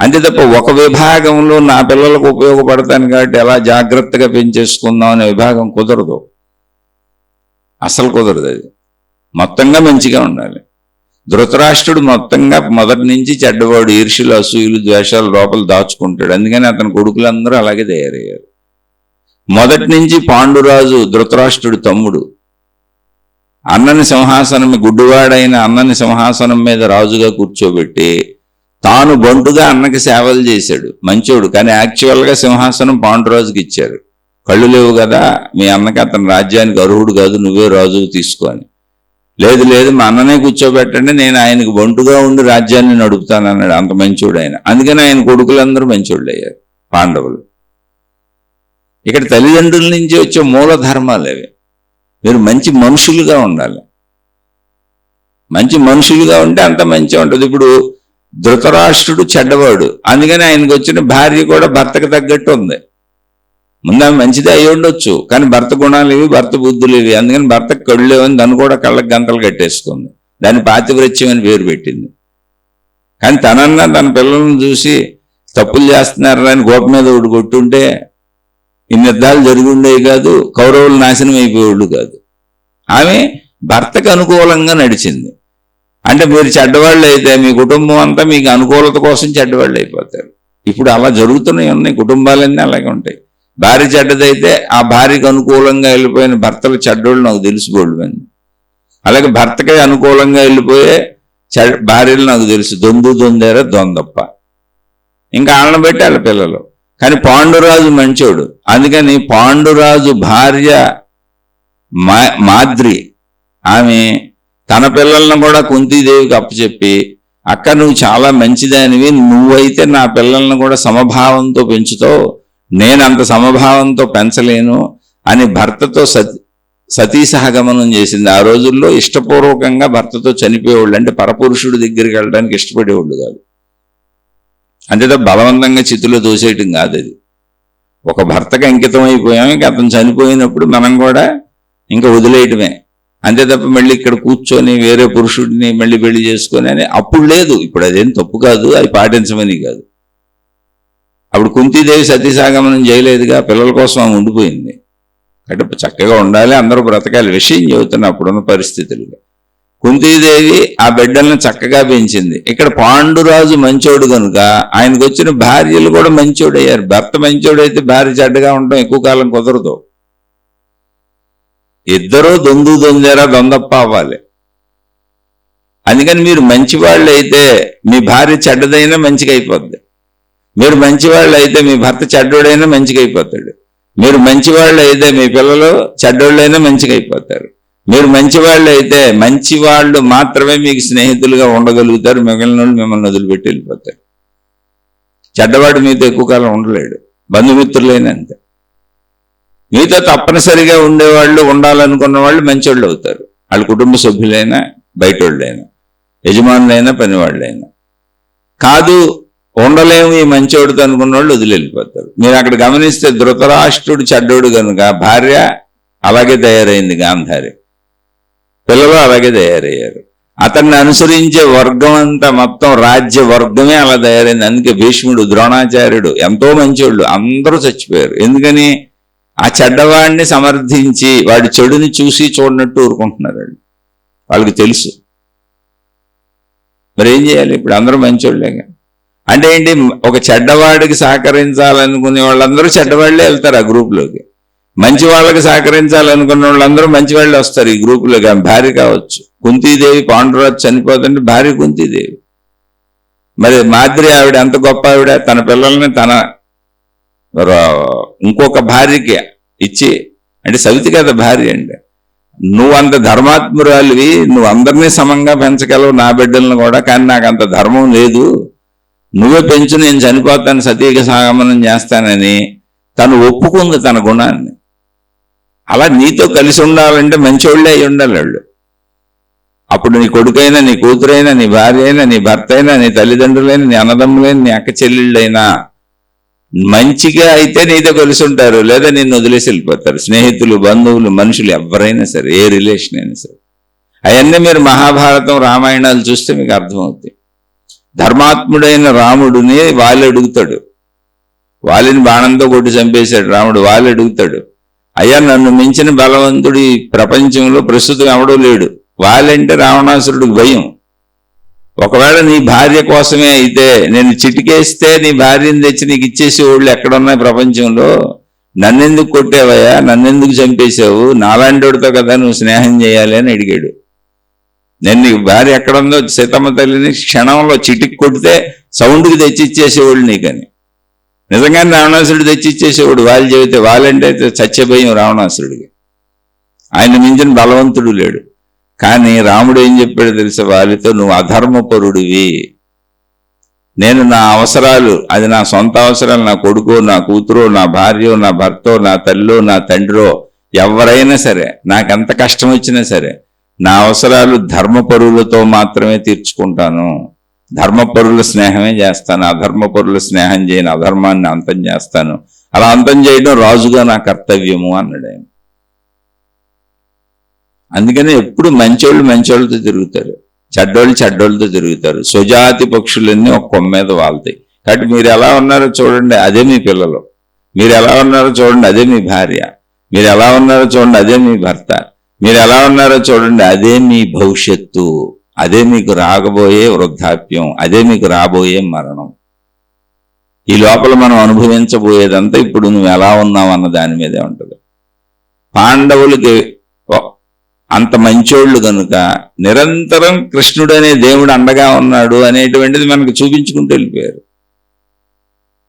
అంతే తప్ప ఒక విభాగంలో నా పిల్లలకు ఉపయోగపడతాను కాబట్టి ఎలా జాగ్రత్తగా పెంచేసుకుందాం అనే విభాగం కుదరదు. అసలు కుదరదు. అది మొత్తంగా మంచిగా ఉండాలి. ధృతరాష్ట్రుడు మొత్తంగా మొదటి నుంచి చెడ్డవాడు, ఈర్ష్యులు, అసూయులు, ద్వేషాలు లోపల దాచుకుంటాడు. అందుకని అతని కొడుకులందరూ అలాగే తయారయ్యారు. మొదటి నుంచి పాండురాజు ధృతరాష్ట్రుడు తమ్ముడు అన్నని సింహాసనం, గుడ్డివాడైన అన్నని సింహాసనం మీద రాజుగా కూర్చోబెట్టి తాను బంటుగా అన్నకి సేవలు చేశాడు. మంచోడు, కానీ యాక్చువల్గా సింహాసనం పాండురాజుకి ఇచ్చారు. కళ్ళు లేవు కదా, మీ అన్నకి అతని రాజ్యానికి అర్హుడు కాదు, నువ్వే రాజుకు తీసుకో అని. లేదు లేదు, మా అన్ననే కూర్చోబెట్టండి, నేను ఆయనకు బంటుగా ఉండి రాజ్యాన్ని నడుపుతాను అన్నాడు. అంత మంచోడు ఆయన. అందుకని ఆయన కొడుకులందరూ మంచోళ్ళు అయ్యారు, పాండవులు. ఇక్కడ తల్లిదండ్రుల నుంచి వచ్చే మూల ధర్మాలు అవి. మీరు మంచి మనుషులుగా ఉండాలి. మంచి మనుషులుగా ఉంటే అంత మంచిగా ఉంటుంది. ఇప్పుడు ధృతరాష్ట్రుడు చెడ్డవాడు, అందుకని ఆయనకు వచ్చిన భార్య కూడా భర్తకు తగ్గట్టు ఉంది. ముందు మంచిదే అయి ఉండొచ్చు, కానీ భర్త గుణాలు ఇవి, భర్త బుద్ధులు ఇవి. అందుకని భర్తకు కళ్ళు లేవని దాన్ని కూడా కళ్ళకి గంతలు కట్టేసుకుంది. దాన్ని పాతివ్రత్యం అని పేరు పెట్టింది. కానీ తనన్నా తన పిల్లలను చూసి తప్పులు చేస్తున్నారా అని గోప మీద ఒకటి కొట్టుంటే ఇన్ని యుద్ధాలు జరిగి ఉండేవి కాదు, కౌరవులు నాశనం అయిపోయేవాళ్ళు కాదు. ఆమె భర్తకు అనుకూలంగా నడిచింది. అంటే మీరు చెడ్డవాళ్ళు అయితే మీ కుటుంబం అంతా మీకు అనుకూలత కోసం చెడ్డవాళ్ళు అయిపోతారు. ఇప్పుడు అలా జరుగుతున్నాయి, ఉన్నాయి. కుటుంబాలన్నీ అలాగే ఉంటాయి. భార్య చెడ్డదైతే ఆ భార్యకు అనుకూలంగా వెళ్ళిపోయిన భర్తలు చెడ్డోళ్ళు నాకు తెలిసిపోళ్ళు అని. అలాగే భర్తకి అనుకూలంగా వెళ్ళిపోయే భార్యలు నాకు తెలుసు, దొందేరా దొందప్ప. ఇంకా వాళ్ళని బట్టి వాళ్ళ పిల్లలు. కానీ పాండురాజు మంచోడు, అందుకని పాండురాజు భార్య మాద్రి ఆమె తన పిల్లలను కూడా కుంతీదేవికి అప్పచెప్పి, అక్క నువ్వు చాలా మంచిదానివి, నువ్వైతే నా పిల్లలను కూడా సమభావంతో పెంచుతావు, నేను అంత సమభావంతో పెంచలేను అని భర్తతో సతీ సహగమనం చేసింది. ఆ రోజుల్లో ఇష్టపూర్వకంగా భర్తతో చనిపోయేవాళ్ళు, అంటే పరపురుషుడి దగ్గరికి వెళ్ళడానికి ఇష్టపడేవాళ్ళు కాదు. అంతేతో బలవంతంగా చితిలో దోసేయటం కాదు. అది ఒక భర్తకు అంకితం అయిపోయాం, ఇంకా అతను చనిపోయినప్పుడు మనం కూడా ఇంకా వదిలేయటమే. అంతే తప్ప మళ్ళీ ఇక్కడ కూర్చొని వేరే పురుషుడిని మళ్ళీ పెళ్లి చేసుకొని అని అప్పుడు లేదు. ఇప్పుడు అదేం తప్పు కాదు, అది పాటించమని కాదు. అప్పుడు కుంతీదేవి సతీసాగమనం చేయలేదుగా, పిల్లల కోసం ఆమె ఉండిపోయింది. అంటే చక్కగా ఉండాలి, అందరూ బ్రతకాలి, విషయం చెబుతున్న అప్పుడున్న పరిస్థితులుగా. కుంతీదేవి ఆ బిడ్డలను చక్కగా పెంచింది. ఇక్కడ పాండురాజు మంచోడు కనుక ఆయనకు వచ్చిన భార్యలు కూడా మంచోడు అయ్యారు. భర్త మంచోడైతే భార్య చెడ్డగా ఉండటం ఎక్కువ కాలం కుదరదు. ఇద్దరూ దొందేరా దొందప్ప అవ్వాలి. అందుకని మీరు మంచివాళ్ళు అయితే మీ భార్య చెడ్డదైనా మంచిగా అయిపోద్ది. మీరు మంచివాళ్ళు అయితే మీ భర్త చెడ్డోడైనా మంచిగా అయిపోతాడు. మీరు మంచివాళ్ళు అయితే మీ పిల్లలు చెడ్డోళ్ళైనా మంచిగా అయిపోతారు. మీరు మంచివాళ్ళు అయితే మంచివాళ్ళు మాత్రమే మీకు స్నేహితులుగా ఉండగలుగుతారు, మిగిలిన వాళ్ళు మిమ్మల్ని వదిలిపెట్టి వెళ్ళిపోతారు. చెడ్డవాడు మీతో ఎక్కువ కాలం ఉండలేడు, బంధుమిత్రులైనా అంతే. మీతో తప్పనిసరిగా ఉండేవాళ్ళు, ఉండాలనుకున్న వాళ్ళు మంచోళ్ళు అవుతారు. వాళ్ళ కుటుంబ సభ్యులైనా, బయటోళ్ళైనా, యజమానులైనా, పనివాళ్ళైనా. కాదు ఉండలేము ఈ మంచోడితో అనుకున్న వాళ్ళు వదిలి వెళ్ళిపోతారు. మీరు అక్కడ గమనిస్తే ధృతరాష్ట్రుడు చెడ్డోడు కనుక భార్య అలాగే తయారైంది, గాంధారి. పిల్లలు అలాగే తయారయ్యారు. అతన్ని అనుసరించే వర్గం అంతా, మొత్తం రాజ్య వర్గమే అలా తయారైంది. అందుకే భీష్ముడు, ద్రోణాచార్యుడు ఎంతో మంచోళ్ళు, అందరూ చచ్చిపోయారు. ఎందుకని? ఆ చెడ్డవాడిని సమర్థించి వాడి చెడుని చూసి చూడనట్టు ఊరుకుంటున్నారు. వాళ్ళకి తెలుసు. మరి ఏం చేయాలి? ఇప్పుడు అందరూ మంచోళ్ళేగా. అంటే ఏంటి? ఒక చెడ్డవాడికి సహకరించాలనుకునే వాళ్ళందరూ చెడ్డవాళ్లే వెళ్తారు ఆ గ్రూప్లోకి. మంచి వాళ్ళకి సహకరించాలనుకున్న వాళ్ళందరూ మంచి వాళ్ళే వస్తారు ఈ గ్రూపులోకి. ఆమె భార్య కావచ్చు. కుంతీదేవి, పాండురాజు చనిపోతుంటే భార్య కుంతీదేవి. మరి మాద్రి ఆవిడ ఎంత గొప్ప ఆవిడ, తన పిల్లల్ని తన ఇంకొక భార్యకి ఇచ్చి, అంటే సవితి కదా భార్య అంటే, నువ్వు అంత ధర్మాత్మురాలివి, నువ్వు అందరినీ సమంగా పెంచగలవు, నా బిడ్డలను కూడా, కానీ నాకు అంత ధర్మం లేదు, నువ్వే పెంచు, నేను చనిపోతాను, సతీక సాగమనం చేస్తానని తను ఒప్పుకుంది తన గుణాన్ని. అలా నీతో కలిసి ఉండాలంటే మంచోళ్ళే అయి ఉండాలి వాళ్ళు. అప్పుడు నీ కొడుకైనా, నీ కూతురైనా, నీ భార్య అయినా, నీ భర్త అయినా, నీ తల్లిదండ్రులైనా, నీ అన్నదమ్ములైనా, నీ అక్క చెల్లెళ్ళైనా మంచిగా అయితే నీతో కలిసి ఉంటారు, లేదా నిన్ను వదిలేసి వెళ్ళిపోతారు. స్నేహితులు, బంధువులు, మనుషులు ఎవరైనా సరే, ఏ రిలేషన్ అయినా సరే. అవన్నీ మీరు మహాభారతం, రామాయణాలు చూస్తే మీకు అర్థమవుతాయి. ధర్మాత్ముడైన రాముడిని వాలి అడుగుతాడు, వాలిని బాణంతో కొట్టి చంపేశాడు రాముడు. వాలి అడుగుతాడు, అయ్యా నన్ను మించిన బలవంతుడు ఈ ప్రపంచంలో ప్రస్తుతం ఎవడూ లేడు. వాళ్ళంటే రావణాసురుడికి భయం. ఒకవేళ నీ భార్య కోసమే అయితే నేను చిటికేస్తే నీ భార్యను తెచ్చి నీకు ఇచ్చేసేవాళ్ళు ఎక్కడున్నాయి ప్రపంచంలో? నన్నెందుకు కొట్టావయ్యా, నన్నెందుకు చంపేశావు, నాలాంటివాడితో కదా నువ్వు స్నేహం చేయాలి అని అడిగాడు. నేను నీ భార్య ఎక్కడుందో సీతమ్మ తల్లిని క్షణంలో చిటికి కొడితే సౌండ్కి తెచ్చి ఇచ్చేసేవాళ్ళు నీకని. నిజంగానే రావణాసురుడు తెచ్చి ఇచ్చేసేవాడు. వాళ్ళు చెబితే వాళ్ళంటే చచ్చే భయం రావణాసురుడికి. ఆయన మించిన బలవంతుడు లేడు. కానీ రాముడు ఏం చెప్పాడు తెలుసా వాలితో? నువ్వు అధర్మపరుడివి. నేను నా అవసరాలు, అది నా సొంత అవసరాలు, నా కొడుకో నా కూతురో నా భార్యో నా భర్తో నా తల్లో నా తండ్రో ఎవరైనా సరే, నాకెంత కష్టం వచ్చినా సరే నా అవసరాలు ధర్మపరులతో మాత్రమే తీర్చుకుంటాను. ధర్మపరుల స్నేహమే చేస్తాను. అధర్మపరుల స్నేహం చేయను. అధర్మాన్ని అంతం చేస్తాను. అలా అంతం చేయడం రాజుగా నా కర్తవ్యము అన్నాడు ఆయన. అందుకని ఎప్పుడు మంచోళ్ళు మంచోళ్ళతో తిరుగుతారు, చెడ్డోళ్ళు చెడ్డోళ్ళతో తిరుగుతారు. స్వజాతి పక్షులన్నీ ఒక కొమ్మ మీద వాళ్తాయి. కాబట్టి మీరు ఎలా ఉన్నారో చూడండి, అదే మీ పిల్లలు. మీరు ఎలా ఉన్నారో చూడండి, అదే మీ భార్య. మీరు ఎలా ఉన్నారో చూడండి, అదే మీ భర్త. మీరు ఎలా ఉన్నారో చూడండి, అదే మీ భవిష్యత్తు. అదే మీకు రాబోయే వృద్ధాప్యం. అదే మీకు రాబోయే మరణం. ఈ లోపల మనం అనుభవించబోయేదంతా ఇప్పుడు నువ్వు ఎలా ఉన్నావు అన్న దాని మీదే ఉంటుంది. పాండవులకి అంత మంచోళ్ళు కనుక నిరంతరం కృష్ణుడు అనే దేవుడు అండగా ఉన్నాడు అనేటువంటిది మనకు చూపించుకుంటూ వెళ్ళిపోయారు.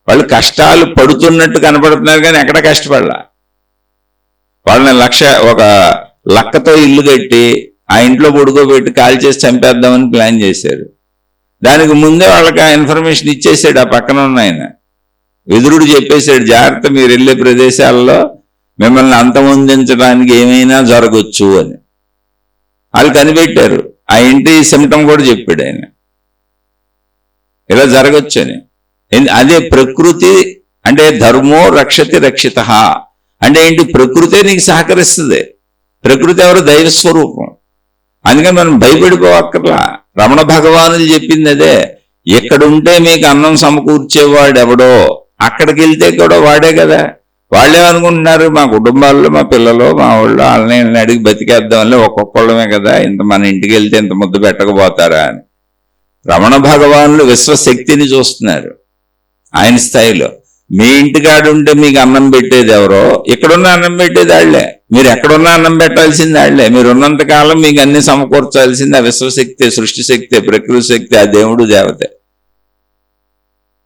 వాళ్ళు కష్టాలు పడుతున్నట్టు కనపడుతున్నారు కానీ ఎక్కడ కష్టపడలా. వాళ్ళని ఒక లక్కతో ఇల్లు కట్టి ఆ ఇంట్లో పడుకోబెట్టి కాల్ చేసి చంపేద్దామని ప్లాన్ చేశారు. దానికి ముందే వాళ్ళకి ఆ ఇన్ఫర్మేషన్ ఇచ్చేసాడు ఆ పక్కన ఉన్న ఆయన. విదురుడు చెప్పేశాడు, జాగ్రత్త, మీరు వెళ్ళే ప్రదేశాల్లో మిమ్మల్ని అంతమొందించడానికి ఏమైనా జరగచ్చు అని. వాళ్ళు కనిపెట్టారు. ఆ ఇంటి సిమ్టమ్ కూడా చెప్పాడు ఆయన, ఇలా జరగచ్చు అని. అదే ప్రకృతి అంటే ధర్మో రక్షతి రక్షిత అంటే ఏంటి? ప్రకృతే నీకు సహకరిస్తుంది. ప్రకృతి ఎవరు? దైవస్వరూపం. అందుకని మనం భయపడిపోవక్కర్లా. రమణ భగవానులు చెప్పింది అదే. ఎక్కడుంటే మీకు అన్నం సమకూర్చేవాడు ఎవడో అక్కడికి వెళ్తే కూడా వాడే కదా. వాళ్ళేమనుకుంటున్నారు, మా కుటుంబాల్లో మా పిల్లలు మా వాళ్ళు వాళ్ళని అడిగి బతికేద్దామని ఒక్కొక్కళ్ళమే కదా, ఇంత మన ఇంటికి వెళ్తే ఇంత ముద్దు పెట్టకపోతారా అని. రమణ భగవానులు విశ్వశక్తిని చూస్తున్నారు ఆయన స్థాయిలో. మీ ఇంటికాడుంటే మీకు అన్నం పెట్టేది ఎవరో, ఇక్కడున్న అన్నం పెట్టేది వాళ్లే. మీరు ఎక్కడున్నా అన్నం పెట్టాల్సింది వాళ్లే. మీరు ఉన్నంత కాలం మీకు అన్ని సమకూర్చాల్సింది ఆ విశ్వశక్తి, సృష్టి శక్తి, ప్రకృతి శక్తి, ఆ దేవుడు దేవతే.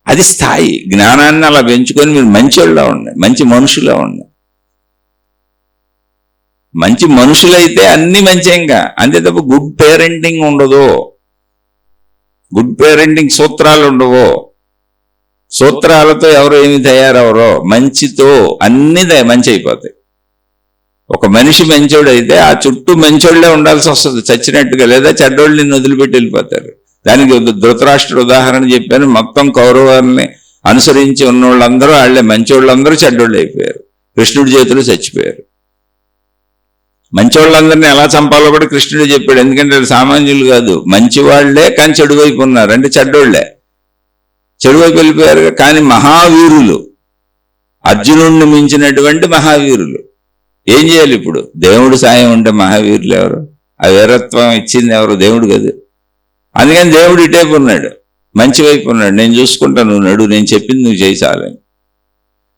అది స్థాయి. జ్ఞానాన్ని అలా పెంచుకొని మీరు మంచిగా ఉండండి, మంచి మనుషులా ఉండండి. మంచి మనుషులైతే అన్ని మంచిగా, అంతే తప్ప గుడ్ పేరెంటింగ్ ఉండదు. గుడ్ పేరెంటింగ్ సూత్రాలు ఉండవు. సూత్రాలతో ఎవరు ఏమి తయారవరో, మంచితో అన్ని మంచి అయిపోతాయి. ఒక మనిషి మంచోడైతే ఆ చుట్టూ మంచోళ్లే ఉండాల్సి వస్తుంది చచ్చినట్టుగా, లేదా చెడ్డోళ్ళు నిన్ను వదిలిపెట్టి వెళ్ళిపోతారు. దానికి ధృతరాష్ట్రుడు ఉదాహరణ చెప్పాను. మొత్తం కౌరవాన్ని అనుసరించి ఉన్న వాళ్ళందరూ వాళ్లే, మంచోళ్ళందరూ చెడ్డోళ్ళు అయిపోయారు, కృష్ణుడి చేతులు చచ్చిపోయారు. మంచోళ్ళందరినీ ఎలా చంపాలో కూడా కృష్ణుడు చెప్పాడు. ఎందుకంటే సామాన్యులు కాదు, మంచి వాళ్లే కానీ చెడు వైపు ఉన్నారు, అంటే చెడ్డోళ్లే చెడువైపు వెళ్ళిపోయారు. కానీ మహావీరులు, అర్జునుడిని మించినటువంటి మహావీరులు ఏం చేయాలి ఇప్పుడు? దేవుడు సాయం ఉంటే మహావీరులు ఎవరు? ఆ వీరత్వం ఇచ్చింది ఎవరు? దేవుడు కదా. అందుకని దేవుడు ఇటేపు ఉన్నాడు, మంచి వైపు ఉన్నాడు. నేను చూసుకుంటా, నువ్వు నడు, నేను చెప్పింది నువ్వు చేయాలని.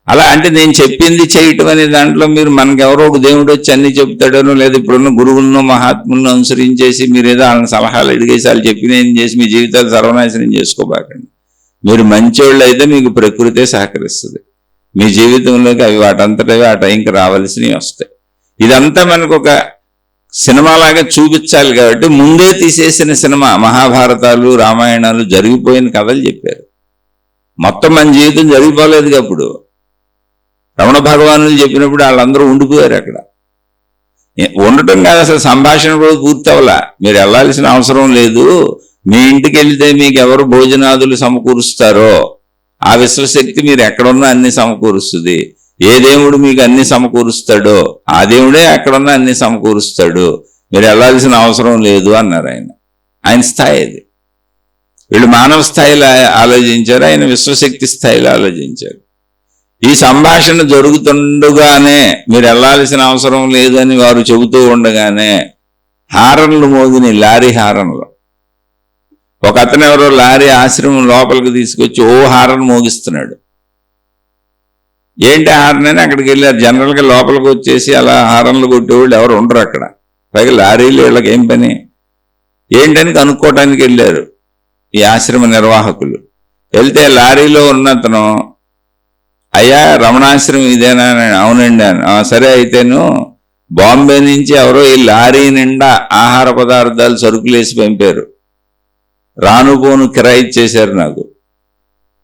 అలా అంటే నేను చెప్పింది చేయటం అనే దాంట్లో మీరు మనకెవరో ఒక దేవుడు వచ్చి అన్ని చెప్తాడనో, లేదా ఇప్పుడున్న గురువులను మహాత్ములను అనుసరించేసి మీరు ఏదో వాళ్ళని సలహాలు అడిగేసి వాళ్ళు చెప్పిన చేసి మీ జీవితాలు సర్వనాశనం చేసుకోబాకండి. మీరు మంచోళ్ళు అయితే మీకు ప్రకృతే సహకరిస్తుంది. మీ జీవితంలోకి అవి వాటంతటవి ఆ టైంకి రావాల్సినవి వస్తాయి. ఇదంతా మనకు ఒక సినిమాలాగా చూపించాలి కాబట్టి ముందే తీసేసిన సినిమా. మహాభారతాలు, రామాయణాలు జరిగిపోయిన కథలు చెప్పారు. మొత్తం మన జీవితం జరిగిపోలేదు. అప్పుడు రమణ భగవానులు చెప్పినప్పుడు వాళ్ళందరూ ఉండిపోయారు అక్కడ. ఉండటం కాదు, అసలు సంభాషణ కూడా పూర్తవలా. మీరు వెళ్ళాల్సిన అవసరం లేదు. మీ ఇంటికి వెళ్తే మీకు ఎవరు భోజనాదులు సమకూరుస్తారో ఆ విశ్వశక్తి మీరు ఎక్కడున్నా అన్ని సమకూరుస్తుంది. ఏ దేవుడు మీకు అన్ని సమకూరుస్తాడో ఆ దేవుడే ఎక్కడున్నా అన్ని సమకూరుస్తాడు. మీరు వెళ్ళాల్సిన అవసరం లేదు అన్నారు ఆయన. ఆయన స్థాయి అది. వీళ్ళు మానవ స్థాయిలో ఆలోచించారు, ఆయన విశ్వశక్తి స్థాయిలో ఆలోచించారు. ఈ సంభాషణ జరుగుతుండగానే మీరు వెళ్లాల్సిన అవసరం లేదని వారు చెబుతూ ఉండగానే హారన్లు మోగిని, లారీ హారన్లు. ఒక అతను ఎవరో లారీ ఆశ్రమం లోపలికి తీసుకొచ్చి హారన్ మోగిస్తున్నాడు. ఏంటి హారన్ అని అక్కడికి వెళ్ళారు. జనరల్గా లోపలికి వచ్చేసి అలా హారన్లు కొట్టేవాళ్ళు ఎవరు ఉండరు అక్కడ. పైగా లారీలు వీళ్ళకి ఏం పని ఏంటని కనుక్కోవటానికి వెళ్ళారు ఈ ఆశ్రమ నిర్వాహకులు. వెళ్తే లారీలో ఉన్నతను, అయ్యా రమణాశ్రమం ఇదేనా? అవునండి అని. సరే అయితేను బాంబే నుంచి ఎవరో ఈ లారీ నిండా ఆహార పదార్థాలు సరుకులు వేసి పంపారు. రాను పోను కిరాయి ఇచ్చేశారు నాకు.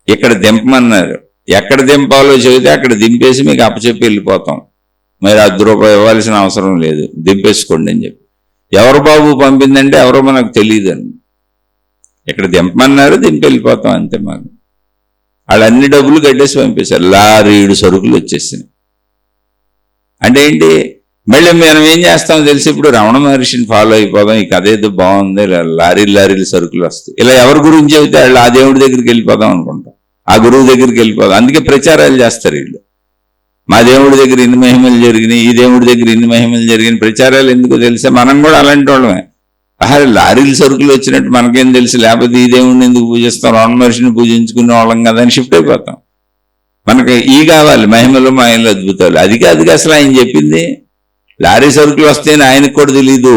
ఇక్కడ దింపమన్నారు. ఎక్కడ దింపాలో చెబితే అక్కడ దింపేసి మీకు అప్పచెప్పి వెళ్ళిపోతాం. మరి ₹10 ఇవ్వాల్సిన అవసరం లేదు, దింపేసుకోండి అని చెప్పి. ఎవరు బాబు పంపిందంటే ఎవరో మనకు తెలియదని. ఇక్కడ దింపమన్నారు, దింపి వెళ్ళిపోతాం అంతే. మాకు వాళ్ళు అన్ని డబ్బులు కట్టేసి పంపేశారు. లారీడు సరుకులు వచ్చేసినాయి. అంటే ఏంటి? మళ్ళీ మనం ఏం చేస్తామో తెలిసి ఇప్పుడు రమణ మహర్షిని ఫాలో అయిపోదాం, ఈ కథ ఏదో బాగుంది, లారీలు సరుకులు వస్తాయి. ఇలా ఎవరి గురించి చెబితే వాళ్ళు ఆ దేవుడి దగ్గరికి వెళ్ళిపోదాం అనుకుంటాం, ఆ గురువు దగ్గరికి వెళ్ళిపోదాం. అందుకే ప్రచారాలు చేస్తారు వీళ్ళు. మా దేవుడి దగ్గర ఇన్ని మహిమలు జరిగినాయి, ఈ దేవుడి దగ్గర ఇన్ని మహిమలు జరిగినాయి. ప్రచారాలు ఎందుకు తెలిసే? మనం కూడా అలాంటి వాళ్ళమే. లారీలు సరుకులు వచ్చినట్టు మనకేం తెలుసు? లేకపోతే ఈ దేవుడిని ఎందుకు పూజిస్తాం, రమణ మహర్షిని పూజించుకునే వాళ్ళం కదా అని షిఫ్ట్ అయిపోతాం. మనకి ఈ కావాలి, మహిమలు మాయలు అద్భుతాలు. అది అసలు ఆయన చెప్పింది. లారీ సరుకులు వస్తాయని ఆయనకు కూడా తెలీదు.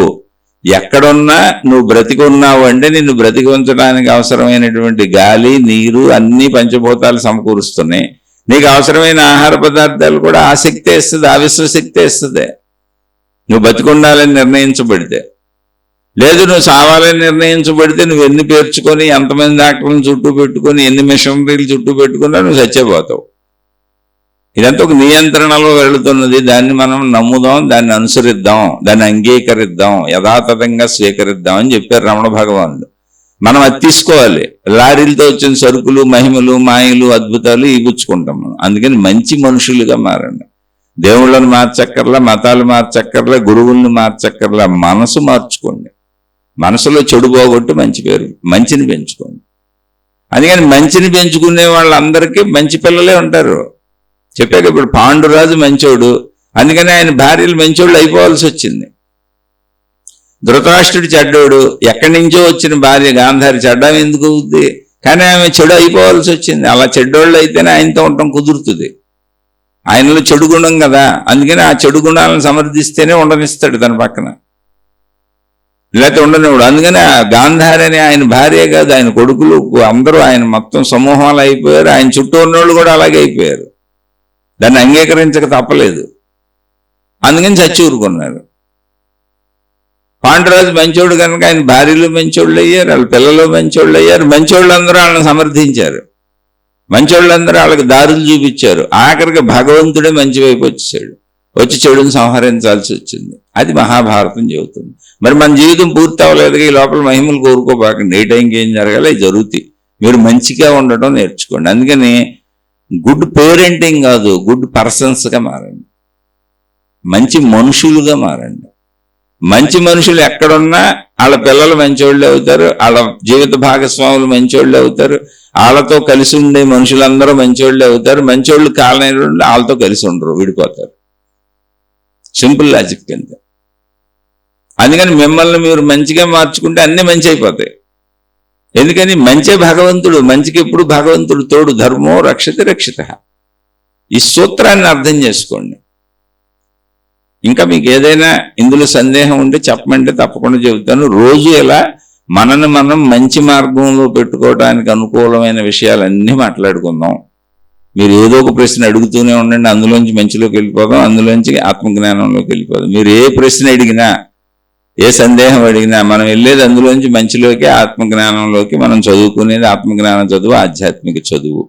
ఎక్కడున్నా నువ్వు బ్రతికి ఉన్నావు అంటే నిన్ను బ్రతికి ఉంచడానికి అవసరమైనటువంటి గాలి, నీరు అన్ని పంచభూతాలు సమకూరుస్తున్నాయి. నీకు అవసరమైన ఆహార పదార్థాలు కూడా ఆ శక్తే ఇస్తుంది, ఆ విశ్వశక్తే ఇస్తుంది. నువ్వు బతికుండాలని నిర్ణయించబడితే. లేదు నువ్వు సావాలని నిర్ణయించబడితే నువ్వు ఎన్ని పేర్చుకొని, ఎంతమంది డాక్టర్లను చుట్టూ పెట్టుకొని, ఎన్ని మిషనరీలు చుట్టూ పెట్టుకున్నా నువ్వు చచ్చిపోతావు. ఇదంతా ఒక నియంత్రణలో వెళుతున్నది. దాన్ని మనం నమ్ముదాం, దాన్ని అనుసరిద్దాం, దాన్ని అంగీకరిద్దాం, యథాతథంగా స్వీకరిద్దాం అని చెప్పారు రమణ భగవానుడు. మనం అది తీసుకోవాలి. లారీలతో వచ్చిన సరుకులు, మహిమలు, మాయలు, అద్భుతాలు ఇవ్వుచ్చుకుంటాం మనం. అందుకని మంచి మనుషులుగా మారండి. దేవుళ్ళను మార్చక్కర్లా, మతాలు మార్చక్కర్లా, గురువులను మార్చక్కర్లా, మనసు మార్చుకోండి. మనసులో చెడు పోగొట్టు మంచి పేరు, మంచిని పెంచుకోండి. అందుకని మంచిని పెంచుకునే వాళ్ళందరికీ మంచి పిల్లలే ఉంటారు. చెప్పాక ఇప్పుడు పాండురాజు మంచోడు, అందుకని ఆయన భార్యలు మంచోళ్ళు అయిపోవాల్సి వచ్చింది. ధృతరాష్ట్రుడు చెడ్డోడు, ఎక్కడి నుంచో వచ్చిన భార్య గాంధారి చెడ్డం ఎందుకు అవుద్ది? కానీ ఆమె చెడు అయిపోవాల్సి వచ్చింది. అలా చెడ్డోళ్ళు అయితేనే ఆయనతో ఉండటం కుదురుతుంది. ఆయనలో చెడు గుణం కదా, అందుకని ఆ చెడు గుణాలను సమర్థిస్తేనే ఉండనిస్తాడు తన పక్కన, లేకపోతే ఉండనివాడు. అందుకని ఆ గాంధారి అని ఆయన భార్య కాదు, ఆయన కొడుకులు అందరూ ఆయన మొత్తం సమూహాలు అయిపోయారు. ఆయన చుట్టూ ఉన్నోళ్ళు కూడా అలాగే అయిపోయారు. దాన్ని అంగీకరించక తప్పలేదు. అందుకని చచ్చి ఊరుకున్నారు. పాండురాజు మంచోడు కనుక ఆయన భార్యలు మంచోళ్ళు అయ్యారు, వాళ్ళ పిల్లలు మంచోళ్ళు అయ్యారు. మంచోళ్ళందరూ వాళ్ళని సమర్థించారు, మంచోళ్ళందరూ వాళ్ళకి దారులు చూపించారు. ఆఖరికి భగవంతుడే మంచి వైపు వచ్చేసాడు, వచ్చి చెడుని సంహరించాల్సి వచ్చింది. అది మహాభారతం చెబుతుంది. మరి మన జీవితం పూర్తి అవ్వలేదు, ఈ లోపల మహిమలు కోరుకోబాకండి. ఏ టైంకి ఏం జరగాలి అవి జరుగుతాయి. మీరు మంచిగా ఉండటం నేర్చుకోండి. అందుకని గుడ్ పేరెంటింగ్ కాదు, గుడ్ పర్సన్స్గా మారండి, మంచి మనుషులుగా మారండి. మంచి మనుషులు ఎక్కడున్నా వాళ్ళ పిల్లలు మంచోళ్ళు అవుతారు, వాళ్ళ జీవిత భాగస్వాములు మంచోళ్ళు అవుతారు, వాళ్ళతో కలిసి ఉండే మనుషులందరూ మంచోళ్ళు అవుతారు. మంచోళ్ళు కాలనీ వాళ్ళతో కలిసి ఉండరు, విడిపోతారు. సింపుల్ లాజిక్ కింద. అందుకని మిమ్మల్ని మీరు మంచిగా మార్చుకుంటే అన్నీ మంచి అయిపోతాయి. ఎందుకని మంచే భగవంతుడు, మంచికి ఎప్పుడు భగవంతుడు తోడు. ధర్మో రక్షతి రక్షిత. ఈ సూత్రాన్ని అర్థం చేసుకోండి. ఇంకా మీకు ఏదైనా ఇందులో సందేహం ఉంటే చెప్పమంటే తప్పకుండా చెబుతాను. రోజు ఇలా మనని మనం మంచి మార్గంలో పెట్టుకోవడానికి అనుకూలమైన విషయాలన్నీ మాట్లాడుకుందాం. మీరు ఏదో ఒక ప్రశ్న అడుగుతూనే ఉండండి, అందులోంచి మంచిలోకి వెళ్ళిపోదాం, అందులోంచి ఆత్మజ్ఞానంలోకి వెళ్ళిపోదాం. మీరు ఏ ప్రశ్న అడిగినా, ఏ సందేహం అడిగినా మనం వెళ్ళేది అందులోంచి మంచిలోకి, ఆత్మజ్ఞానంలోకి. మనం చదువుకునేది ఆత్మజ్ఞానం చదువు, ఆధ్యాత్మిక చదువు.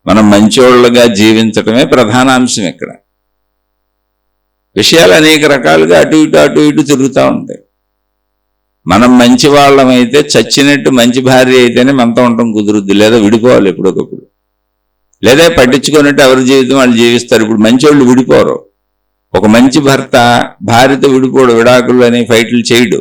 మనం మంచోళ్ళగా జీవించటమే ప్రధాన అంశం. ఇక్కడ విషయాలు అనేక రకాలుగా అటు ఇటు తిరుగుతూ ఉంటాయి. మనం మంచి వాళ్ళమైతే చచ్చినట్టు మంచి భార్య అయితేనే మనతో ఉండటం కుదురుద్ది, లేదా విడిపోవాలి ఎప్పుడొకప్పుడు, లేదా పట్టించుకున్నట్టు ఎవరి జీవితం వాళ్ళు జీవిస్తారు. ఇప్పుడు మంచోళ్ళు విడిపోరు. ఒక మంచి భర్త భార్యతో విడిపోడు, విడాకులు అనే ఫైట్లు చేయడు.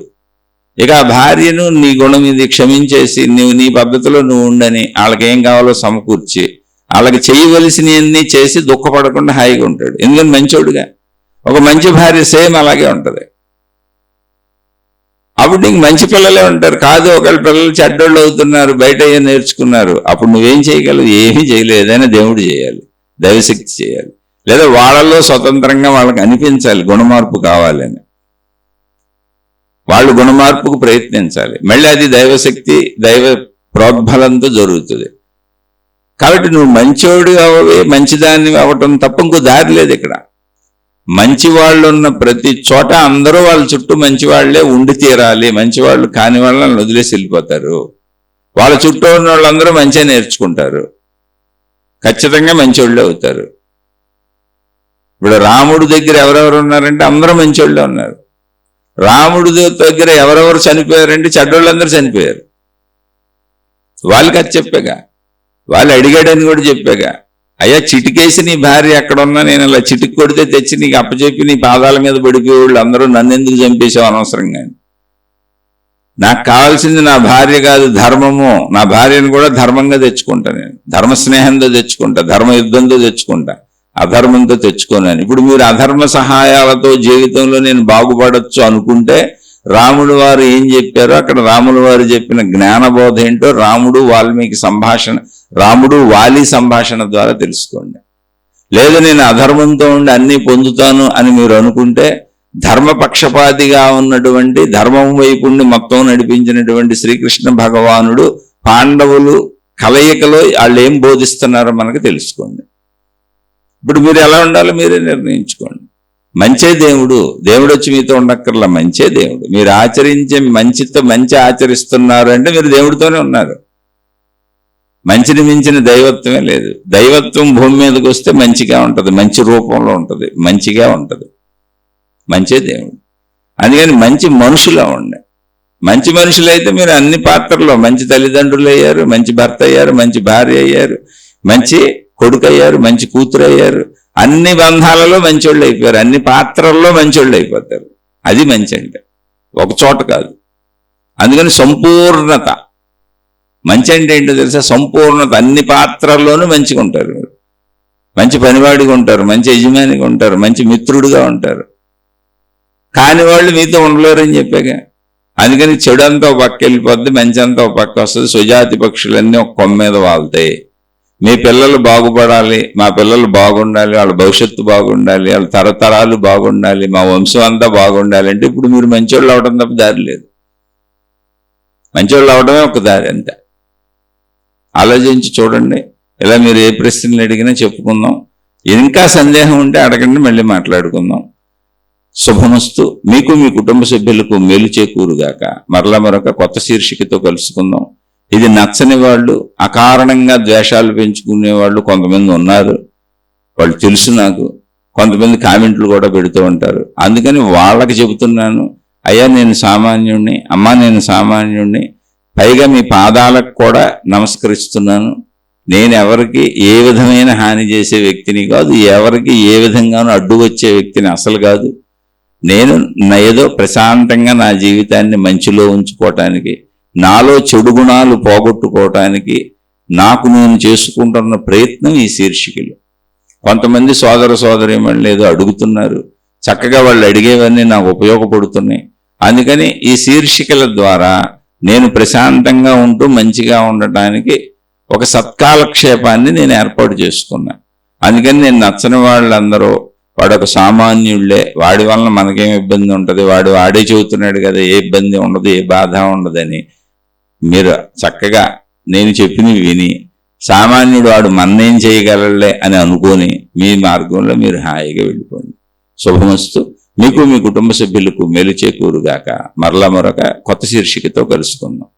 ఇక ఆ భార్యను నీ గుణం ఇది క్షమించేసి నువ్వు నీ పద్ధతిలో నువ్వు ఉండని, వాళ్ళకేం కావాలో సమకూర్చి వాళ్ళకి చేయవలసినవన్నీ చేసి దుఃఖపడకుండా హాయిగా ఉంటాడు. ఎందుకని మంచోడుగా. ఒక మంచి భార్య సేమ్ అలాగే ఉంటుంది. అప్పుడు నీకు మంచి పిల్లలే ఉంటారు. కాదు ఒకళ్ళ పిల్లలు చెడ్డోళ్ళు అవుతున్నారు, బయట అయ్యే నేర్చుకున్నారు, అప్పుడు నువ్వేం చేయగలవు? ఏమీ చేయలేదు. ఏదైనా దేవుడు చేయాలి, దైవశక్తి చేయాలి, లేదా వాళ్ళలో స్వతంత్రంగా వాళ్ళకి అనిపించాలి గుణమార్పు కావాలని. వాళ్ళు గుణమార్పుకు ప్రయత్నించాలి. మళ్ళీ అది దైవశక్తి, దైవ ప్రోద్బలంతో జరుగుతుంది. కాబట్టి నువ్వు మంచోడు అవే, మంచిదాన్ని అవ్వటం తప్ప ఇంకో దారి లేదు ఇక్కడ. మంచి వాళ్ళు ఉన్న ప్రతి చోట అందరూ వాళ్ళ చుట్టూ మంచి వాళ్లే ఉండి తీరాలి. మంచి వాళ్ళు కాని వాళ్ళని వదిలేసి వెళ్ళిపోతారు. వాళ్ళ చుట్టూ ఉన్న వాళ్ళందరూ మంచిగా నేర్చుకుంటారు, ఖచ్చితంగా మంచోళ్ళే అవుతారు. ఇప్పుడు రాముడి దగ్గర ఎవరెవరు ఉన్నారంటే అందరూ మంచోళ్ళే ఉన్నారు. రాముడి దగ్గర ఎవరెవరు చనిపోయారంటే చెడ్డోళ్ళందరూ చనిపోయారు. వాళ్ళకి అది చెప్పాగా, వాళ్ళు అడిగాడని కూడా చెప్పాగా, అయ్యా చిటికేసి నీ భార్య ఎక్కడ ఉన్నా నేను ఇలా చిటికి కొడితే తెచ్చి నీకు అప్పచెప్పి నీ పాదాల మీద పడిపోయేవాళ్ళు అందరూ నన్ను ఎందుకు చంపేసావు అనవసరంగా. నాకు కావాల్సింది నా భార్య కాదు, ధర్మము. నా భార్యను కూడా ధర్మంగా తెచ్చుకుంటా, నేను ధర్మ స్నేహంతో తెచ్చుకుంటా, ధర్మ యుద్ధంతో తెచ్చుకుంటా, అధర్మంతో తెచ్చుకోలేను. ఇప్పుడు మీరు అధర్మ సహాయాలతో జీవితంలో నేను బాగుపడచ్చు అనుకుంటే రాముడు వారు ఏం చెప్పారో అక్కడ రాముల వారు చెప్పిన జ్ఞానబోధ ఏంటో రాముడు వాలి సంభాషణ ద్వారా తెలుసుకోండి. లేదు నేను అధర్మంతో ఉండి అన్నీ పొందుతాను అని మీరు అనుకుంటే ధర్మపక్షపాతిగా ఉన్నటువంటి, ధర్మం వైపుండి మొత్తం నడిపించినటువంటి శ్రీకృష్ణ భగవానుడు పాండవులు కలయికలో వాళ్ళు ఏం బోధిస్తున్నారో మనకు తెలుసుకోండి. ఇప్పుడు మీరు ఎలా ఉండాలో మీరే నిర్ణయించుకోండి. మంచే దేవుడు, దేవుడు వచ్చి మీతో ఉండక్కర్లా, మంచే దేవుడు. మీరు ఆచరించే మంచితో మంచి ఆచరిస్తున్నారు అంటే మీరు దేవుడితోనే ఉన్నారు. మంచిని మించిన దైవత్వమే లేదు. దైవత్వం భూమి మీదకి వస్తే మంచిగా ఉంటుంది, మంచి రూపంలో ఉంటుంది, మంచిగా ఉంటుంది. మంచే దేవుడు. అందుకని మంచి మనుషులా ఉండే. మంచి మనుషులైతే మీరు అన్ని పాత్రల్లో మంచి తల్లిదండ్రులు అయ్యారు, మంచి భర్త అయ్యారు, మంచి భార్య అయ్యారు, మంచి కొడుకు అయ్యారు, మంచి కూతురు అయ్యారు. అన్ని బంధాలలో మంచోళ్ళు అయిపోయారు, అన్ని పాత్రల్లో మంచోళ్ళు అయిపోతారు. అది మంచి అంటే, ఒక చోట కాదు. అందుకని సంపూర్ణత. మంచి అంటే ఏంటో తెలుసా? సంపూర్ణత. అన్ని పాత్రల్లోనూ మంచిగా ఉంటారు. మంచి పనివాడిగా ఉంటారు, మంచి యజమానిగా ఉంటారు, మంచి మిత్రుడిగా ఉంటారు. కాని వాళ్ళు మీతో ఉండలేరని చెప్పాక. అందుకని చెడు అంతా ఒక పక్క వెళ్ళిపోద్ది, మంచి అంతా ఒక పక్క వస్తుంది. సుజాతి పక్షులన్నీ ఒక కొమ్మ మీద వాళ్తాయి. మీ పిల్లలు బాగుపడాలి, మా పిల్లలు బాగుండాలి, వాళ్ళ భవిష్యత్తు బాగుండాలి, వాళ్ళ తరతరాలు బాగుండాలి, మా వంశం అంతా బాగుండాలి అంటే ఇప్పుడు మీరు మంచోళ్ళు అవడం తప్ప దారి లేదు. మంచోళ్ళు అవడమే ఒక దారి అంతే. ఆలోచించి చూడండి. ఇలా మీరు ఏ ప్రశ్నలు అడిగినా చెప్పుకుందాం. ఇంకా సందేహం ఉంటే అడగండి, మళ్ళీ మాట్లాడుకుందాం. శుభమస్తు. మీకు మీ కుటుంబ సభ్యులకు మేలు చేకూరుగాక. మరలా మరొక కొత్త శీర్షికతో కలుసుకుందాం. ఇది నచ్చని వాళ్ళు, అకారణంగా ద్వేషాలు పెంచుకునే వాళ్ళు కొంతమంది ఉన్నారు. వాళ్ళు తెలుసు నాకు. కొంతమంది కామెంట్లు కూడా పెడుతూ ఉంటారు. అందుకని వాళ్ళకి చెబుతున్నాను, అయ్యా నేను సామాన్యుణ్ణి, అమ్మా నేను సామాన్యుణ్ణి, పైగా మీ పాదాలకు కూడా నమస్కరిస్తున్నాను. నేను ఎవరికి ఏ విధమైన హాని చేసే వ్యక్తిని కాదు, ఎవరికి ఏ విధంగానూ అడ్డు వచ్చే వ్యక్తిని అసలు కాదు. నేను ఏదో ప్రశాంతంగా నా జీవితాన్ని మంచిలో ఉంచుకోవటానికి, నాలో చెడు గుణాలు పోగొట్టుకోవటానికి నాకు నేను చేసుకుంటున్న ప్రయత్నం ఈ శీర్షికలు. కొంతమంది సోదర సోదరీమణులు ఏదో అడుగుతున్నారు, చక్కగా వాళ్ళు అడిగేవన్నీ నాకు ఉపయోగపడుతున్నాయి. అందుకని ఈ శీర్షికల ద్వారా నేను ప్రశాంతంగా ఉంటూ మంచిగా ఉండటానికి ఒక సత్కాలక్షేపాన్ని నేను ఏర్పాటు చేసుకున్నా. అందుకని నేను నచ్చని వాళ్ళందరూ వాడొక సామాన్యుళ్లే, వాడి వలన మనకేం ఇబ్బంది ఉంటుంది, వాడే చెబుతున్నాడు కదా, ఏ ఇబ్బంది ఉండదు, ఏ బాధ ఉండదని మీరు చక్కగా నేను చెప్పినవి విని సామాన్యుడు వాడు మన్నేం చేయగలలే అని అనుకొని మీ మార్గంలో మీరు హాయిగా వెళ్ళిపోండి. శుభమస్తు. మీకు మీ కుటుంబ సభ్యులకు మేలు చేకూరుగాక. మరలా మరొక కొత్త శీర్షికతో కలుసుకుందాం.